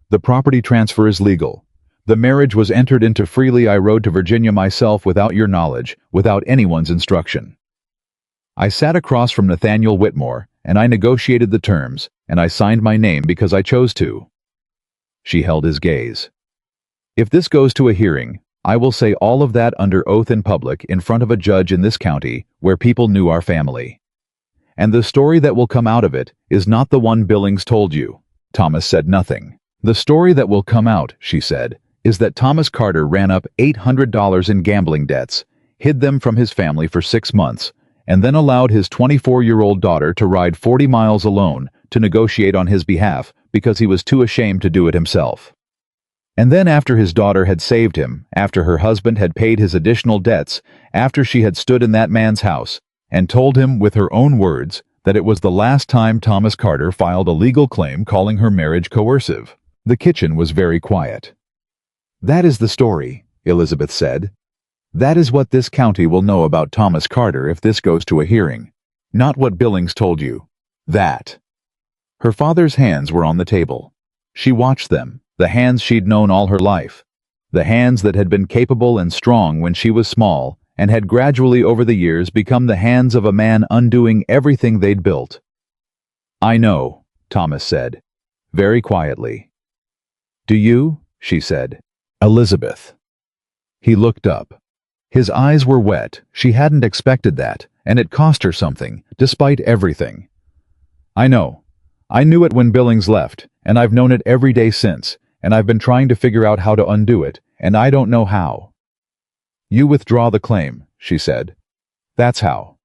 "The property transfer is legal. The marriage was entered into freely. I rode to Virginia myself without your knowledge, without anyone's instruction. I sat across from Nathaniel Whitmore, and I negotiated the terms, and I signed my name because I chose to." She held his gaze. "If this goes to a hearing, I will say all of that under oath in public in front of a judge in this county where people knew our family. And the story that will come out of it is not the one Billings told you." Thomas said nothing. "The story that will come out," she said, "is that Thomas Carter ran up $800 in gambling debts, hid them from his family for 6 months, and then allowed his 24-year-old daughter to ride 40 miles alone to negotiate on his behalf because he was too ashamed to do it himself. And then after his daughter had saved him, after her husband had paid his additional debts, after she had stood in that man's house and told him with her own words that it was the last time Thomas Carter filed a legal claim calling her marriage coercive, the kitchen was very quiet. "That is the story," Elizabeth said. "That is what this county will know about Thomas Carter if this goes to a hearing. Not what Billings told you. That." Her father's hands were on the table. She watched them, the hands she'd known all her life, the hands that had been capable and strong when she was small and had gradually over the years become the hands of a man undoing everything they'd built. "I know," Thomas said, very quietly. "Do you?" she said. "Elizabeth." He looked up. His eyes were wet. She hadn't expected that, and it cost her something, despite everything. "I know. I knew it when Billings left, and I've known it every day since, and I've been trying to figure out how to undo it, and I don't know how." "You withdraw the claim," she said. "That's how."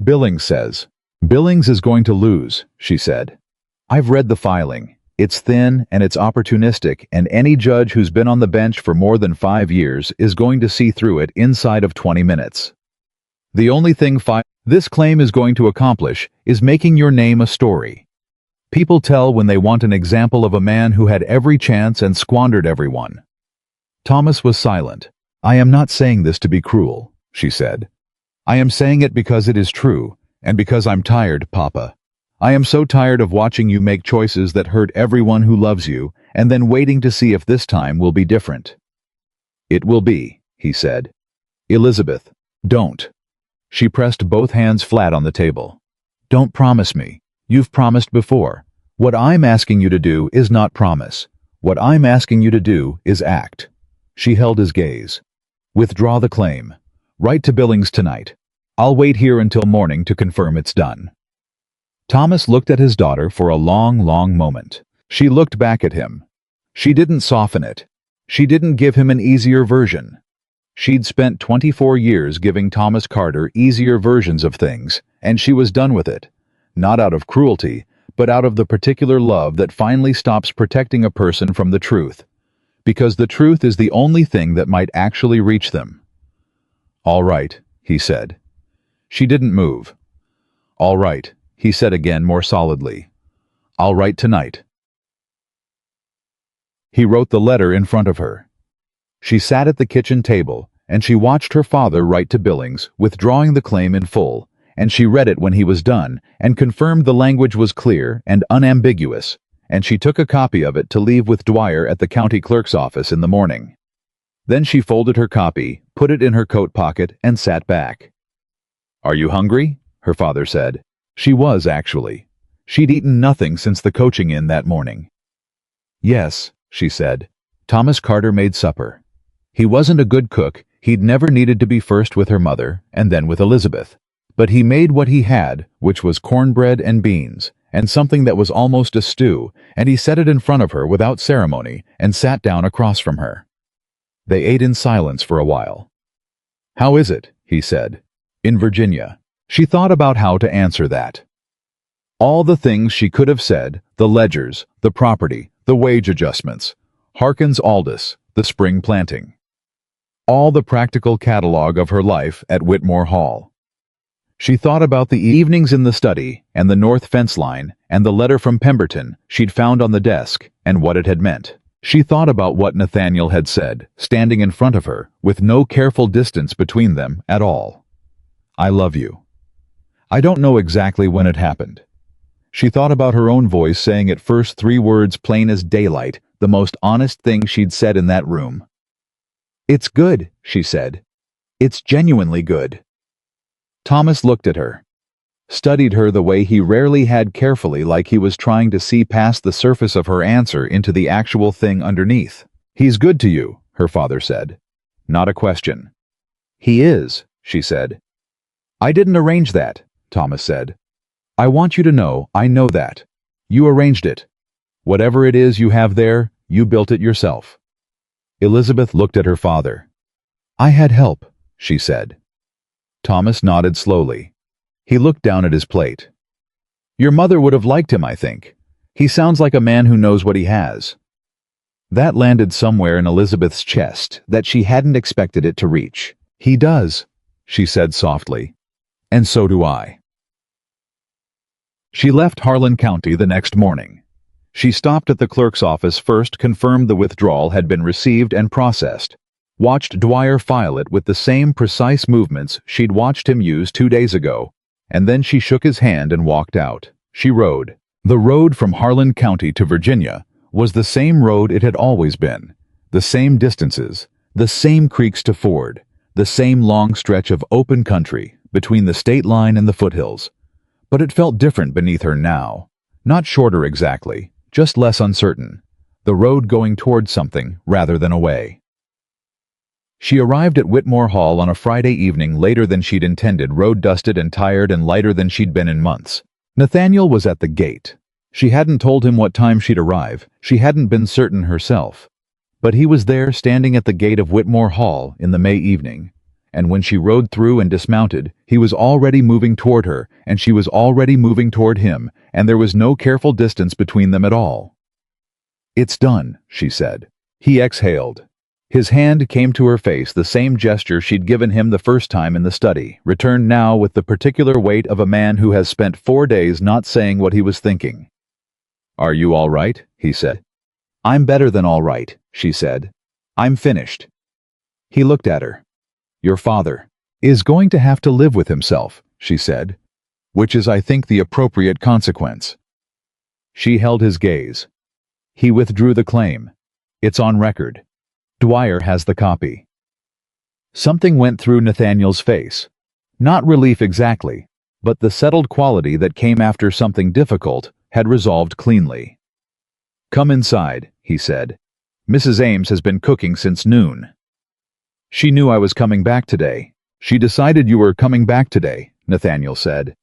"Billings says." "Billings is going to lose," she said. I've read the filing. It's thin and it's opportunistic, and any judge who's been on the bench for more than 5 years is going to see through it inside of 20 minutes. The only thing this claim is going to accomplish is making your name a story. People tell when they want an example of a man who had every chance and squandered everyone. Thomas was silent. I am not saying this to be cruel, she said. I am saying it because it is true, and because I'm tired, Papa. I am so tired of watching you make choices that hurt everyone who loves you, and then waiting to see if this time will be different. It will be, he said. Elizabeth, don't. She pressed both hands flat on the table. Don't promise me. You've promised before. What I'm asking you to do is not promise. What I'm asking you to do is act. She held his gaze. Withdraw the claim. Write to Billings tonight. I'll wait here until morning to confirm it's done. Thomas looked at his daughter for a long, long moment. She looked back at him. She didn't soften it. She didn't give him an easier version. She'd spent 24 years giving Thomas Carter easier versions of things, and she was done with it. Not out of cruelty, but out of the particular love that finally stops protecting a person from the truth. Because the truth is the only thing that might actually reach them. All right, he said. She didn't move. All right, he said again more solidly. I'll write tonight. He wrote the letter in front of her. She sat at the kitchen table, and she watched her father write to Billings, withdrawing the claim in full, and she read it when he was done, and confirmed the language was clear and unambiguous, and she took a copy of it to leave with Dwyer at the county clerk's office in the morning. Then she folded her copy, put it in her coat pocket, and sat back. Are you hungry? Her father said. She was, actually. She'd eaten nothing since the coaching in that morning. Yes, she said. Thomas Carter made supper. He wasn't a good cook. He'd never needed to be first with her mother, and then with Elizabeth. But he made what he had, which was cornbread and beans, and something that was almost a stew, and he set it in front of her without ceremony, and sat down across from her. They ate in silence for a while. How is it, he said, in Virginia? She thought about how to answer that. All the things she could have said, the ledgers, the property, the wage adjustments, Harkins Aldous, the spring planting. All the practical catalog of her life at Whitmore Hall. She thought about the evenings in the study, and the north fence line, and the letter from Pemberton she'd found on the desk, and what it had meant. She thought about what Nathaniel had said, standing in front of her, with no careful distance between them at all. I love you. I don't know exactly when it happened. She thought about her own voice saying at first 3 words plain as daylight, the most honest thing she'd said in that room. It's good, she said. It's genuinely good. Thomas looked at her. Studied her the way he rarely had, carefully, like he was trying to see past the surface of her answer into the actual thing underneath. He's good to you, her father said. Not a question. He is, she said. I didn't arrange that, Thomas said. I want you to know I know that. You arranged it. Whatever it is you have there, you built it yourself. Elizabeth looked at her father. I had help, she said. Thomas nodded slowly. He looked down at his plate. Your mother would have liked him, I think. He sounds like a man who knows what he has. That landed somewhere in Elizabeth's chest that she hadn't expected it to reach. He does, she said softly. And so do I. She left Harlan County the next morning. She stopped at the clerk's office first, confirmed the withdrawal had been received and processed, watched Dwyer file it with the same precise movements she'd watched him use 2 days ago, and then she shook his hand and walked out. She rode. The road from Harlan County to Virginia was the same road it had always been, the same distances, the same creeks to ford, the same long stretch of open country between the state line and the foothills. But it felt different beneath her now. Not shorter exactly, just less uncertain, the road going towards something rather than away. She arrived at Whitmore Hall on a Friday evening later than she'd intended, road-dusted and tired and lighter than she'd been in months. Nathaniel was at the gate. She hadn't told him what time she'd arrive. She hadn't been certain herself. But he was there, standing at the gate of Whitmore Hall in the May evening, and when she rode through and dismounted, he was already moving toward her, and she was already moving toward him, and there was no careful distance between them at all. "It's done," she said. He exhaled. His hand came to her face, the same gesture she'd given him the first time in the study, returned now with the particular weight of a man who has spent 4 days not saying what he was thinking. "Are you all right?" he said. "I'm better than all right," she said. "I'm finished." He looked at her. "Your father is going to have to live with himself," she said, "which is, I think, the appropriate consequence." She held his gaze. "He withdrew the claim. It's on record. Dwyer has the copy." Something went through Nathaniel's face. Not relief exactly, but the settled quality that came after something difficult had resolved cleanly. "Come inside," he said. "Mrs. Ames has been cooking since noon." "She knew I was coming back today. She decided you were coming back today," Nathaniel said.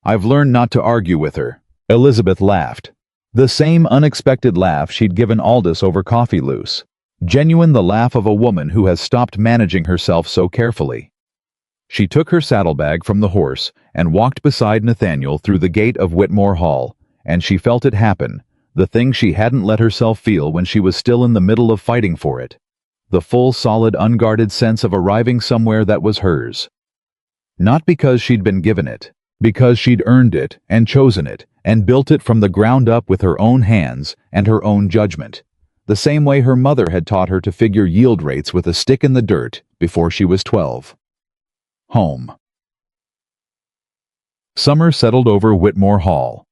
"I've learned not to argue with her." Elizabeth laughed. The same unexpected laugh she'd given Aldous over coffee loose. Genuine, the laugh of a woman who has stopped managing herself so carefully. She took her saddlebag from the horse and walked beside Nathaniel through the gate of Whitmore Hall, and she felt it happen, the thing she hadn't let herself feel when she was still in the middle of fighting for it. The full, solid, unguarded sense of arriving somewhere that was hers. Not because she'd been given it, because she'd earned it and chosen it and built it from the ground up with her own hands and her own judgment, the same way her mother had taught her to figure yield rates with a stick in the dirt before she was 12. Home. Summer settled over Whitmore Hall.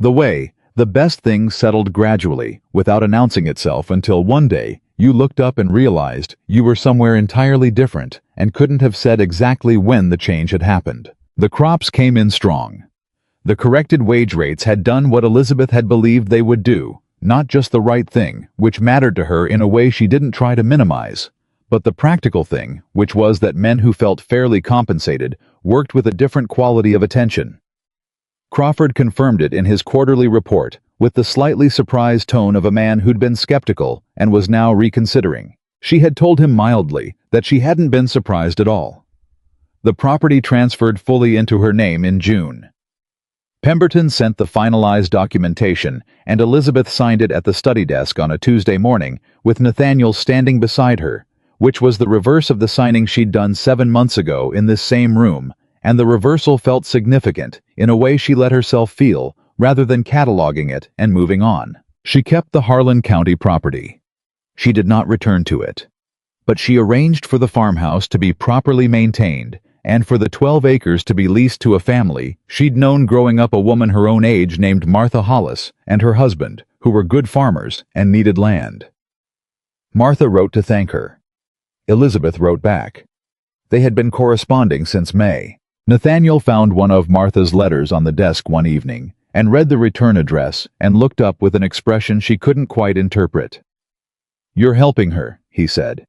The best things settled gradually, without announcing itself, until one day you looked up and realized you were somewhere entirely different and couldn't have said exactly when the change had happened. The crops came in strong. The corrected wage rates had done what Elizabeth had believed they would do, not just the right thing, which mattered to her in a way she didn't try to minimize, but the practical thing, which was that men who felt fairly compensated worked with a different quality of attention. Crawford confirmed it in his quarterly report, with the slightly surprised tone of a man who'd been skeptical and was now reconsidering. She had told him mildly that she hadn't been surprised at all. The property transferred fully into her name in June. Pemberton sent the finalized documentation, and Elizabeth signed it at the study desk on a Tuesday morning, with Nathaniel standing beside her, which was the reverse of the signing she'd done 7 months ago in this same room, and the reversal felt significant in a way she let herself feel, rather than cataloging it and moving on. She kept the Harlan County property. She did not return to it. But she arranged for the farmhouse to be properly maintained, and for the 12 acres to be leased to a family she'd known growing up, a woman her own age named Martha Hollis and her husband, who were good farmers and needed land. Martha wrote to thank her. Elizabeth wrote back. They had been corresponding since May. Nathaniel found one of Martha's letters on the desk one evening and read the return address and looked up with an expression she couldn't quite interpret. "You're helping her," he said.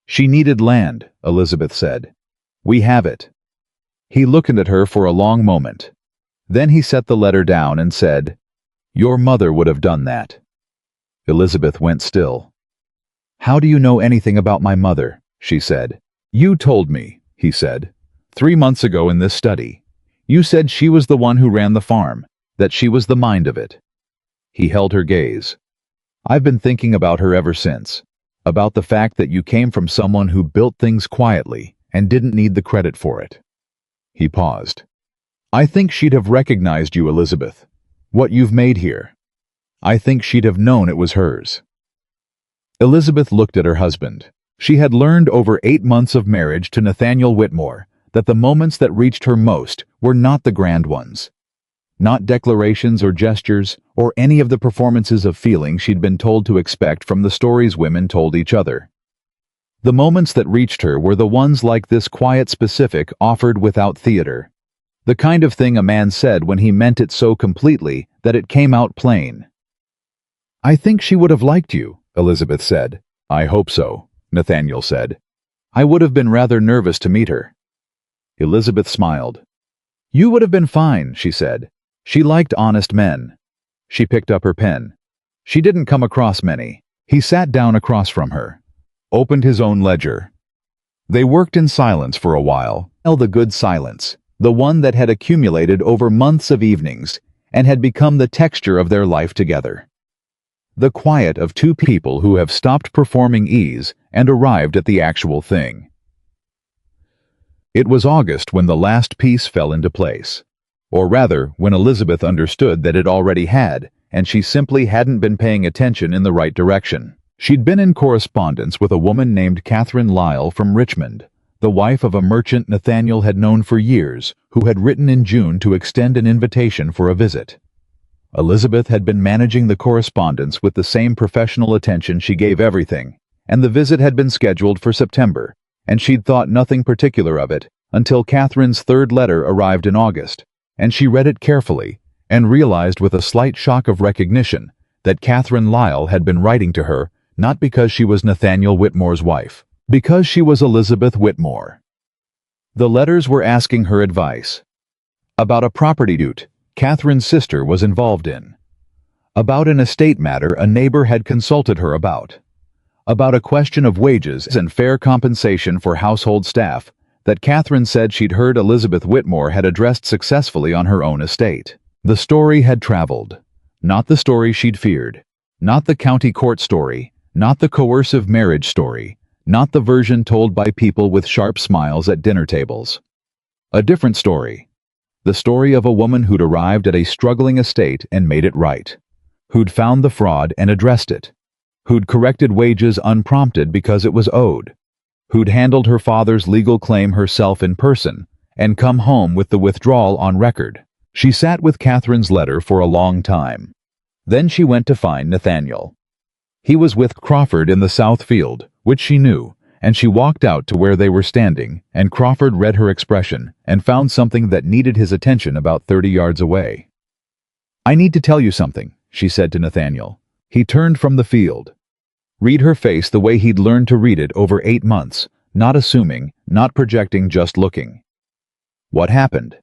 "She needed land," Elizabeth said. "We have it." He looked at her for a long moment. Then he set the letter down and said, "Your mother would have done that." Elizabeth went still. "How do you know anything about my mother?" she said. "You told me," he said, 3 months ago in this study. You said she was the one who ran the farm, that she was the mind of it." He held her gaze. "I've been thinking about her ever since, about the fact that you came from someone who built things quietly and didn't need the credit for it." He paused. "I think she'd have recognized you, Elizabeth, what you've made here. I think she'd have known it was hers." Elizabeth looked at her husband. She had learned over 8 months of marriage to Nathaniel Whitmore that the moments that reached her most were not the grand ones. Not declarations or gestures or any of the performances of feeling she'd been told to expect from the stories women told each other. The moments that reached her were the ones like this, quiet, specific, offered without theater. The kind of thing a man said when he meant it so completely that it came out plain. "I think she would have liked you," Elizabeth said. "I hope so," Nathaniel said. "I would have been rather nervous to meet her." Elizabeth smiled. "You would have been fine," she said. She liked honest men. She picked up her pen. She didn't come across many. He sat down across from her, opened his own ledger. They worked in silence for a while, the good silence, the one that had accumulated over months of evenings and had become the texture of their life together. The quiet of two people who have stopped performing ease and arrived at the actual thing. It was August when the last piece fell into place. Or rather, when Elizabeth understood that it already had, and she simply hadn't been paying attention in the right direction. She'd been in correspondence with a woman named Catherine Lyle from Richmond, the wife of a merchant Nathaniel had known for years, who had written in June to extend an invitation for a visit. Elizabeth had been managing the correspondence with the same professional attention she gave everything, and the visit had been scheduled for September, and she'd thought nothing particular of it until Catherine's third letter arrived in August, and she read it carefully and realized with a slight shock of recognition that Catherine Lyle had been writing to her not because she was Nathaniel Whitmore's wife, because she was Elizabeth Whitmore. The letters were asking her advice about a property dispute Catherine's sister was involved in, about an estate matter a neighbor had consulted her about a question of wages and fair compensation for household staff that Catherine said she'd heard Elizabeth Whitmore had addressed successfully on her own estate. The story had traveled, not the story she'd feared, not the county court story, not the coercive marriage story, not the version told by people with sharp smiles at dinner tables. A different story. The story of a woman who'd arrived at a struggling estate and made it right, who'd found the fraud and addressed it, who'd corrected wages unprompted because it was owed, who'd handled her father's legal claim herself in person and come home with the withdrawal on record. She sat with Catherine's letter for a long time. Then she went to find Nathaniel. He was with Crawford in the south field, which she knew, and she walked out to where they were standing, and Crawford read her expression and found something that needed his attention about 30 yards away. "I need to tell you something," she said to Nathaniel. He turned from the field. Read her face the way he'd learned to read it over 8 months, not assuming, not projecting, just looking. What happened?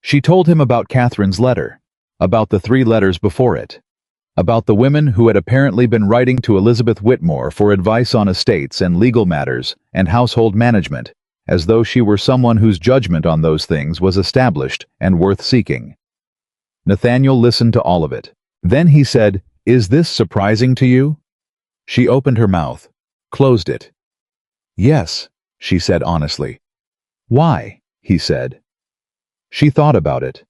She told him about Catherine's letter, about the 3 letters before it, about the women who had apparently been writing to Elizabeth Whitmore for advice on estates and legal matters and household management, as though she were someone whose judgment on those things was established and worth seeking. Nathaniel listened to all of it. Then he said, "Is this surprising to you?" She opened her mouth, closed it. "Yes," she said honestly. "Why?" he said. She thought about it.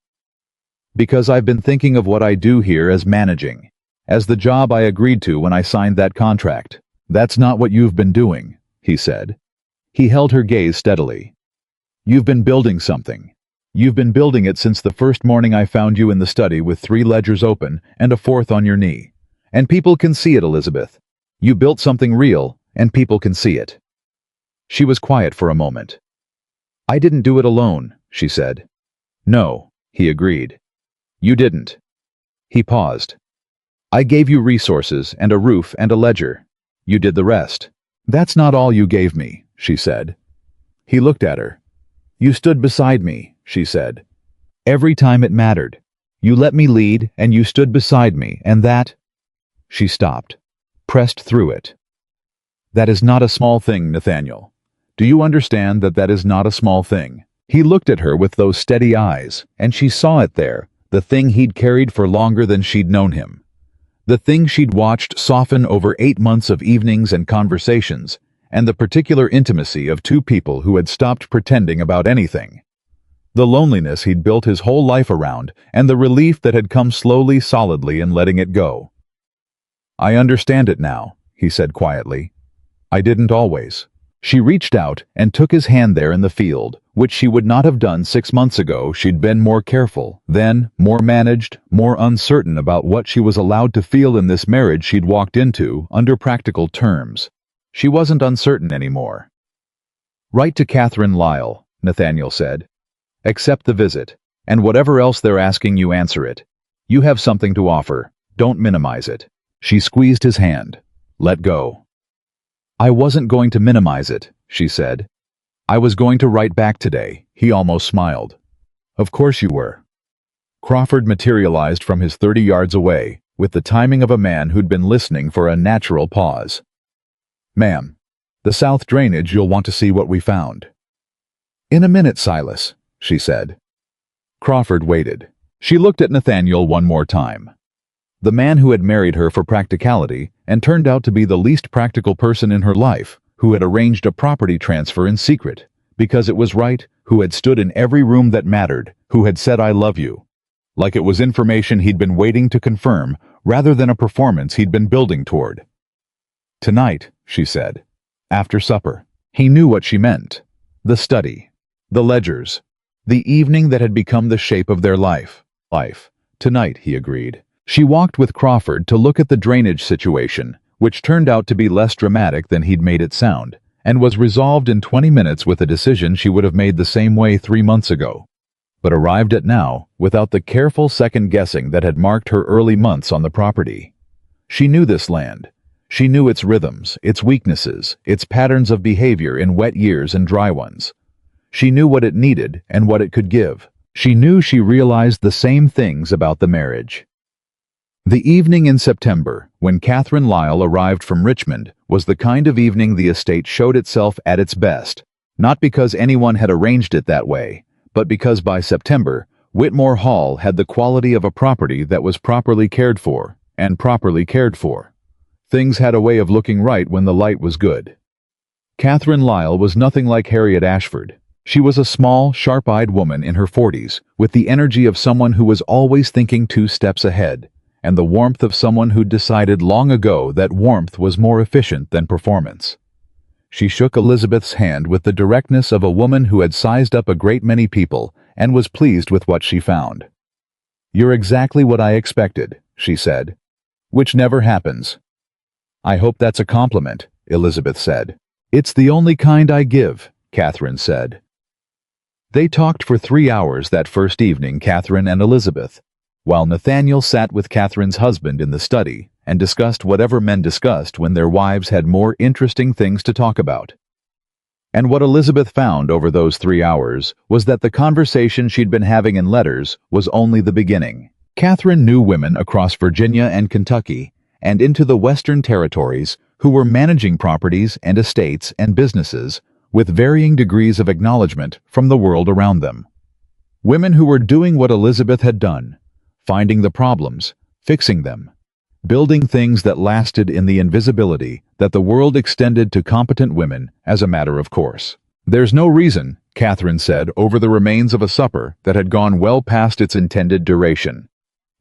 "Because I've been thinking of what I do here as managing, as the job I agreed to when I signed that contract." "That's not what you've been doing," he said. He held her gaze steadily. "You've been building something. You've been building it since the first morning I found you in the study with 3 ledgers open and a 4th on your knee. And people can see it, Elizabeth. You built something real, and people can see it." She was quiet for a moment. "I didn't do it alone," she said. "No," he agreed. "You didn't." He paused. "I gave you resources and a roof and a ledger. You did the rest." "That's not all you gave me," she said. He looked at her. "You stood beside me," she said. "Every time it mattered. You let me lead, and you stood beside me, and that—" She stopped, pressed through it. "That is not a small thing, Nathaniel. Do you understand that that is not a small thing?" He looked at her with those steady eyes, and she saw it there, the thing he'd carried for longer than she'd known him. The thing she'd watched soften over 8 months of evenings and conversations, and the particular intimacy of 2 people who had stopped pretending about anything. The loneliness he'd built his whole life around, and the relief that had come slowly, solidly in letting it go. "I understand it now," he said quietly. "I didn't always." She reached out and took his hand there in the field, which she would not have done 6 months ago. She'd been more careful, then, more managed, more uncertain about what she was allowed to feel in this marriage she'd walked into under practical terms. She wasn't uncertain anymore. "Write to Catherine Lyle," Nathaniel said. "Accept the visit, and whatever else they're asking you, answer it. You have something to offer. Don't minimize it." She squeezed his hand. "Let go." "I wasn't going to minimize it," she said. "I was going to write back today." He almost smiled. "Of course you were." Crawford materialized from his 30 yards away, with the timing of a man who'd been listening for a natural pause. "Ma'am, The south drainage, you'll want to see what we found." "In a minute, Silas," she said. Crawford waited. She looked at Nathaniel one more time. The man who had married her for practicality and turned out to be the least practical person in her life, who had arranged a property transfer in secret, because it was right, who had stood in every room that mattered, who had said "I love you," like it was information he'd been waiting to confirm rather than a performance he'd been building toward. "Tonight," she said. "After supper." He knew what she meant. The study. The ledgers. The evening that had become the shape of their life. Tonight, he agreed. She walked with Crawford to look at the drainage situation, which turned out to be less dramatic than he'd made it sound, and was resolved in 20 minutes with a decision she would have made the same way 3 months ago, but arrived at now without the careful second-guessing that had marked her early months on the property. She knew this land. She knew its rhythms, its weaknesses, its patterns of behavior in wet years and dry ones. She knew what it needed and what it could give. She knew she realized the same things about the marriage. The evening in September, when Catherine Lyle arrived from Richmond, was the kind of evening the estate showed itself at its best, not because anyone had arranged it that way, but because by September, Whitmore Hall had the quality of a property that was properly cared for, and properly cared for. Things had a way of looking right when the light was good. Catherine Lyle was nothing like Harriet Ashford. She was a small, sharp-eyed woman in her 40s, with the energy of someone who was always thinking 2 steps ahead, and the warmth of someone who'd decided long ago that warmth was more efficient than performance. She shook Elizabeth's hand with the directness of a woman who had sized up a great many people and was pleased with what she found. "You're exactly what I expected," she said. "Which never happens." "I hope that's a compliment," Elizabeth said. "It's the only kind I give," Catherine said. They talked for 3 hours that first evening, Catherine and Elizabeth, while Nathaniel sat with Catherine's husband in the study and discussed whatever men discussed when their wives had more interesting things to talk about. And what Elizabeth found over those 3 hours was that the conversation she'd been having in letters was only the beginning. Catherine knew women across Virginia and Kentucky and into the Western Territories who were managing properties and estates and businesses with varying degrees of acknowledgement from the world around them. Women who were doing what Elizabeth had done, finding the problems, fixing them, building things that lasted in the invisibility that the world extended to competent women as a matter of course. "There's no reason," Catherine said over the remains of a supper that had gone well past its intended duration,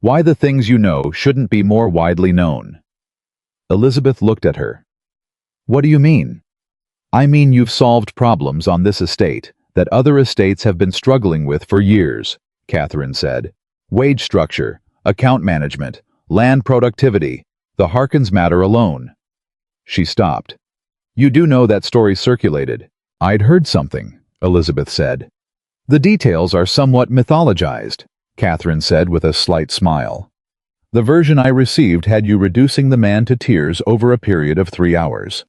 "why the things you know shouldn't be more widely known." Elizabeth looked at her. "What do you mean?" "I mean you've solved problems on this estate that other estates have been struggling with for years," Catherine said. "Wage structure, account management, land productivity, the Harkins matter alone." She stopped. "You do know that story circulated." "I'd heard something," Elizabeth said. "The details are somewhat mythologized," Catherine said with a slight smile. "The version I received had you reducing the man to tears over a period of 3 hours."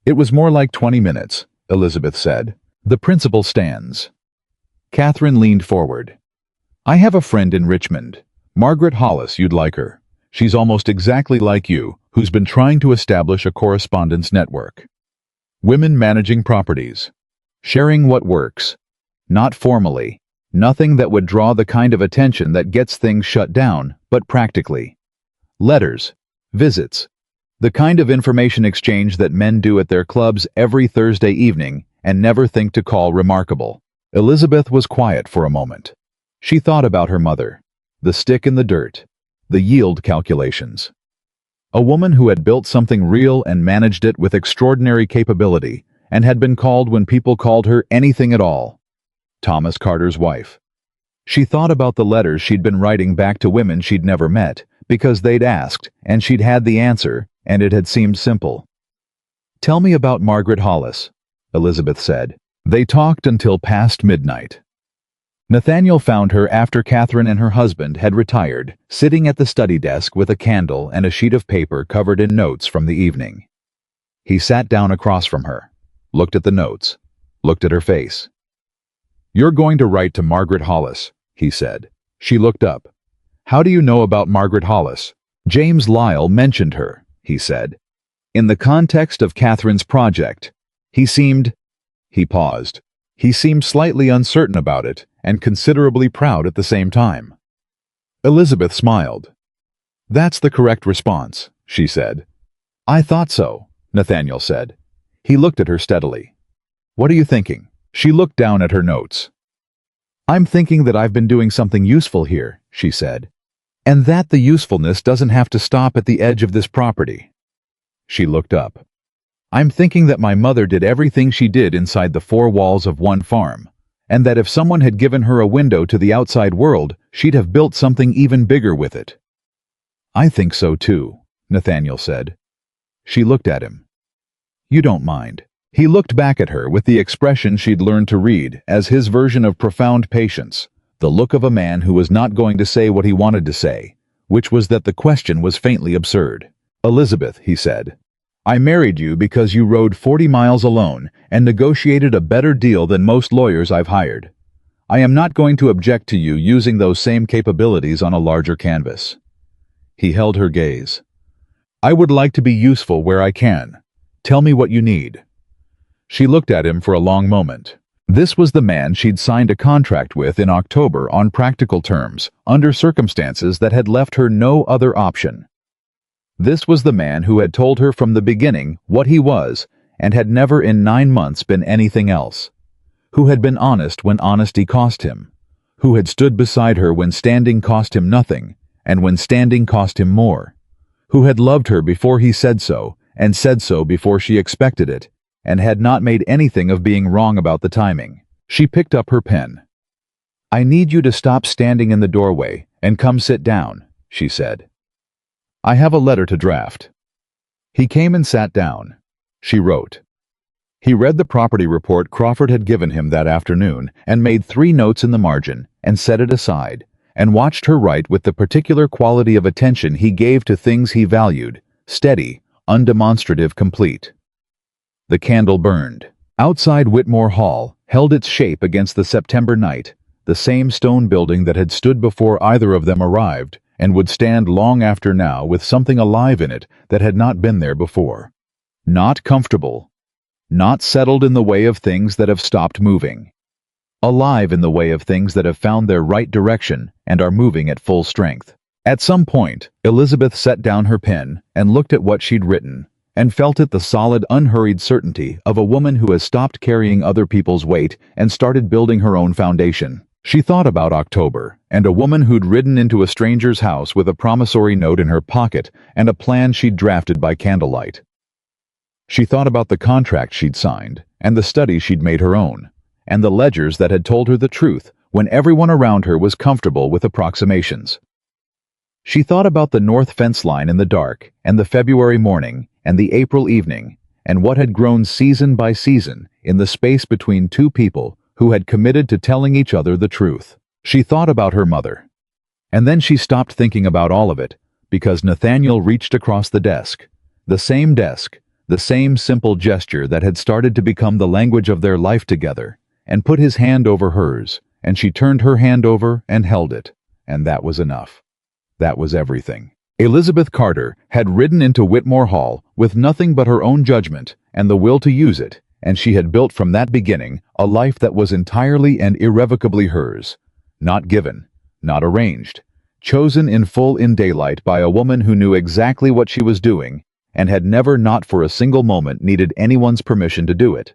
"It was more like 20 minutes, Elizabeth said. "The principle stands." Catherine leaned forward. "I have a friend in Richmond, Margaret Hollis, you'd like her. She's almost exactly like you, who's been trying to establish a correspondence network. Women managing properties. Sharing what works. Not formally. Nothing that would draw the kind of attention that gets things shut down, but practically. Letters. Visits. The kind of information exchange that men do at their clubs every Thursday evening and never think to call remarkable." Elizabeth was quiet for a moment. She thought about her mother, the stick in the dirt, the yield calculations. A woman who had built something real and managed it with extraordinary capability and had been called when people called her anything at all. Thomas Carter's wife. She thought about the letters she'd been writing back to women she'd never met because they'd asked and she'd had the answer and it had seemed simple. "Tell me about Margaret Hollis," Elizabeth said. They talked until past midnight. Nathaniel found her after Catherine and her husband had retired, sitting at the study desk with a candle and a sheet of paper covered in notes from the evening. He sat down across from her, looked at the notes, looked at her face. "You're going to write to Margaret Hollis," he said. She looked up. "How do you know about Margaret Hollis?" "James Lyle mentioned her," he said. In the context of Catherine's project, he paused. He seemed slightly uncertain about it and considerably proud at the same time. Elizabeth smiled. "That's the correct response," she said. "I thought so," Nathaniel said. He looked at her steadily. "What are you thinking?" She looked down at her notes. "I'm thinking that I've been doing something useful here," she said, "and that the usefulness doesn't have to stop at the edge of this property." She looked up. "I'm thinking that my mother did everything she did inside the four walls of one farm, and that if someone had given her a window to the outside world, she'd have built something even bigger with it." "I think so too," Nathaniel said. She looked at him. "You don't mind." He looked back at her with the expression she'd learned to read as his version of profound patience, the look of a man who was not going to say what he wanted to say, which was that the question was faintly absurd. "Elizabeth," he said, "I married you because you rode 40 miles alone and negotiated a better deal than most lawyers I've hired. I am not going to object to you using those same capabilities on a larger canvas." He held her gaze. "I would like to be useful where I can. Tell me what you need." She looked at him for a long moment. This was the man she'd signed a contract with in October on practical terms, under circumstances that had left her no other option. This was the man who had told her from the beginning what he was and had never in 9 months been anything else. Who had been honest when honesty cost him. Who had stood beside her when standing cost him nothing, and when standing cost him more. Who had loved her before he said so, and said so before she expected it, and had not made anything of being wrong about the timing. She picked up her pen. "I need you to stop standing in the doorway and come sit down," she said. "I have a letter to draft." He came and sat down. She wrote. He read the property report Crawford had given him that afternoon and made 3 notes in the margin and set it aside, and watched her write with the particular quality of attention he gave to things he valued, steady, undemonstrative, complete. The candle burned. Outside Whitmore Hall held its shape against the September night, the same stone building that had stood before either of them arrived, and would stand long after now with something alive in it that had not been there before. Not comfortable. Not settled in the way of things that have stopped moving. Alive in the way of things that have found their right direction and are moving at full strength. At some point, Elizabeth set down her pen and looked at what she'd written, and felt it the solid, unhurried certainty of a woman who has stopped carrying other people's weight and started building her own foundation. She thought about October, and a woman who'd ridden into a stranger's house with a promissory note in her pocket and a plan she'd drafted by candlelight. She thought about the contract she'd signed, and the studies she'd made her own, and the ledgers that had told her the truth when everyone around her was comfortable with approximations. She thought about the north fence line in the dark, and the February morning, and the April evening, and what had grown season by season in the space between two people who had committed to telling each other the truth. She thought about her mother. And then she stopped thinking about all of it, because Nathaniel reached across the desk, the same simple gesture that had started to become the language of their life together, and put his hand over hers, and she turned her hand over and held it, and that was enough. That was everything. Elizabeth Carter had ridden into Whitmore Hall with nothing but her own judgment and the will to use it, and she had built from that beginning a life that was entirely and irrevocably hers, not given, not arranged, chosen in full in daylight by a woman who knew exactly what she was doing and had never, not for a single moment, needed anyone's permission to do it.